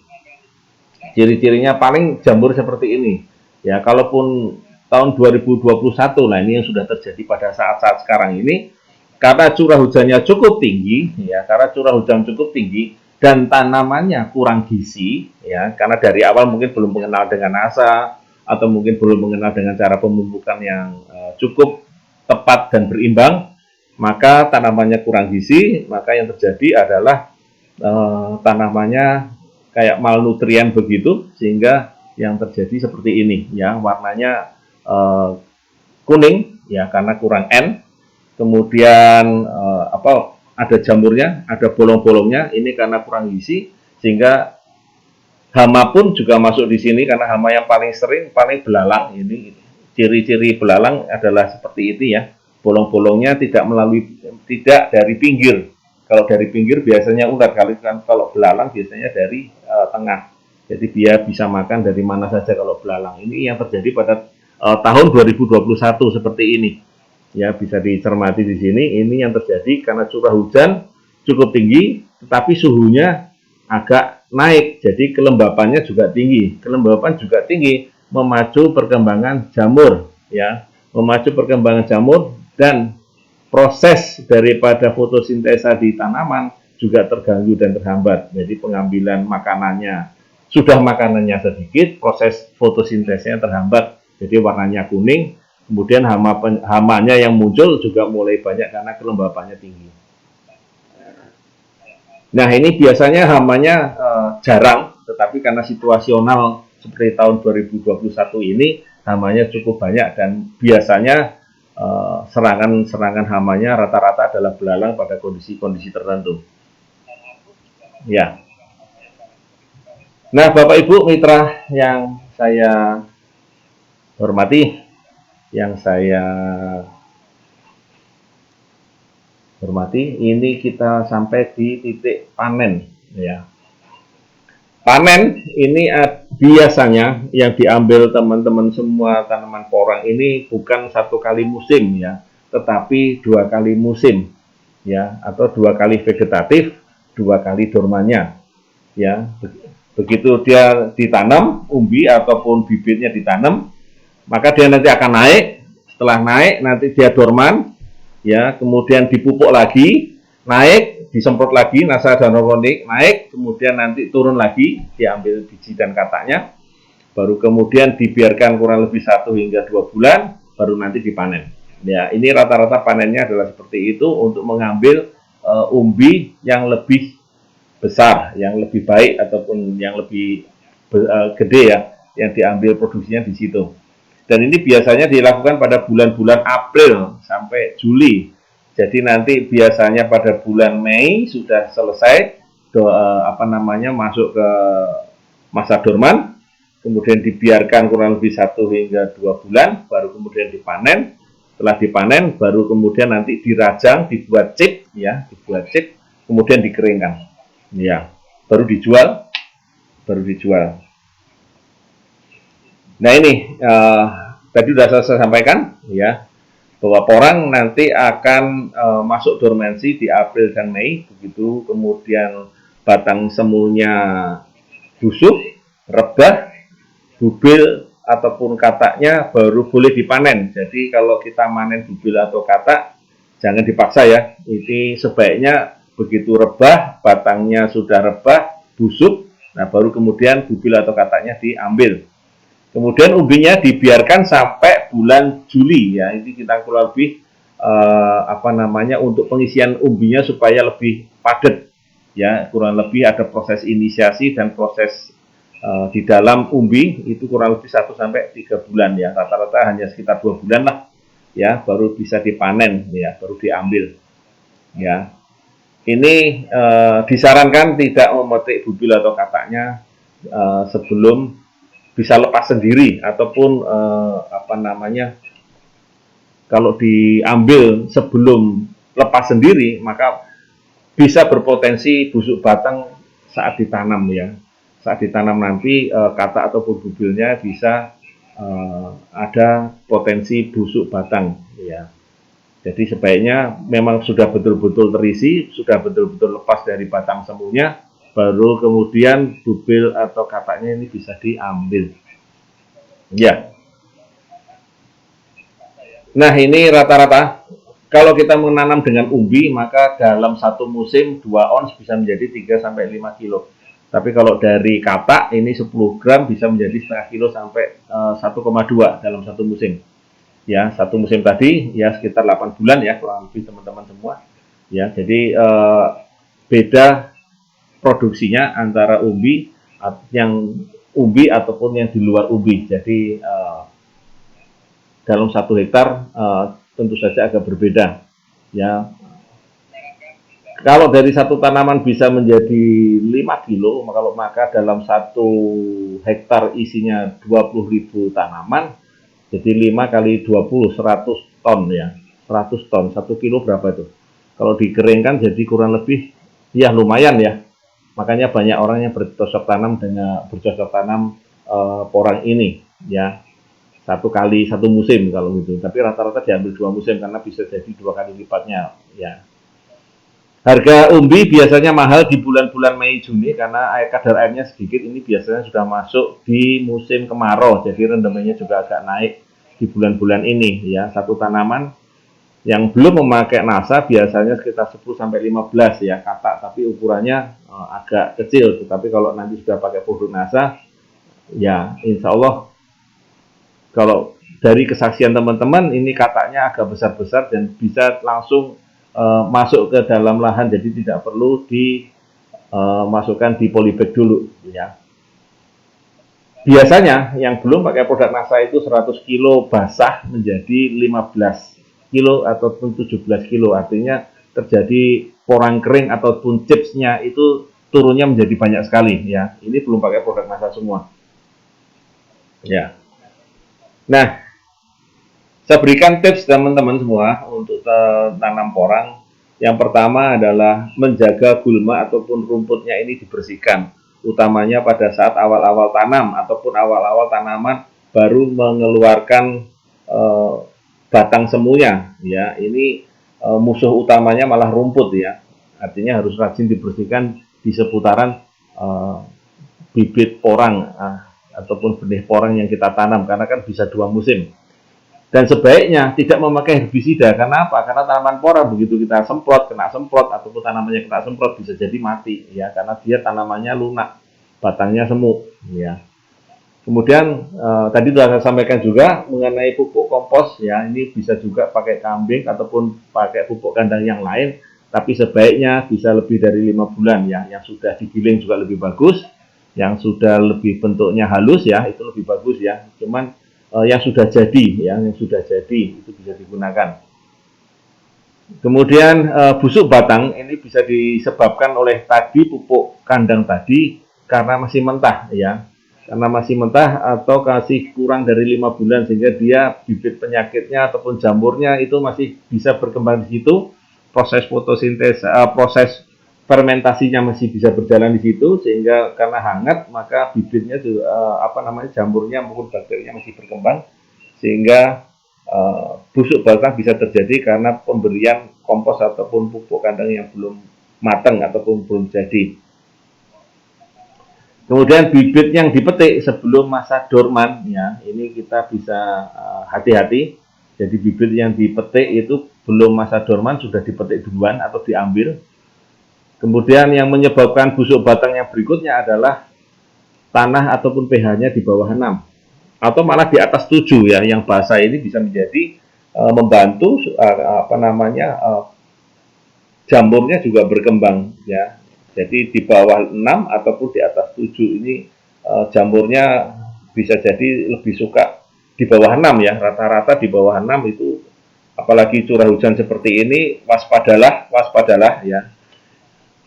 ciri-cirinya paling jamur seperti ini ya. Kalaupun tahun 2021, nah ini yang sudah terjadi pada saat-saat sekarang ini, karena curah hujannya cukup tinggi ya, karena curah hujan cukup tinggi dan tanamannya kurang gizi ya, karena dari awal mungkin belum mengenal dengan asa atau mungkin belum mengenal dengan cara pemupukan yang cukup tepat dan berimbang, maka tanamannya kurang gizi, maka yang terjadi adalah tanamannya kayak malnutrien begitu, sehingga yang terjadi seperti ini ya, warnanya kuning ya karena kurang N. Kemudian ada jamurnya, ada bolong-bolongnya, ini karena kurang gizi, sehingga hama pun juga masuk di sini karena hama yang paling sering paling belalang. Ini ciri-ciri belalang adalah seperti itu ya, bolong-bolongnya tidak dari pinggir. Kalau dari pinggir biasanya ular, kalau belalang biasanya dari tengah. Jadi dia bisa makan dari mana saja kalau belalang. Ini yang terjadi pada tahun 2021 seperti ini. Ya, bisa dicermati di sini. Ini yang terjadi karena curah hujan cukup tinggi, tetapi suhunya agak naik. Jadi kelembapannya juga tinggi. Kelembapan juga tinggi memacu perkembangan jamur, ya, memacu perkembangan jamur, dan proses daripada fotosintesa di tanaman juga terganggu dan terhambat. Jadi pengambilan makanannya, sudah makanannya sedikit, proses fotosintesnya terhambat. Jadi warnanya kuning. Kemudian hamanya yang muncul juga mulai banyak karena kelembapannya tinggi. Nah, ini biasanya hamanya jarang, tetapi karena situasional seperti tahun 2021 ini, hamanya cukup banyak dan biasanya serangan hamanya rata-rata adalah belalang pada kondisi-kondisi tertentu. Ya. Nah, Bapak Ibu mitra yang saya hormati, ini kita sampai di titik panen ya. Panen ini biasanya yang diambil teman-teman semua tanaman porang ini bukan 1 kali musim ya, tetapi 2 kali musim ya, atau 2 kali vegetatif, 2 kali dormannya ya. Begitu dia ditanam, umbi ataupun bibitnya ditanam, maka dia nanti akan naik. Setelah naik nanti dia dorman ya, kemudian dipupuk lagi, naik, disemprot lagi nasa hydroponik, naik, kemudian nanti turun lagi, diambil biji dan katanya, baru kemudian dibiarkan kurang lebih 1 hingga 2 bulan, baru nanti dipanen. Ya, ini rata-rata panennya adalah seperti itu untuk mengambil umbi yang lebih besar, yang lebih baik ataupun yang lebih gede ya, yang diambil produksinya di situ. Dan ini biasanya dilakukan pada bulan-bulan April sampai Juli. Jadi nanti biasanya pada bulan Mei sudah selesai masuk ke masa dorman, kemudian dibiarkan kurang lebih 1 hingga 2 bulan, baru kemudian dipanen. Setelah dipanen, baru kemudian nanti dirajang, dibuat chip, ya, kemudian dikeringkan, ya, baru dijual. Nah ini tadi sudah saya sampaikan ya, bahwa porang nanti akan masuk dormansi di April dan Mei. Begitu kemudian batang semunya busuk, rebah, bubil ataupun kataknya baru boleh dipanen. Jadi kalau kita manen bubil atau katak jangan dipaksa ya. Ini sebaiknya begitu rebah, batangnya sudah rebah, busuk, nah baru kemudian bubil atau kataknya diambil. Kemudian umbinya dibiarkan sampai bulan Juli ya. Ini kita kurang lebih untuk pengisian umbinya supaya lebih padat ya. Kurang lebih ada proses inisiasi dan proses di dalam umbi itu kurang lebih 1 sampai 3 bulan ya. Rata-rata hanya sekitar 2 bulan lah ya, baru bisa dipanen ya, baru diambil ya. Ini disarankan tidak memetik bubil atau kataknya sebelum bisa lepas sendiri, ataupun kalau diambil sebelum lepas sendiri maka bisa berpotensi busuk batang saat ditanam ya. Saat ditanam nanti katak ataupun bubilnya bisa ada potensi busuk batang ya. Jadi sebaiknya memang sudah betul-betul terisi, sudah betul-betul lepas dari batang semuanya, baru kemudian bubil atau kataknya ini bisa diambil. Ya. Nah ini rata-rata kalau kita menanam dengan umbi maka dalam 1 musim 2 ons bisa menjadi 3 sampai 5 kilo. Tapi kalau dari katak ini 10 gram bisa menjadi setengah kilo sampai 1,2 dalam 1 musim. ya, satu musim tadi ya sekitar 8 bulan ya kurang lebih teman-teman semua ya. Jadi beda produksinya antara umbi ataupun yang di luar umbi. Jadi dalam 1 hektar tentu saja agak berbeda ya. Kalau dari satu tanaman bisa menjadi 5 kilo, maka dalam 1 hektar isinya 20.000 tanaman, jadi 5 kali 20, 100 ton ya. 100 ton, 1 kilo berapa itu? Kalau dikeringkan jadi kurang lebih, ya lumayan ya. Makanya banyak orang yang bercocok tanam porang ini ya. 1 kali 1 musim kalau gitu. Tapi rata-rata diambil 2 musim karena bisa jadi 2 kali lipatnya ya. Harga umbi biasanya mahal di bulan-bulan Mei Juni karena kadar airnya sedikit. Ini biasanya sudah masuk di musim kemarau, jadi rendemennya juga agak naik di bulan-bulan ini ya. Satu tanaman yang belum memakai nasa biasanya sekitar 10 sampai 15 ya katak, tapi ukurannya agak kecil. Tetapi kalau nanti sudah pakai produk nasa ya insya Allah, kalau dari kesaksian teman-teman ini kataknya agak besar-besar dan bisa langsung masuk ke dalam lahan, jadi tidak perlu dimasukkan di polybag dulu ya. Biasanya yang belum pakai produk NASA itu 100 kilo basah menjadi 15 kilo ataupun 17 kilo, artinya terjadi porang kering ataupun chipsnya itu turunnya menjadi banyak sekali ya. Ini belum pakai produk NASA semua ya. Nah, saya berikan tips teman-teman semua untuk tanam porang. Yang pertama adalah menjaga gulma ataupun rumputnya ini dibersihkan. Utamanya pada saat awal-awal tanam ataupun awal-awal tanaman baru mengeluarkan batang semuanya. Ya, ini musuh utamanya malah rumput ya. Artinya harus rajin dibersihkan di seputaran bibit porang ataupun benih porang yang kita tanam karena kan bisa 2 musim. Dan sebaiknya tidak memakai herbisida. Karena apa? Karena tanaman porang begitu kita kena semprot ataupun tanamannya kena semprot bisa jadi mati ya, karena dia tanamannya lunak, batangnya semu ya. Kemudian tadi sudah saya sampaikan juga mengenai pupuk kompos ya, ini bisa juga pakai kambing ataupun pakai pupuk kandang yang lain, tapi sebaiknya bisa lebih dari 5 bulan ya. Yang sudah digiling juga lebih bagus, yang sudah lebih bentuknya halus ya itu lebih bagus ya. Cuman yang sudah jadi itu bisa digunakan. Kemudian busuk batang ini bisa disebabkan oleh tadi pupuk kandang tadi karena masih mentah ya, karena masih mentah atau kasih kurang dari 5 bulan sehingga dia bibit penyakitnya ataupun jamurnya itu masih bisa berkembang di situ, proses fotosintesis, proses fermentasinya masih bisa berjalan di situ, sehingga karena hangat maka bibitnya juga jamurnya maupun bakterinya masih berkembang, sehingga busuk batang bisa terjadi karena pemberian kompos ataupun pupuk kandang yang belum matang ataupun belum jadi. Kemudian bibit yang dipetik sebelum masa dorman ya, ini kita bisa hati-hati. Jadi bibit yang dipetik itu belum masa dorman sudah dipetik duluan atau diambil. Kemudian yang menyebabkan busuk batang yang berikutnya adalah tanah ataupun pH-nya di bawah 6 atau malah di atas 7 ya. Yang basah ini bisa menjadi membantu jamurnya juga berkembang ya. Jadi di bawah 6 ataupun di atas 7 ini jamurnya bisa jadi lebih suka di bawah 6 ya. Rata-rata di bawah 6 itu, apalagi curah hujan seperti ini, waspadalah ya.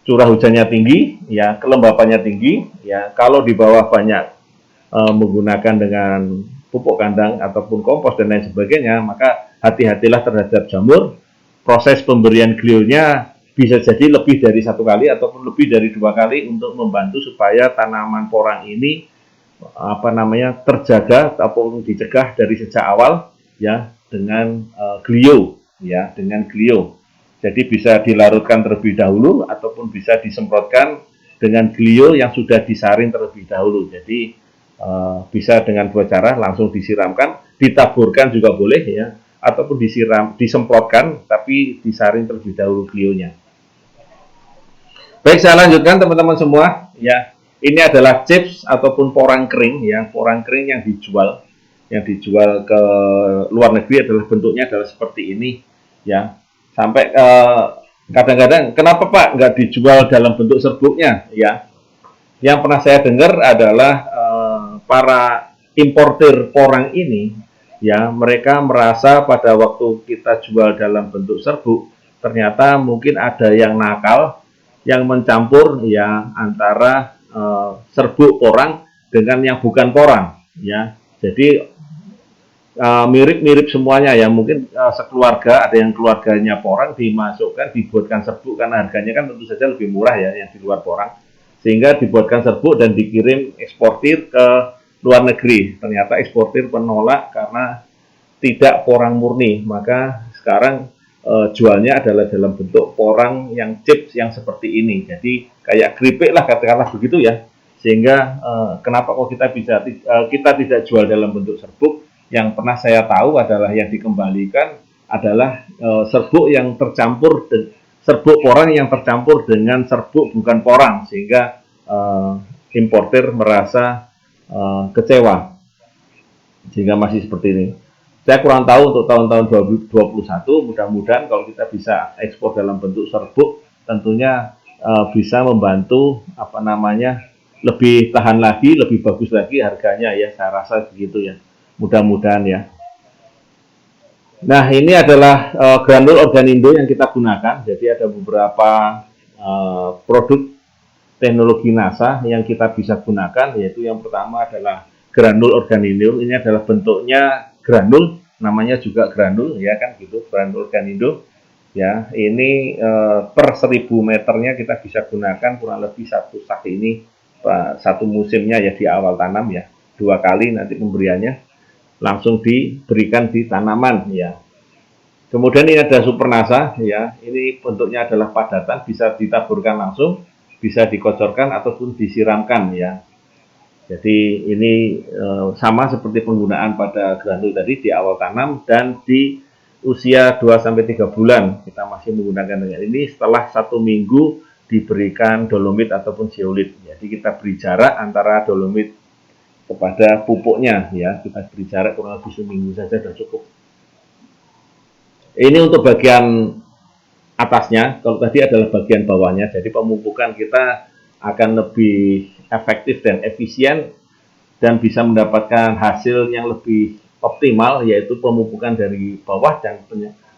Curah hujannya tinggi, ya, kelembapannya tinggi, ya. Kalau di bawah banyak menggunakan dengan pupuk kandang ataupun kompos dan lain sebagainya, maka hati-hatilah terhadap jamur. Proses pemberian glionya bisa jadi lebih dari 1 kali ataupun lebih dari 2 kali untuk membantu supaya tanaman porang ini terjaga ataupun dicegah dari sejak awal ya dengan glio ya, dengan glio. Jadi bisa dilarutkan terlebih dahulu ataupun bisa disemprotkan dengan glio yang sudah disaring terlebih dahulu. Jadi bisa dengan 2 cara, langsung disiramkan, ditaburkan juga boleh ya, ataupun disemprotkan tapi disaring terlebih dahulu glionya. Baik, saya lanjutkan teman-teman semua ya. Ini adalah chips ataupun porang kering ya, porang kering yang dijual. yang dijual ke luar negeri adalah bentuknya adalah seperti ini, ya. Sampai kadang-kadang kenapa Pak nggak dijual dalam bentuk serbuknya, ya? Yang pernah saya dengar adalah para importir porang ini, ya, mereka merasa pada waktu kita jual dalam bentuk serbuk, ternyata mungkin ada yang nakal yang mencampur, ya, antara serbuk porang dengan yang bukan porang, ya. Jadi mirip-mirip semuanya, ya, mungkin sekeluarga ada yang keluarganya porang dimasukkan dibuatkan serbuk karena harganya kan tentu saja lebih murah, ya, yang di luar porang, sehingga dibuatkan serbuk dan dikirim eksportir ke luar negeri. Ternyata eksportir menolak karena tidak porang murni, maka sekarang jualnya adalah dalam bentuk porang yang chips yang seperti ini. Jadi kayak keripik lah katakanlah begitu, ya. Sehingga kenapa kok kita tidak jual dalam bentuk serbuk? Yang pernah saya tahu adalah yang dikembalikan adalah serbuk yang tercampur serbuk porang yang tercampur dengan serbuk bukan porang, sehingga importer merasa kecewa sehingga masih seperti ini. Saya kurang tahu untuk tahun-tahun 2021, mudah-mudahan kalau kita bisa ekspor dalam bentuk serbuk, tentunya bisa membantu lebih tahan lagi, lebih bagus lagi harganya, ya, saya rasa begitu, ya. Mudah-mudahan, ya. Nah, ini adalah granul Organindo yang kita gunakan. Jadi ada beberapa produk teknologi NASA yang kita bisa gunakan, yaitu yang pertama adalah granul Organindo. Ini adalah bentuknya granul, namanya juga granul, ya kan gitu, granul Organindo. Ya, ini per 1000 meternya kita bisa gunakan kurang lebih satu sak ini satu musimnya, ya, di awal tanam, ya, 2 kali nanti pemberiannya langsung diberikan di tanaman, ya. Kemudian ini ada Super NASA, ya, ini bentuknya adalah padatan, bisa ditaburkan langsung, bisa dikocorkan ataupun disiramkan, ya. Jadi ini sama seperti penggunaan pada granul tadi di awal tanam dan di usia 2-3 bulan kita masih menggunakan dengan ini. Setelah 1 minggu diberikan dolomit ataupun zeolit. Jadi kita beri jarak antara dolomit kepada pupuknya, ya, kita beri jarak kurang lebih seminggu saja sudah cukup. Ini untuk bagian atasnya, kalau tadi adalah bagian bawahnya. Jadi pemupukan kita akan lebih efektif dan efisien dan bisa mendapatkan hasil yang lebih optimal, yaitu pemupukan dari bawah dan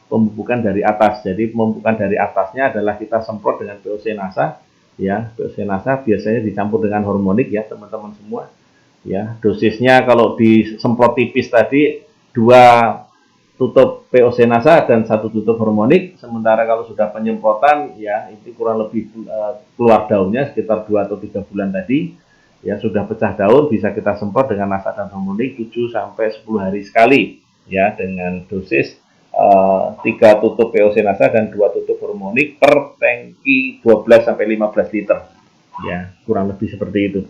pemupukan dari atas. Jadi pemupukan dari atasnya adalah kita semprot dengan POC NASA, ya. POC NASA biasanya dicampur dengan hormonik, ya, teman-teman semua. Ya, dosisnya kalau disemprot tipis tadi 2 tutup POC NASA dan 1 tutup hormonik. Sementara kalau sudah penyemprotan, ya, ini kurang lebih keluar daunnya sekitar 2 atau 3 bulan tadi, ya, sudah pecah daun, bisa kita semprot dengan NASA dan hormonik 7-10 hari sekali, ya, dengan dosis 3 tutup POC NASA dan 2 tutup hormonik per tangki 12-15 liter, ya, kurang lebih seperti itu.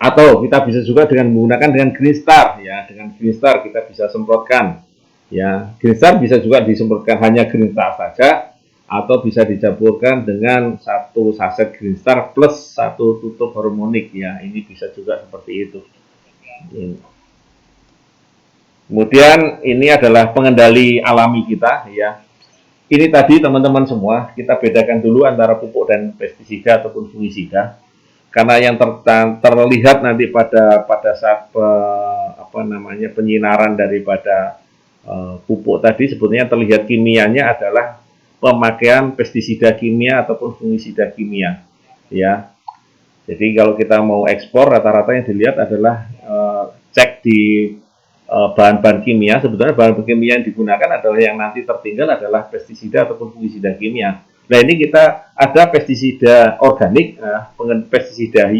Atau kita bisa juga dengan menggunakan dengan Green Star, ya, dengan Green Star kita bisa semprotkan, ya. Green Star bisa juga disemprotkan hanya Green Star saja, atau bisa dicampurkan dengan 1 saset Green Star plus 1 tutup hormonik, ya. Ini bisa juga seperti itu. Ini. Kemudian ini adalah pengendali alami kita, ya. Ini tadi teman-teman semua kita bedakan dulu antara pupuk dan pestisida ataupun fungisida. Karena yang terlihat nanti pada saat penyinaran daripada pupuk tadi, sebetulnya terlihat kimianya adalah pemakaian pestisida kimia ataupun fungisida kimia, ya. Jadi kalau kita mau ekspor, rata-rata yang dilihat adalah cek di bahan-bahan kimia. Sebetulnya bahan kimia yang digunakan adalah yang nanti tertinggal adalah pestisida ataupun fungisida kimia. Nah, ini kita ada pestisida organik, pestisida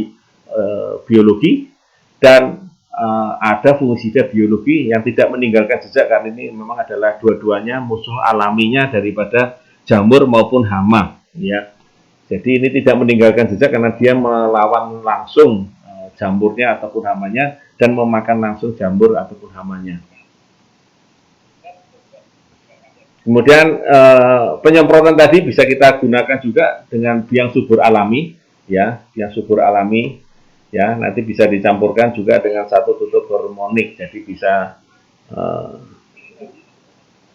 biologi, dan ada fungisida biologi yang tidak meninggalkan jejak, karena ini memang adalah dua-duanya musuh alaminya daripada jamur maupun hama, ya. Jadi ini tidak meninggalkan jejak karena dia melawan langsung jamurnya ataupun hamanya dan memakan langsung jamur ataupun hamanya. Kemudian penyemprotan tadi bisa kita gunakan juga dengan biang subur alami, ya, biang subur alami. Ya, nanti bisa dicampurkan juga dengan satu tutup harmonik, jadi bisa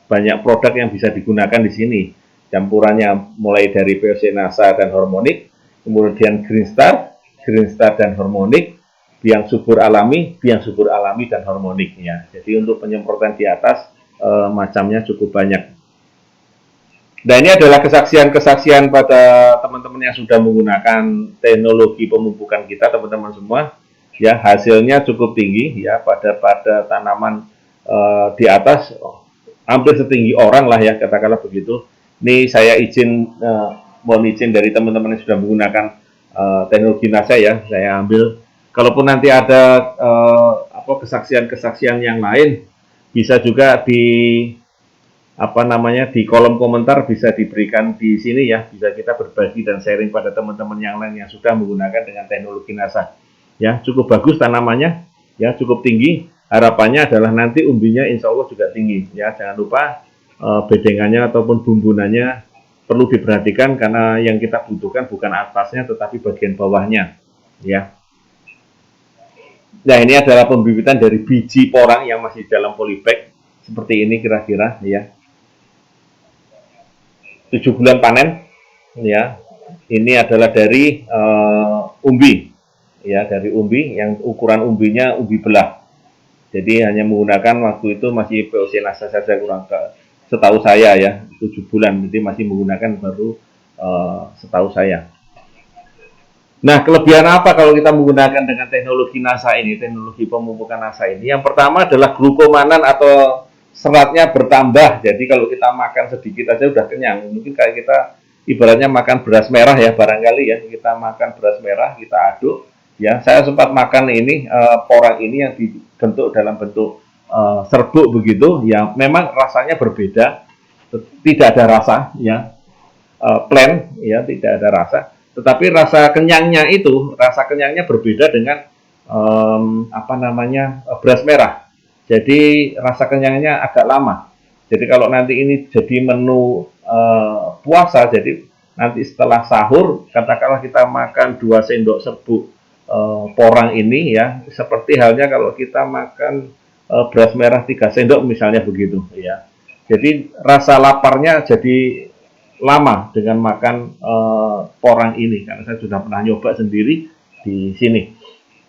banyak produk yang bisa digunakan di sini. Campurannya mulai dari Nasa dan harmonik, kemudian Green Star dan harmonik, biang subur alami dan harmoniknya. Jadi untuk penyemprotan di atas macamnya cukup banyak. Nah, ini adalah kesaksian-kesaksian pada teman-teman yang sudah menggunakan teknologi pemupukan kita, teman-teman semua. Ya, hasilnya cukup tinggi ya pada tanaman di atas hampir setinggi orang lah ya, katakanlah begitu. Ini saya mohon izin dari teman-teman yang sudah menggunakan teknologi NASA ya, saya ambil. Kalaupun nanti ada kesaksian-kesaksian yang lain, bisa juga di kolom komentar bisa diberikan di sini ya, bisa kita berbagi dan sharing pada teman-teman yang lain yang sudah menggunakan dengan teknologi NASA. Ya, cukup bagus tanamannya, ya cukup tinggi. Harapannya adalah nanti umbinya insya Allah juga tinggi. Ya, jangan lupa bedengannya ataupun bumbunannya perlu diperhatikan karena yang kita butuhkan bukan atasnya tetapi bagian bawahnya. Ya. Nah, ini adalah pembibitan dari biji porang yang masih dalam polybag seperti ini kira-kira ya. 7 bulan panen ya. Ini adalah dari umbi ya, dari umbi yang ukuran umbinya umbi belah. Jadi hanya menggunakan waktu itu masih POC NASA saja, kurang ke setahu saya ya 7 bulan, jadi masih menggunakan baru setahu saya. Nah, kelebihan apa kalau kita menggunakan dengan teknologi NASA ini, teknologi pemupukan NASA ini? Yang pertama adalah glukomanan atau seratnya bertambah. Jadi kalau kita makan sedikit aja udah kenyang. Mungkin kayak kita ibaratnya makan beras merah ya, barangkali ya. Kita makan beras merah, kita aduk. Ya, saya sempat makan ini porang ini yang dibentuk dalam bentuk serbuk begitu. Ya, memang rasanya berbeda. Tidak ada rasa ya. Plain ya, tidak ada rasa. Tetapi rasa kenyangnya berbeda dengan beras merah. Jadi rasa kenyangnya agak lama. Jadi kalau nanti ini jadi menu puasa, jadi nanti setelah sahur, katakanlah kita makan 2 sendok serbuk porang ini ya, seperti halnya kalau kita makan beras merah 3 sendok misalnya begitu ya. Jadi rasa laparnya jadi lama dengan makan porang ini karena saya sudah pernah nyoba sendiri di sini.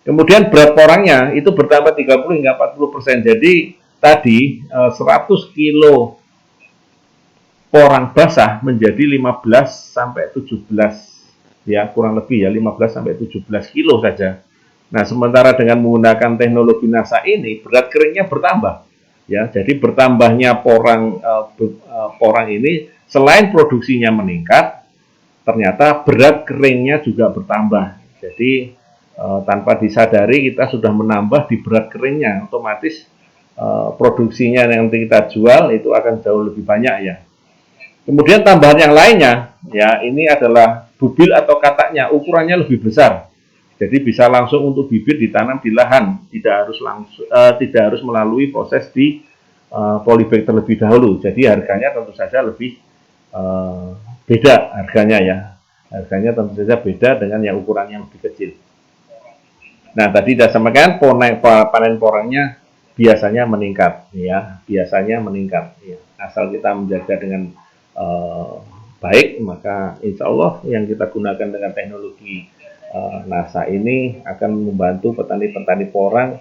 Kemudian berat porangnya itu bertambah 30 hingga 40%. Jadi tadi 100 kilo porang basah menjadi 15 sampai 17 ya, kurang lebih ya 15 sampai 17 kilo saja. Nah, sementara dengan menggunakan teknologi NASA ini berat keringnya bertambah. Ya, jadi bertambahnya porang ini selain produksinya meningkat, ternyata berat keringnya juga bertambah. Jadi tanpa disadari kita sudah menambah di berat keringnya, otomatis produksinya yang nanti kita jual itu akan jauh lebih banyak ya. Kemudian tambahan yang lainnya, ya ini adalah bubil atau kataknya, ukurannya lebih besar. Jadi bisa langsung untuk bibit ditanam di lahan, tidak harus melalui proses di polybag terlebih dahulu. Jadi harganya tentu saja lebih beda harganya ya. Harganya tentu saja beda dengan yang ukurannya lebih kecil. Nah, tadi sudah sampaikan panen porangnya biasanya meningkat ya, ya. Asal kita menjaga dengan baik, maka insya Allah yang kita gunakan dengan teknologi NASA ini akan membantu petani-petani porang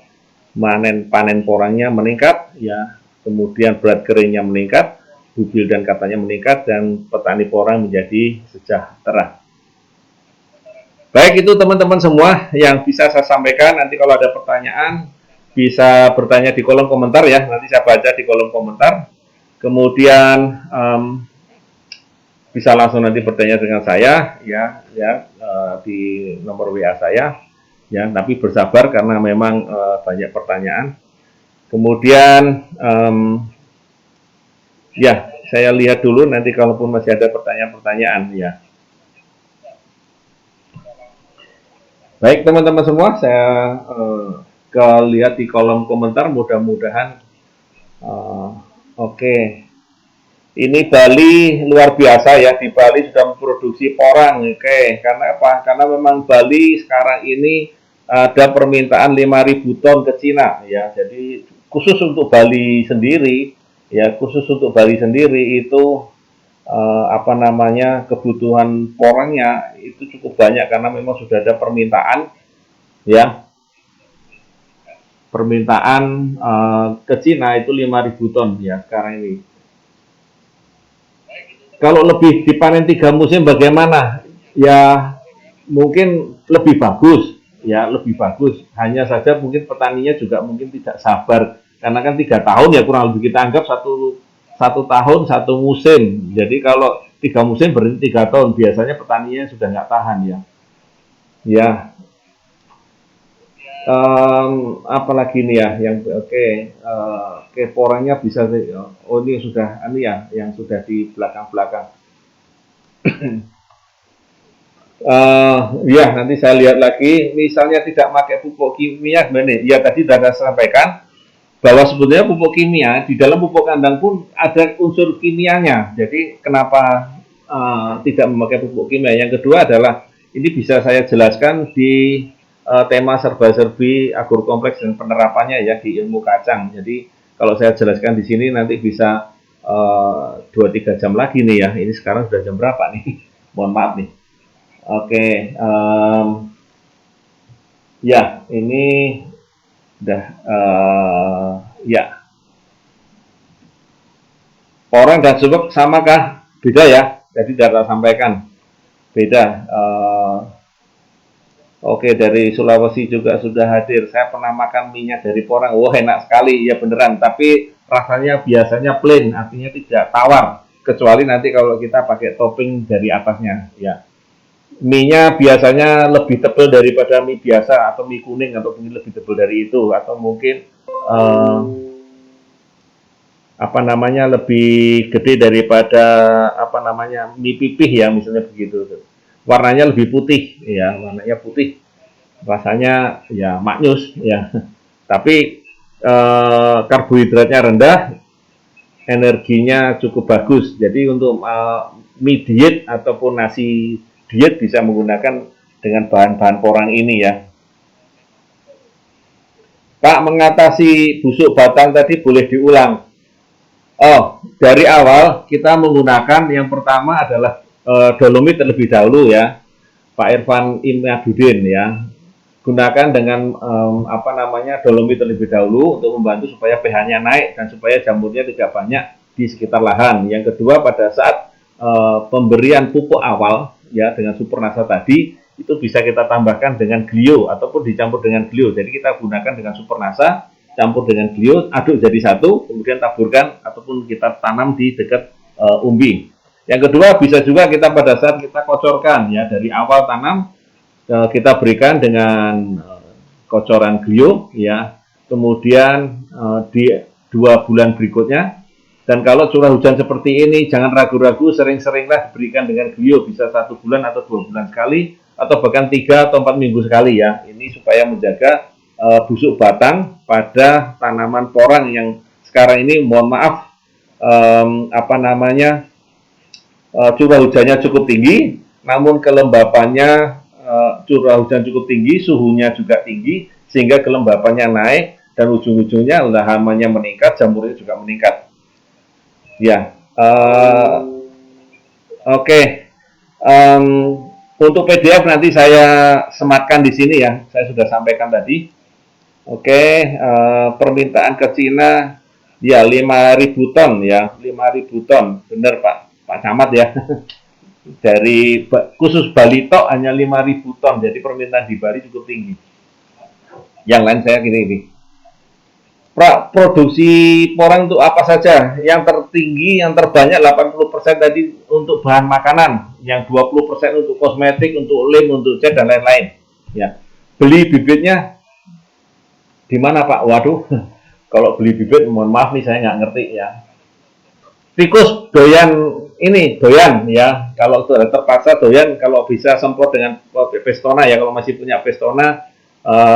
panen porangnya meningkat ya, kemudian berat keringnya meningkat, bubil dan katanya meningkat, dan petani porang menjadi sejahtera. Baik, itu teman-teman semua yang bisa saya sampaikan. Nanti kalau ada pertanyaan bisa bertanya di kolom komentar ya, nanti saya baca di kolom komentar. Kemudian bisa langsung nanti bertanya dengan saya ya di nomor WA saya ya, tapi bersabar karena memang banyak pertanyaan. Kemudian ya, saya lihat dulu nanti kalaupun masih ada pertanyaan-pertanyaan ya. Baik teman-teman semua, saya lihat di kolom komentar, mudah-mudahan oke. Ini Bali luar biasa ya, di Bali sudah memproduksi porang. Oke, karena apa? Karena memang Bali sekarang ini ada permintaan 5.000 ton ke Cina ya. Jadi khusus untuk Bali sendiri ya, khusus untuk Bali sendiri itu apa namanya, kebutuhan porangnya itu cukup banyak karena memang sudah ada permintaan ya, permintaan ke Cina itu 5.000 ton ya sekarang ini. Kalau lebih dipanen 3 musim bagaimana? Ya mungkin lebih bagus, ya lebih bagus. Hanya saja mungkin petaninya juga mungkin tidak sabar karena kan 3 tahun ya kurang lebih kita anggap satu tahun 1 musim. Jadi kalau 3 musim berarti 3 tahun. Biasanya petaninya sudah nggak tahan ya. Ya, apalagi nih ya yang oke, porangnya bisa oh ini sudah ini ya yang sudah di belakang-belakang. Ya nanti saya lihat lagi misalnya tidak pakai pupuk kimia gimana ya, tadi sudah saya sampaikan bahwa sebetulnya pupuk kimia di dalam pupuk kandang pun ada unsur kimianya. Jadi kenapa tidak memakai pupuk kimia? Yang kedua adalah ini bisa saya jelaskan di tema serba-serbi agrokompleks dan penerapannya ya di ilmu kacang. Jadi kalau saya jelaskan di sini nanti bisa 2-3 jam lagi nih ya. Ini sekarang sudah jam berapa nih? Mohon maaf nih. Oke, ya ini udah ya. Orang dan subak samakah? Beda ya. Jadi sudah saya sampaikan beda. Oke, dari Sulawesi juga sudah hadir. Saya pernah makan minyak dari porang. Wah, enak sekali. Ya beneran. Tapi rasanya biasanya plain, artinya tidak tawar. Kecuali nanti kalau kita pakai topping dari atasnya. Ya, mie-nya biasanya lebih tebal daripada mie biasa atau mie kuning atau mungkin lebih tebal dari itu atau mungkin uh, apa namanya lebih gede daripada apa namanya mie pipih ya misalnya begitu. Warnanya lebih putih ya, warnanya putih. Rasanya ya maknyus ya. Tapi karbohidratnya rendah, energinya cukup bagus. Jadi untuk mie diet ataupun nasi diet bisa menggunakan dengan bahan-bahan porang ini ya. Pak, mengatasi busuk batang tadi boleh diulang. Oh, dari awal kita menggunakan yang pertama adalah dolomit terlebih dahulu ya, Pak Irfan Imnadudin ya. Gunakan dengan apa namanya dolomit terlebih dahulu untuk membantu supaya pH-nya naik dan supaya jamurnya tidak banyak di sekitar lahan. Yang kedua pada saat pemberian pupuk awal ya dengan Supernasa tadi itu bisa kita tambahkan dengan Glio ataupun dicampur dengan Glio. Jadi kita gunakan dengan Supernasa campur dengan Glio, aduk jadi satu, kemudian taburkan ataupun kita tanam di dekat umbi. Yang kedua bisa juga kita pada saat kita kocorkan ya dari awal tanam kita berikan dengan kocoran Glio ya. Kemudian di 2 bulan berikutnya dan kalau curah hujan seperti ini jangan ragu-ragu, sering-seringlah diberikan dengan Glio, bisa 1 bulan atau 2 bulan sekali atau bahkan 3 atau 4 minggu sekali ya. Ini supaya menjaga busuk batang pada tanaman porang yang sekarang ini mohon maaf apa namanya curah hujannya cukup tinggi, namun kelembapannya curah hujan cukup tinggi, suhunya juga tinggi, sehingga kelembapannya naik dan ujung-ujungnya hamanya meningkat, jamurnya juga meningkat. Ya, oke. Untuk PDF nanti saya sematkan di sini ya, saya sudah sampaikan tadi. Oke, permintaan ke Cina ya 5.000 ton ya, 5.000 ton, benar Pak Camat ya. Dari khusus Bali tok hanya 5.000 ton, jadi permintaan di Bali cukup tinggi. Yang lain saya gini. Produksi porang untuk apa saja? Yang tertinggi, yang terbanyak 80% tadi untuk bahan makanan, yang 20% untuk kosmetik, untuk lem, untuk cat dan lain-lain. Ya, beli bibitnya di mana Pak? Waduh, kalau beli bibit mohon maaf nih saya nggak ngerti ya. Tikus doyan ini doyan ya, kalau sudah terpaksa doyan, kalau bisa semprot dengan Pestona ya, kalau masih punya Pestona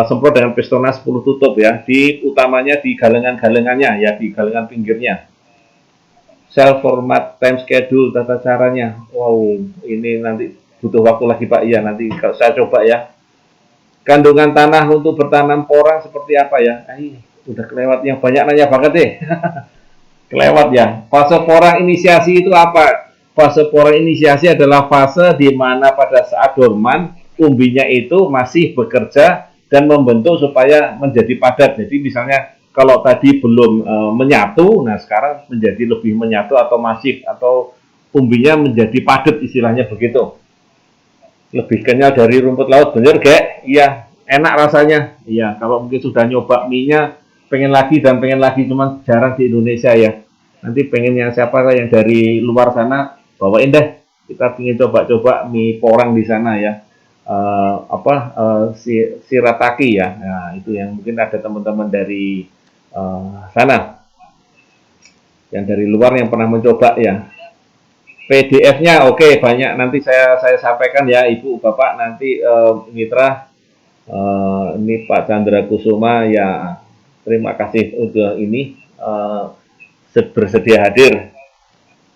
semprot dengan Pestona 10 tutup ya, di utamanya di galengan-galengannya ya, di galengan pinggirnya. Cell format, time schedule, tata caranya. Wow, ini nanti butuh waktu lagi Pak. Iya, nanti kalau saya coba ya. kandungan tanah untuk bertanam porang seperti apa ya? Udah kelewat, yang banyak nanya banget deh. Kelewat ya. Fase porang inisiasi itu apa? Fase porang inisiasi adalah fase di mana pada saat dorman umbinya itu masih bekerja dan membentuk supaya menjadi padat. Jadi misalnya kalau tadi belum menyatu, nah sekarang menjadi lebih menyatu atau masif, atau umbinya menjadi padat, istilahnya begitu. Lebih kenyal dari rumput laut, bener gak? Iya, enak rasanya. Iya, kalau mungkin sudah nyoba mie-nya, pengen lagi dan pengen lagi, cuman jarang di Indonesia ya. Nanti pengen yang siapa yang dari luar sana, bawain deh. Kita ingin coba-coba mie porang di sana ya. Shirataki ya. Nah, itu yang mungkin ada teman-teman dari sana, yang dari luar yang pernah mencoba ya. PDF-nya oke, banyak, nanti saya sampaikan ya Ibu Bapak, nanti mitra, ini Pak Chandra Kusuma ya, terima kasih untuk ini bersedia hadir.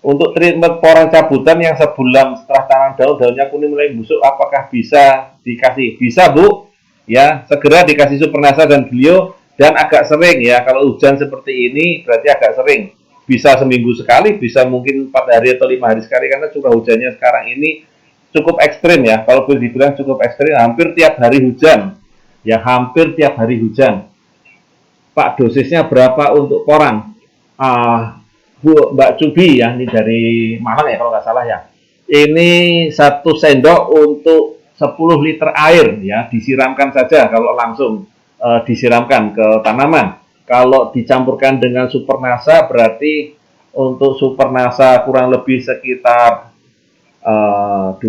Untuk treatment porang cabutan yang sebulan setelah tanam daunnya kuning mulai busuk, apakah bisa dikasih? Bisa Bu, ya segera dikasih Supernasa dan Glio, dan agak sering ya, kalau hujan seperti ini berarti agak sering. Bisa seminggu sekali, bisa mungkin 4 hari atau 5 hari sekali, karena curah hujannya sekarang ini cukup ekstrim ya. Kalau boleh dibilang cukup ekstrim, hampir tiap hari hujan. Ya, hampir tiap hari hujan. Pak, dosisnya berapa untuk porang? Bu Mbak Cubi ya, ini dari Malang ya kalau nggak salah ya. Ini 1 sendok untuk 10 liter air ya, disiramkan saja kalau langsung disiramkan ke tanaman. Kalau dicampurkan dengan Supernasa berarti untuk Supernasa kurang lebih sekitar 2-3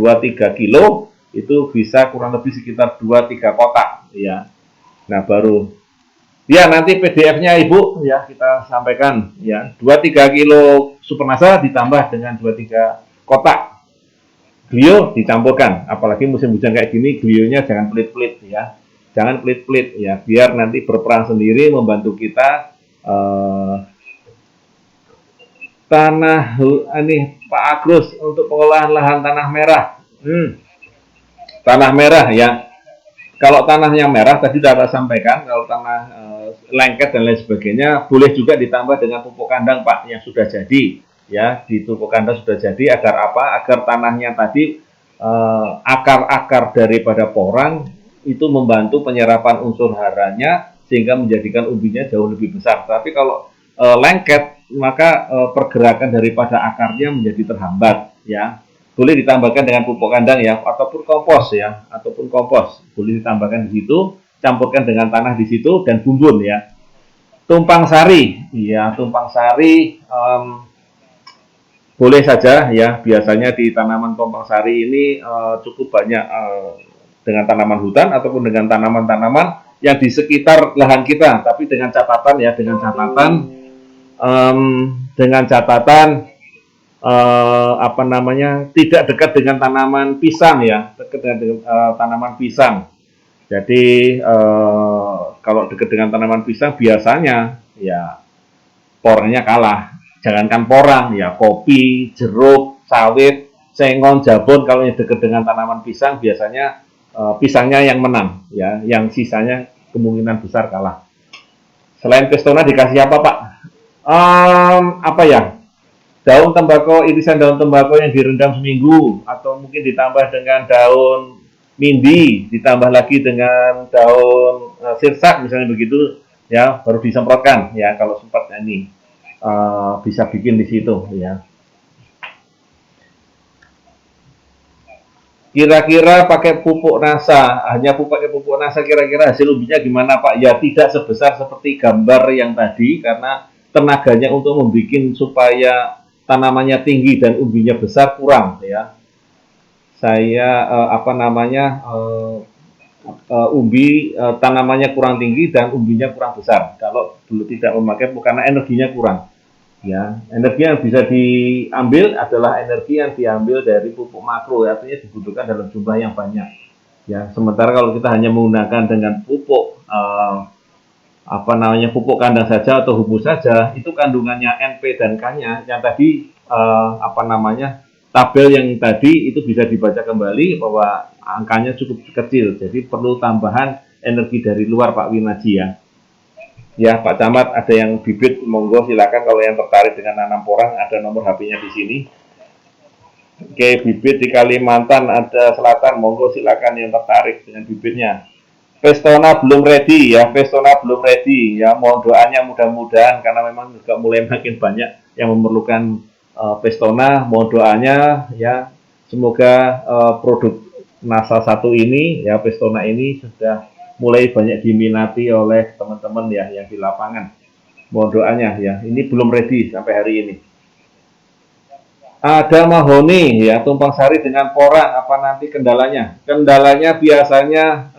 kilo, itu bisa kurang lebih sekitar 2-3 kotak ya. Nah baru ya, nanti PDF-nya Ibu ya kita sampaikan ya. 2-3 kilo Supernasa ditambah dengan 2-3 kotak Glio dicampurkan. Apalagi musim hujan kayak gini, Glionya jangan pelit-pelit ya. Jangan pelit-pelit ya, biar nanti berperan sendiri membantu kita. Tanah ini Pak Agus untuk pengolahan lahan tanah merah. Tanah merah ya. Kalau tanahnya merah tadi sudah saya sampaikan, kalau tanah lengket dan lain sebagainya boleh juga ditambah dengan pupuk kandang Pak yang sudah jadi ya. Di pupuk kandang sudah jadi, agar apa? Agar tanahnya tadi akar-akar daripada porang itu membantu penyerapan unsur haranya sehingga menjadikan umbinya jauh lebih besar. Tapi kalau lengket, maka pergerakan daripada akarnya menjadi terhambat ya. Boleh ditambahkan dengan pupuk kandang ya, ataupun kompos ya, ataupun kompos boleh ditambahkan di situ, campurkan dengan tanah di situ dan bumbun ya. Tumpang sari ya, tumpang sari boleh saja ya. Biasanya di tanaman tumpang sari ini cukup banyak dengan tanaman hutan ataupun dengan tanaman-tanaman yang di sekitar lahan kita, tapi dengan catatan ya, dengan catatan tidak dekat dengan tanaman pisang ya, dekat dengan tanaman pisang. Jadi kalau dekat dengan tanaman pisang biasanya ya porangnya kalah. Jangankan porang ya, kopi, jeruk, sawit, sengon, jabon, kalau yang dekat dengan tanaman pisang biasanya pisangnya yang menang ya, yang sisanya kemungkinan besar kalah. Selain Pestona dikasih apa Pak? Apa ya? Daun tembakau, irisan daun tembakau yang direndam seminggu, atau mungkin ditambah dengan daun mindi, ditambah lagi dengan daun sirsak misalnya begitu ya, baru disemprotkan ya kalau sempat ini bisa bikin di situ ya. Kira-kira pakai pupuk NASA, hanya pakai pupuk NASA, kira-kira hasil umbinya gimana Pak? Ya tidak sebesar seperti gambar yang tadi, karena tenaganya untuk membuat supaya tanamannya tinggi dan umbinya besar kurang ya. Saya tanamannya kurang tinggi dan umbinya kurang besar kalau dulu tidak memakai pupuk, karena energinya kurang ya. Energi yang bisa diambil adalah energi yang diambil dari pupuk makro, artinya dibutuhkan dalam jumlah yang banyak ya. Sementara kalau kita hanya menggunakan dengan pupuk pupuk kandang saja atau humus saja, itu kandungannya NP dan K-nya yang tadi tabel yang tadi itu bisa dibaca kembali bahwa angkanya cukup kecil, jadi perlu tambahan energi dari luar Pak Winaji ya. Ya Pak Camat, ada yang bibit, monggo silakan kalau yang tertarik dengan nanam porang, ada nomor HP-nya di sini. Oke, bibit di Kalimantan ada Selatan, monggo silakan yang tertarik dengan bibitnya. Pestona belum ready ya, Pestona belum ready ya, mohon doanya mudah-mudahan karena memang juga mulai makin banyak yang memerlukan Pestona, mohon doanya ya, semoga produk NASA 1 ini ya, Pestona ini sudah mulai banyak diminati oleh teman-teman ya yang di lapangan. Mohon doanya ya, ini belum ready sampai hari ini. Ada mahoni ya, tumpang sari dengan porang, apa nanti kendalanya? Kendalanya biasanya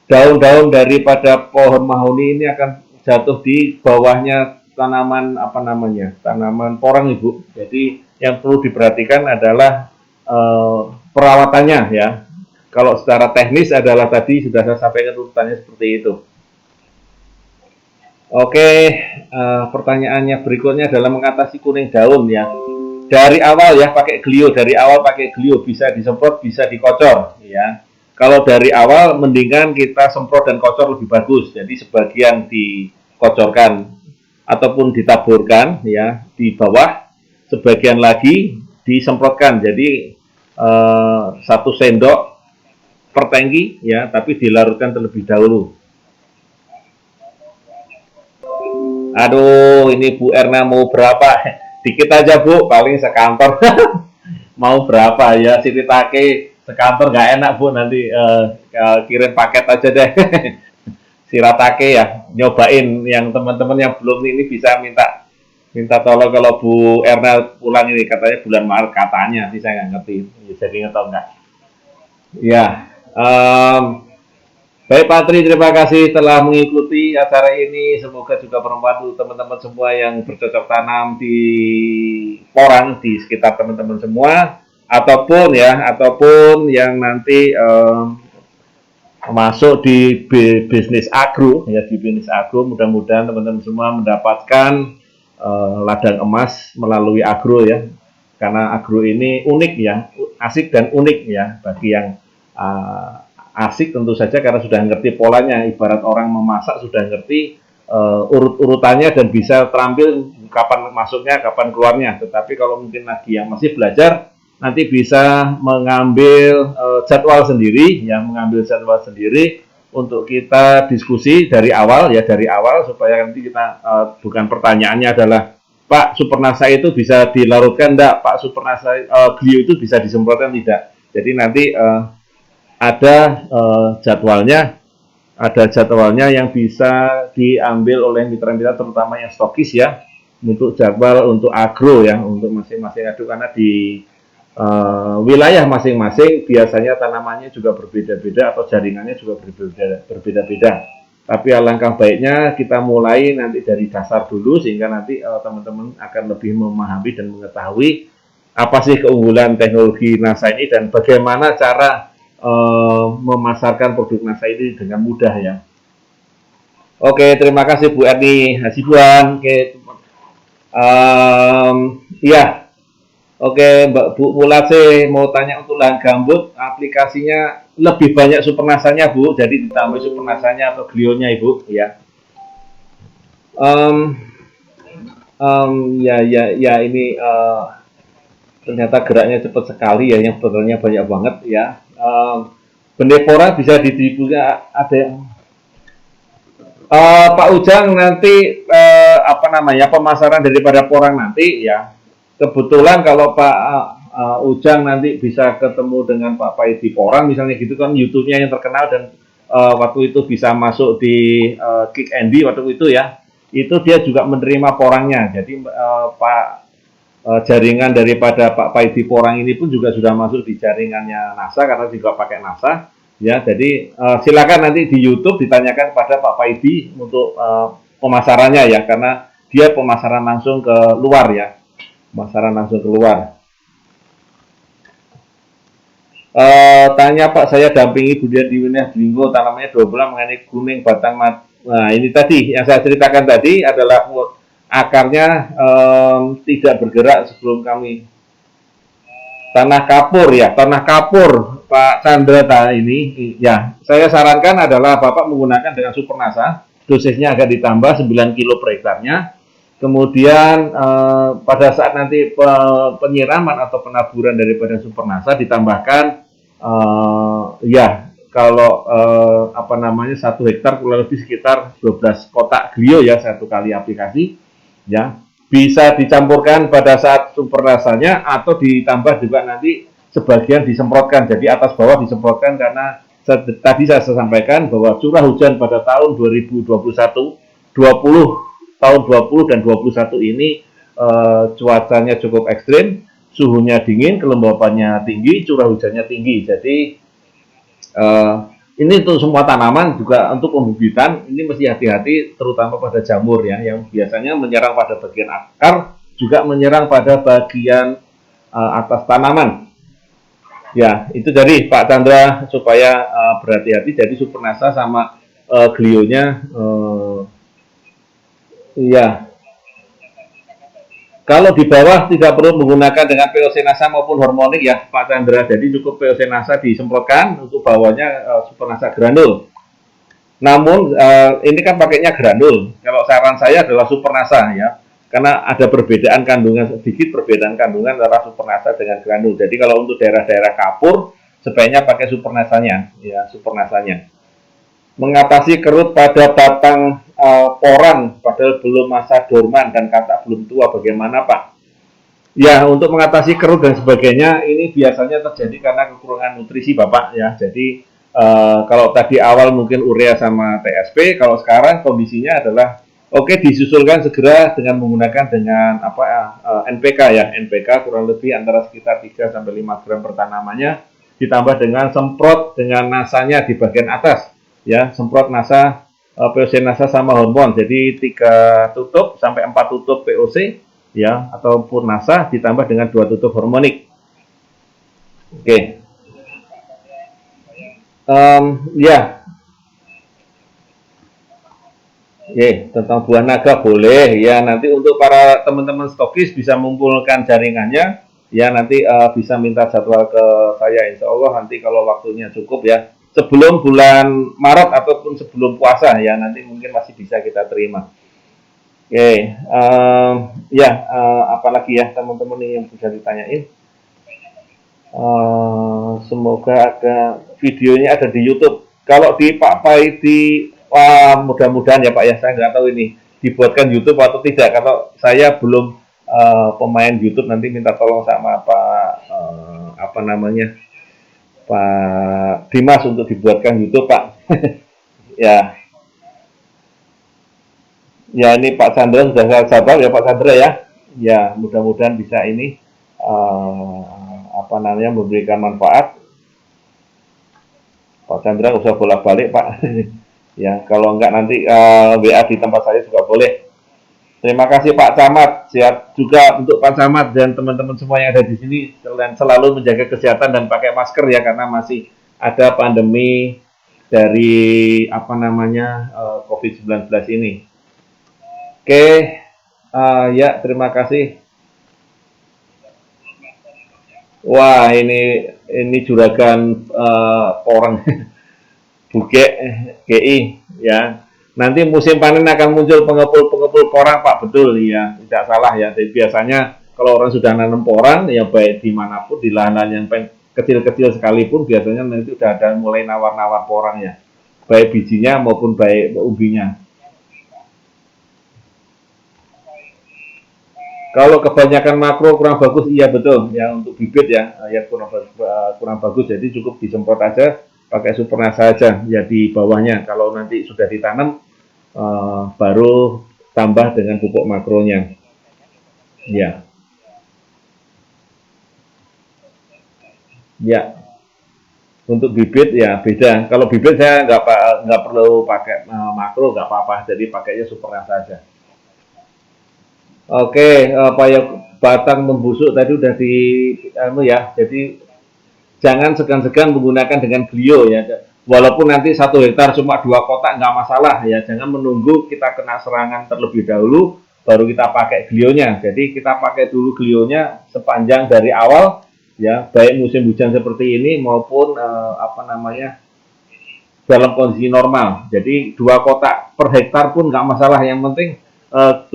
daun-daun daripada pohon mahoni ini akan jatuh di bawahnya tanaman apa namanya, tanaman porang Ibu. Jadi yang perlu diperhatikan adalah perawatannya ya. Kalau secara teknis adalah tadi sudah saya sampaikan urutannya seperti itu. Oke, pertanyaannya berikutnya adalah mengatasi kuning daun ya. Dari awal ya pakai glio, dari awal pakai glio, bisa disemprot, bisa dikocor ya. Kalau dari awal mendingan kita semprot dan kocor lebih bagus. Jadi sebagian dikocorkan ataupun ditaburkan ya di bawah, sebagian lagi disemprotkan. Jadi 1 sendok per tangki ya, tapi dilarutkan terlebih dahulu. Aduh, ini Bu Erna mau berapa? Dikit aja Bu, paling sekantor. Mau berapa ya, Siritake sekantor nggak enak Bu, nanti kirim paket aja deh. Siratake ya, nyobain yang teman-teman yang belum ini bisa minta tolong kalau Bu Erna pulang ini, katanya bulan Maret katanya sih, saya nggak ngerti, jadi nggak tahu nggak. Ya, baik Pak Tri, terima kasih telah mengikuti acara ini. Semoga juga bermanfaat untuk teman-teman semua yang bercocok tanam di porang di sekitar teman-teman semua, ataupun yang nanti masuk di bisnis agro ya, di bisnis agro. Mudah-mudahan teman-teman semua mendapatkan ladang emas melalui agro ya, karena agro ini unik ya, asik dan unik ya bagi yang asik tentu saja karena sudah ngerti polanya, ibarat orang memasak sudah ngerti urut-urutannya dan bisa terampil kapan masuknya, kapan keluarnya. Tetapi kalau mungkin lagi yang masih belajar, nanti bisa mengambil jadwal sendiri, yang mengambil jadwal sendiri untuk kita diskusi dari awal ya, dari awal supaya nanti kita bukan pertanyaannya adalah Pak, Supernasa itu bisa dilarutkan enggak? Pak, Supernasa glio itu bisa disemprotkan tidak? Jadi nanti ada jadwalnya yang bisa diambil oleh mitra-mitra terutama yang stokis ya, untuk jadwal untuk agro ya, untuk masing-masing agro, karena di wilayah masing-masing biasanya tanamannya juga berbeda-beda atau jaringannya juga berbeda-beda. Tapi alangkah baiknya kita mulai nanti dari dasar dulu sehingga nanti teman-teman akan lebih memahami dan mengetahui apa sih keunggulan teknologi NASA ini dan bagaimana cara memasarkan produk NASA ini dengan mudah ya. Oke, terima kasih Bu Erni Hasibuan. Oke, iya. Oke, Mbak Bu Mulase mau tanya untuk lahan gambut, aplikasinya lebih banyak Supernasanya Bu, jadi ditambah Supernasanya atau glionya Ibu ya. Ya ini ternyata geraknya cepat sekali ya, yang sebenarnya banyak banget ya. Bendepora bisa didistribusikan, ada yang Pak Ujang nanti apa namanya, pemasaran daripada porang nanti ya. Kebetulan kalau Pak Ujang nanti bisa ketemu dengan Pak Paidi Porang misalnya gitu kan, YouTube-nya yang terkenal dan waktu itu bisa masuk di Kick Andy waktu itu ya, itu dia juga menerima porangnya. Jadi jaringan daripada Pak Paidi Porang ini pun juga sudah masuk di jaringannya NASA karena juga pakai NASA ya. Jadi silakan nanti di YouTube ditanyakan pada Pak Paidi untuk pemasarannya ya, karena dia pemasaran langsung ke luar ya, pemasaran langsung keluar. Tanya Pak, saya dampingi Bu Dian di wilayah Dwinggo, tanamannya 2 bulan mengenai kuning batang mat. Nah ini tadi yang saya ceritakan tadi adalah akarnya tidak bergerak sebelum kami. tanah kapur ya, tanah kapur Pak Chandra ini ya, saya sarankan adalah Bapak menggunakan dengan Supernasa, dosisnya agak ditambah 9 kilo per hektarnya. Kemudian pada saat nanti penyiraman atau penaburan daripada Supernasa ditambahkan ya kalau apa namanya 1 hektar kurang lebih sekitar 12 kotak glio ya satu kali aplikasi ya, bisa dicampurkan pada saat Supernasanya atau ditambah juga nanti sebagian disemprotkan, jadi atas bawah disemprotkan karena tadi saya sampaikan bahwa curah hujan pada tahun 2021 20 tahun 20 dan 21 ini cuacanya cukup ekstrim, suhunya dingin, kelembapannya tinggi, curah hujannya tinggi. Jadi ini untuk semua tanaman juga untuk pembibitan ini mesti hati-hati terutama pada jamur ya yang biasanya menyerang pada bagian akar, juga menyerang pada bagian atas tanaman. Ya, itu jadi Pak Chandra supaya berhati-hati. Jadi Supernasa sama glionya iya. Kalau di bawah tidak perlu menggunakan dengan POC Nasa maupun hormonik ya Pak Chandra. Jadi cukup POC Nasa disemprotkan, untuk bawahnya Supernasa granul. Namun ini kan pakainya granul. Kalau saran saya adalah Supernasa ya. Karena ada perbedaan kandungan, sedikit perbedaan kandungan antara Supernasa dengan granul. Jadi kalau untuk daerah-daerah kapur sebaiknya pakai Supernasanya ya, Supernasanya. Mengatasi kerut pada batang porang padahal belum masa dorman dan kata belum tua, bagaimana Pak? Ya, untuk mengatasi kerut dan sebagainya ini biasanya terjadi karena kekurangan nutrisi Bapak ya. Jadi kalau tadi awal mungkin urea sama TSP, kalau sekarang kondisinya adalah oke, disusulkan segera dengan menggunakan dengan apa NPK ya. NPK kurang lebih antara sekitar 3 sampai 5 gram per tanamannya, ditambah dengan semprot dengan nasanya di bagian atas ya, semprot nasa POC Nasa sama hormon. Jadi 3 tutup sampai 4 tutup POC ya ataupun Nasa ditambah dengan 2 tutup hormonik. Oke. Ya. Tentang buah naga boleh ya, nanti untuk para teman-teman stokis bisa mengumpulkan jaringannya ya, nanti bisa minta jadwal ke saya, insya Allah nanti kalau waktunya cukup ya, sebelum bulan Maret ataupun sebelum puasa ya, nanti mungkin masih bisa kita terima. Oke, ya apalagi ya teman-teman yang bisa ditanyain. Semoga ada videonya ada di YouTube. Kalau di Pak Pai di mudah-mudahan ya Pak ya, saya nggak tahu ini dibuatkan YouTube atau tidak. Kalau saya belum pemain YouTube, nanti minta tolong sama Pak apa namanya Pak Dimas untuk dibuatkan YouTube Pak. Ya, ya ini Pak Chandra sudah saya sabar ya Pak Chandra ya. Ya mudah-mudahan bisa ini apa namanya memberikan manfaat. Pak Chandra usah bolak-balik Pak. Ya, kalau enggak nanti WA di tempat saya juga boleh. Terima kasih Pak Camat, sehat juga untuk Pak Camat dan teman-teman semua yang ada di sini, dan selalu menjaga kesehatan dan pakai masker ya, karena masih ada pandemi dari apa namanya COVID-19 ini. Oke, ya terima kasih. Wah ini juragan porang Bukek GI ya. Nanti musim panen akan muncul pengepul porang Pak, betul ya, tidak salah ya. Jadi biasanya kalau orang sudah nanam porang ya, baik dimanapun di lahan yang kecil-kecil sekalipun, biasanya nanti sudah ada mulai nawar-nawar porang ya, baik bijinya maupun baik umbinya. Kalau kebanyakan makro kurang bagus, iya betul ya, untuk bibit ya, ya kurang bagus, jadi cukup disemprot aja pakai Supernasa saja ya di bawahnya. Kalau nanti sudah ditanam baru tambah dengan pupuk makronya ya. Ya, untuk bibit ya beda. Kalau bibit saya nggak perlu pakai makro, nggak apa-apa, jadi pakainya Supernasa saja. Oke, payung batang membusuk tadi udah di ya, jadi jangan segan-segan menggunakan dengan glio ya. Walaupun nanti 1 hektar cuma 2 kotak nggak masalah ya, jangan menunggu kita kena serangan terlebih dahulu baru kita pakai glionya. Jadi kita pakai dulu glionya sepanjang dari awal ya, baik musim hujan seperti ini maupun dalam kondisi normal. Jadi 2 kotak per hektar pun nggak masalah. Yang penting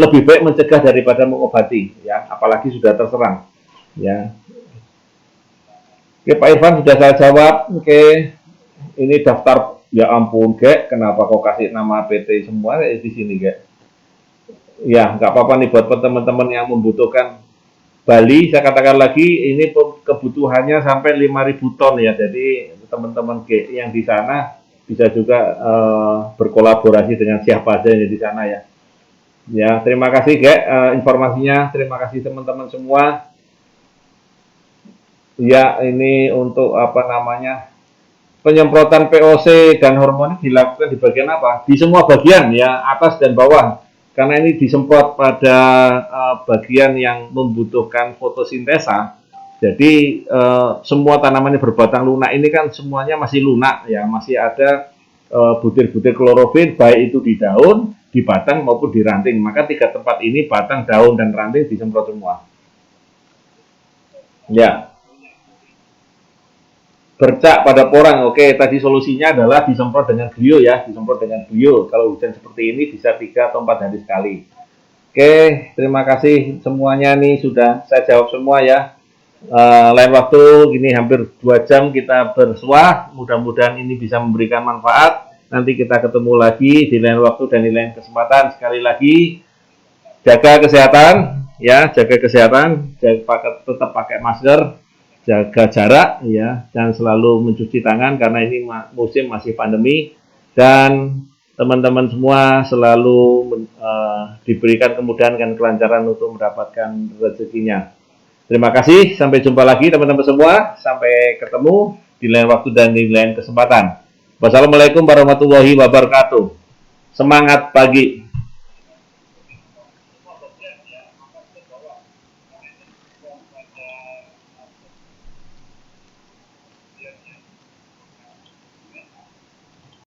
lebih baik mencegah daripada mengobati, ya, apalagi sudah terserang, ya. Oke, Pak Irfan sudah saya jawab. Oke, ini daftar, ya ampun, Gek, kenapa kok kasih nama PT semua di sini, Gek? Ya, nggak apa-apa nih buat teman-teman yang membutuhkan Bali. Saya katakan lagi, ini kebutuhannya sampai 5.000 ton ya. Jadi teman-teman yang di sana bisa juga berkolaborasi dengan siapa saja yang di sana ya. Ya, terima kasih Gek informasinya. Terima kasih teman-teman semua. Ya, ini untuk penyemprotan POC dan hormon dilakukan di bagian apa? Di semua bagian ya, atas dan bawah. Karena ini disemprot pada bagian yang membutuhkan fotosintesa. Jadi semua tanaman yang berbatang lunak ini kan semuanya masih lunak ya, masih ada butir-butir klorofil, baik itu di daun, di batang maupun di ranting. Maka 3 tempat ini, batang, daun, dan ranting, disemprot semua. Ya. Bercak pada porang. Oke, tadi solusinya adalah disemprot dengan bio ya, disemprot dengan bio. Kalau hujan seperti ini bisa 3 atau 4 hari sekali. Oke, terima kasih semuanya nih, sudah saya jawab semua ya. Lain waktu gini hampir 2 jam kita bersuah. Mudah-mudahan ini bisa memberikan manfaat. Nanti kita ketemu lagi di lain waktu dan di lain kesempatan. Sekali lagi jaga kesehatan ya, jaga kesehatan, tetap pakai masker, jaga jarak ya, dan selalu mencuci tangan karena ini musim masih pandemi, dan teman-teman semua selalu diberikan kemudahan dan kelancaran untuk mendapatkan rezekinya. Terima kasih, sampai jumpa lagi teman-teman semua, sampai ketemu di lain waktu dan di lain kesempatan. Wassalamualaikum warahmatullahi wabarakatuh. Semangat pagi.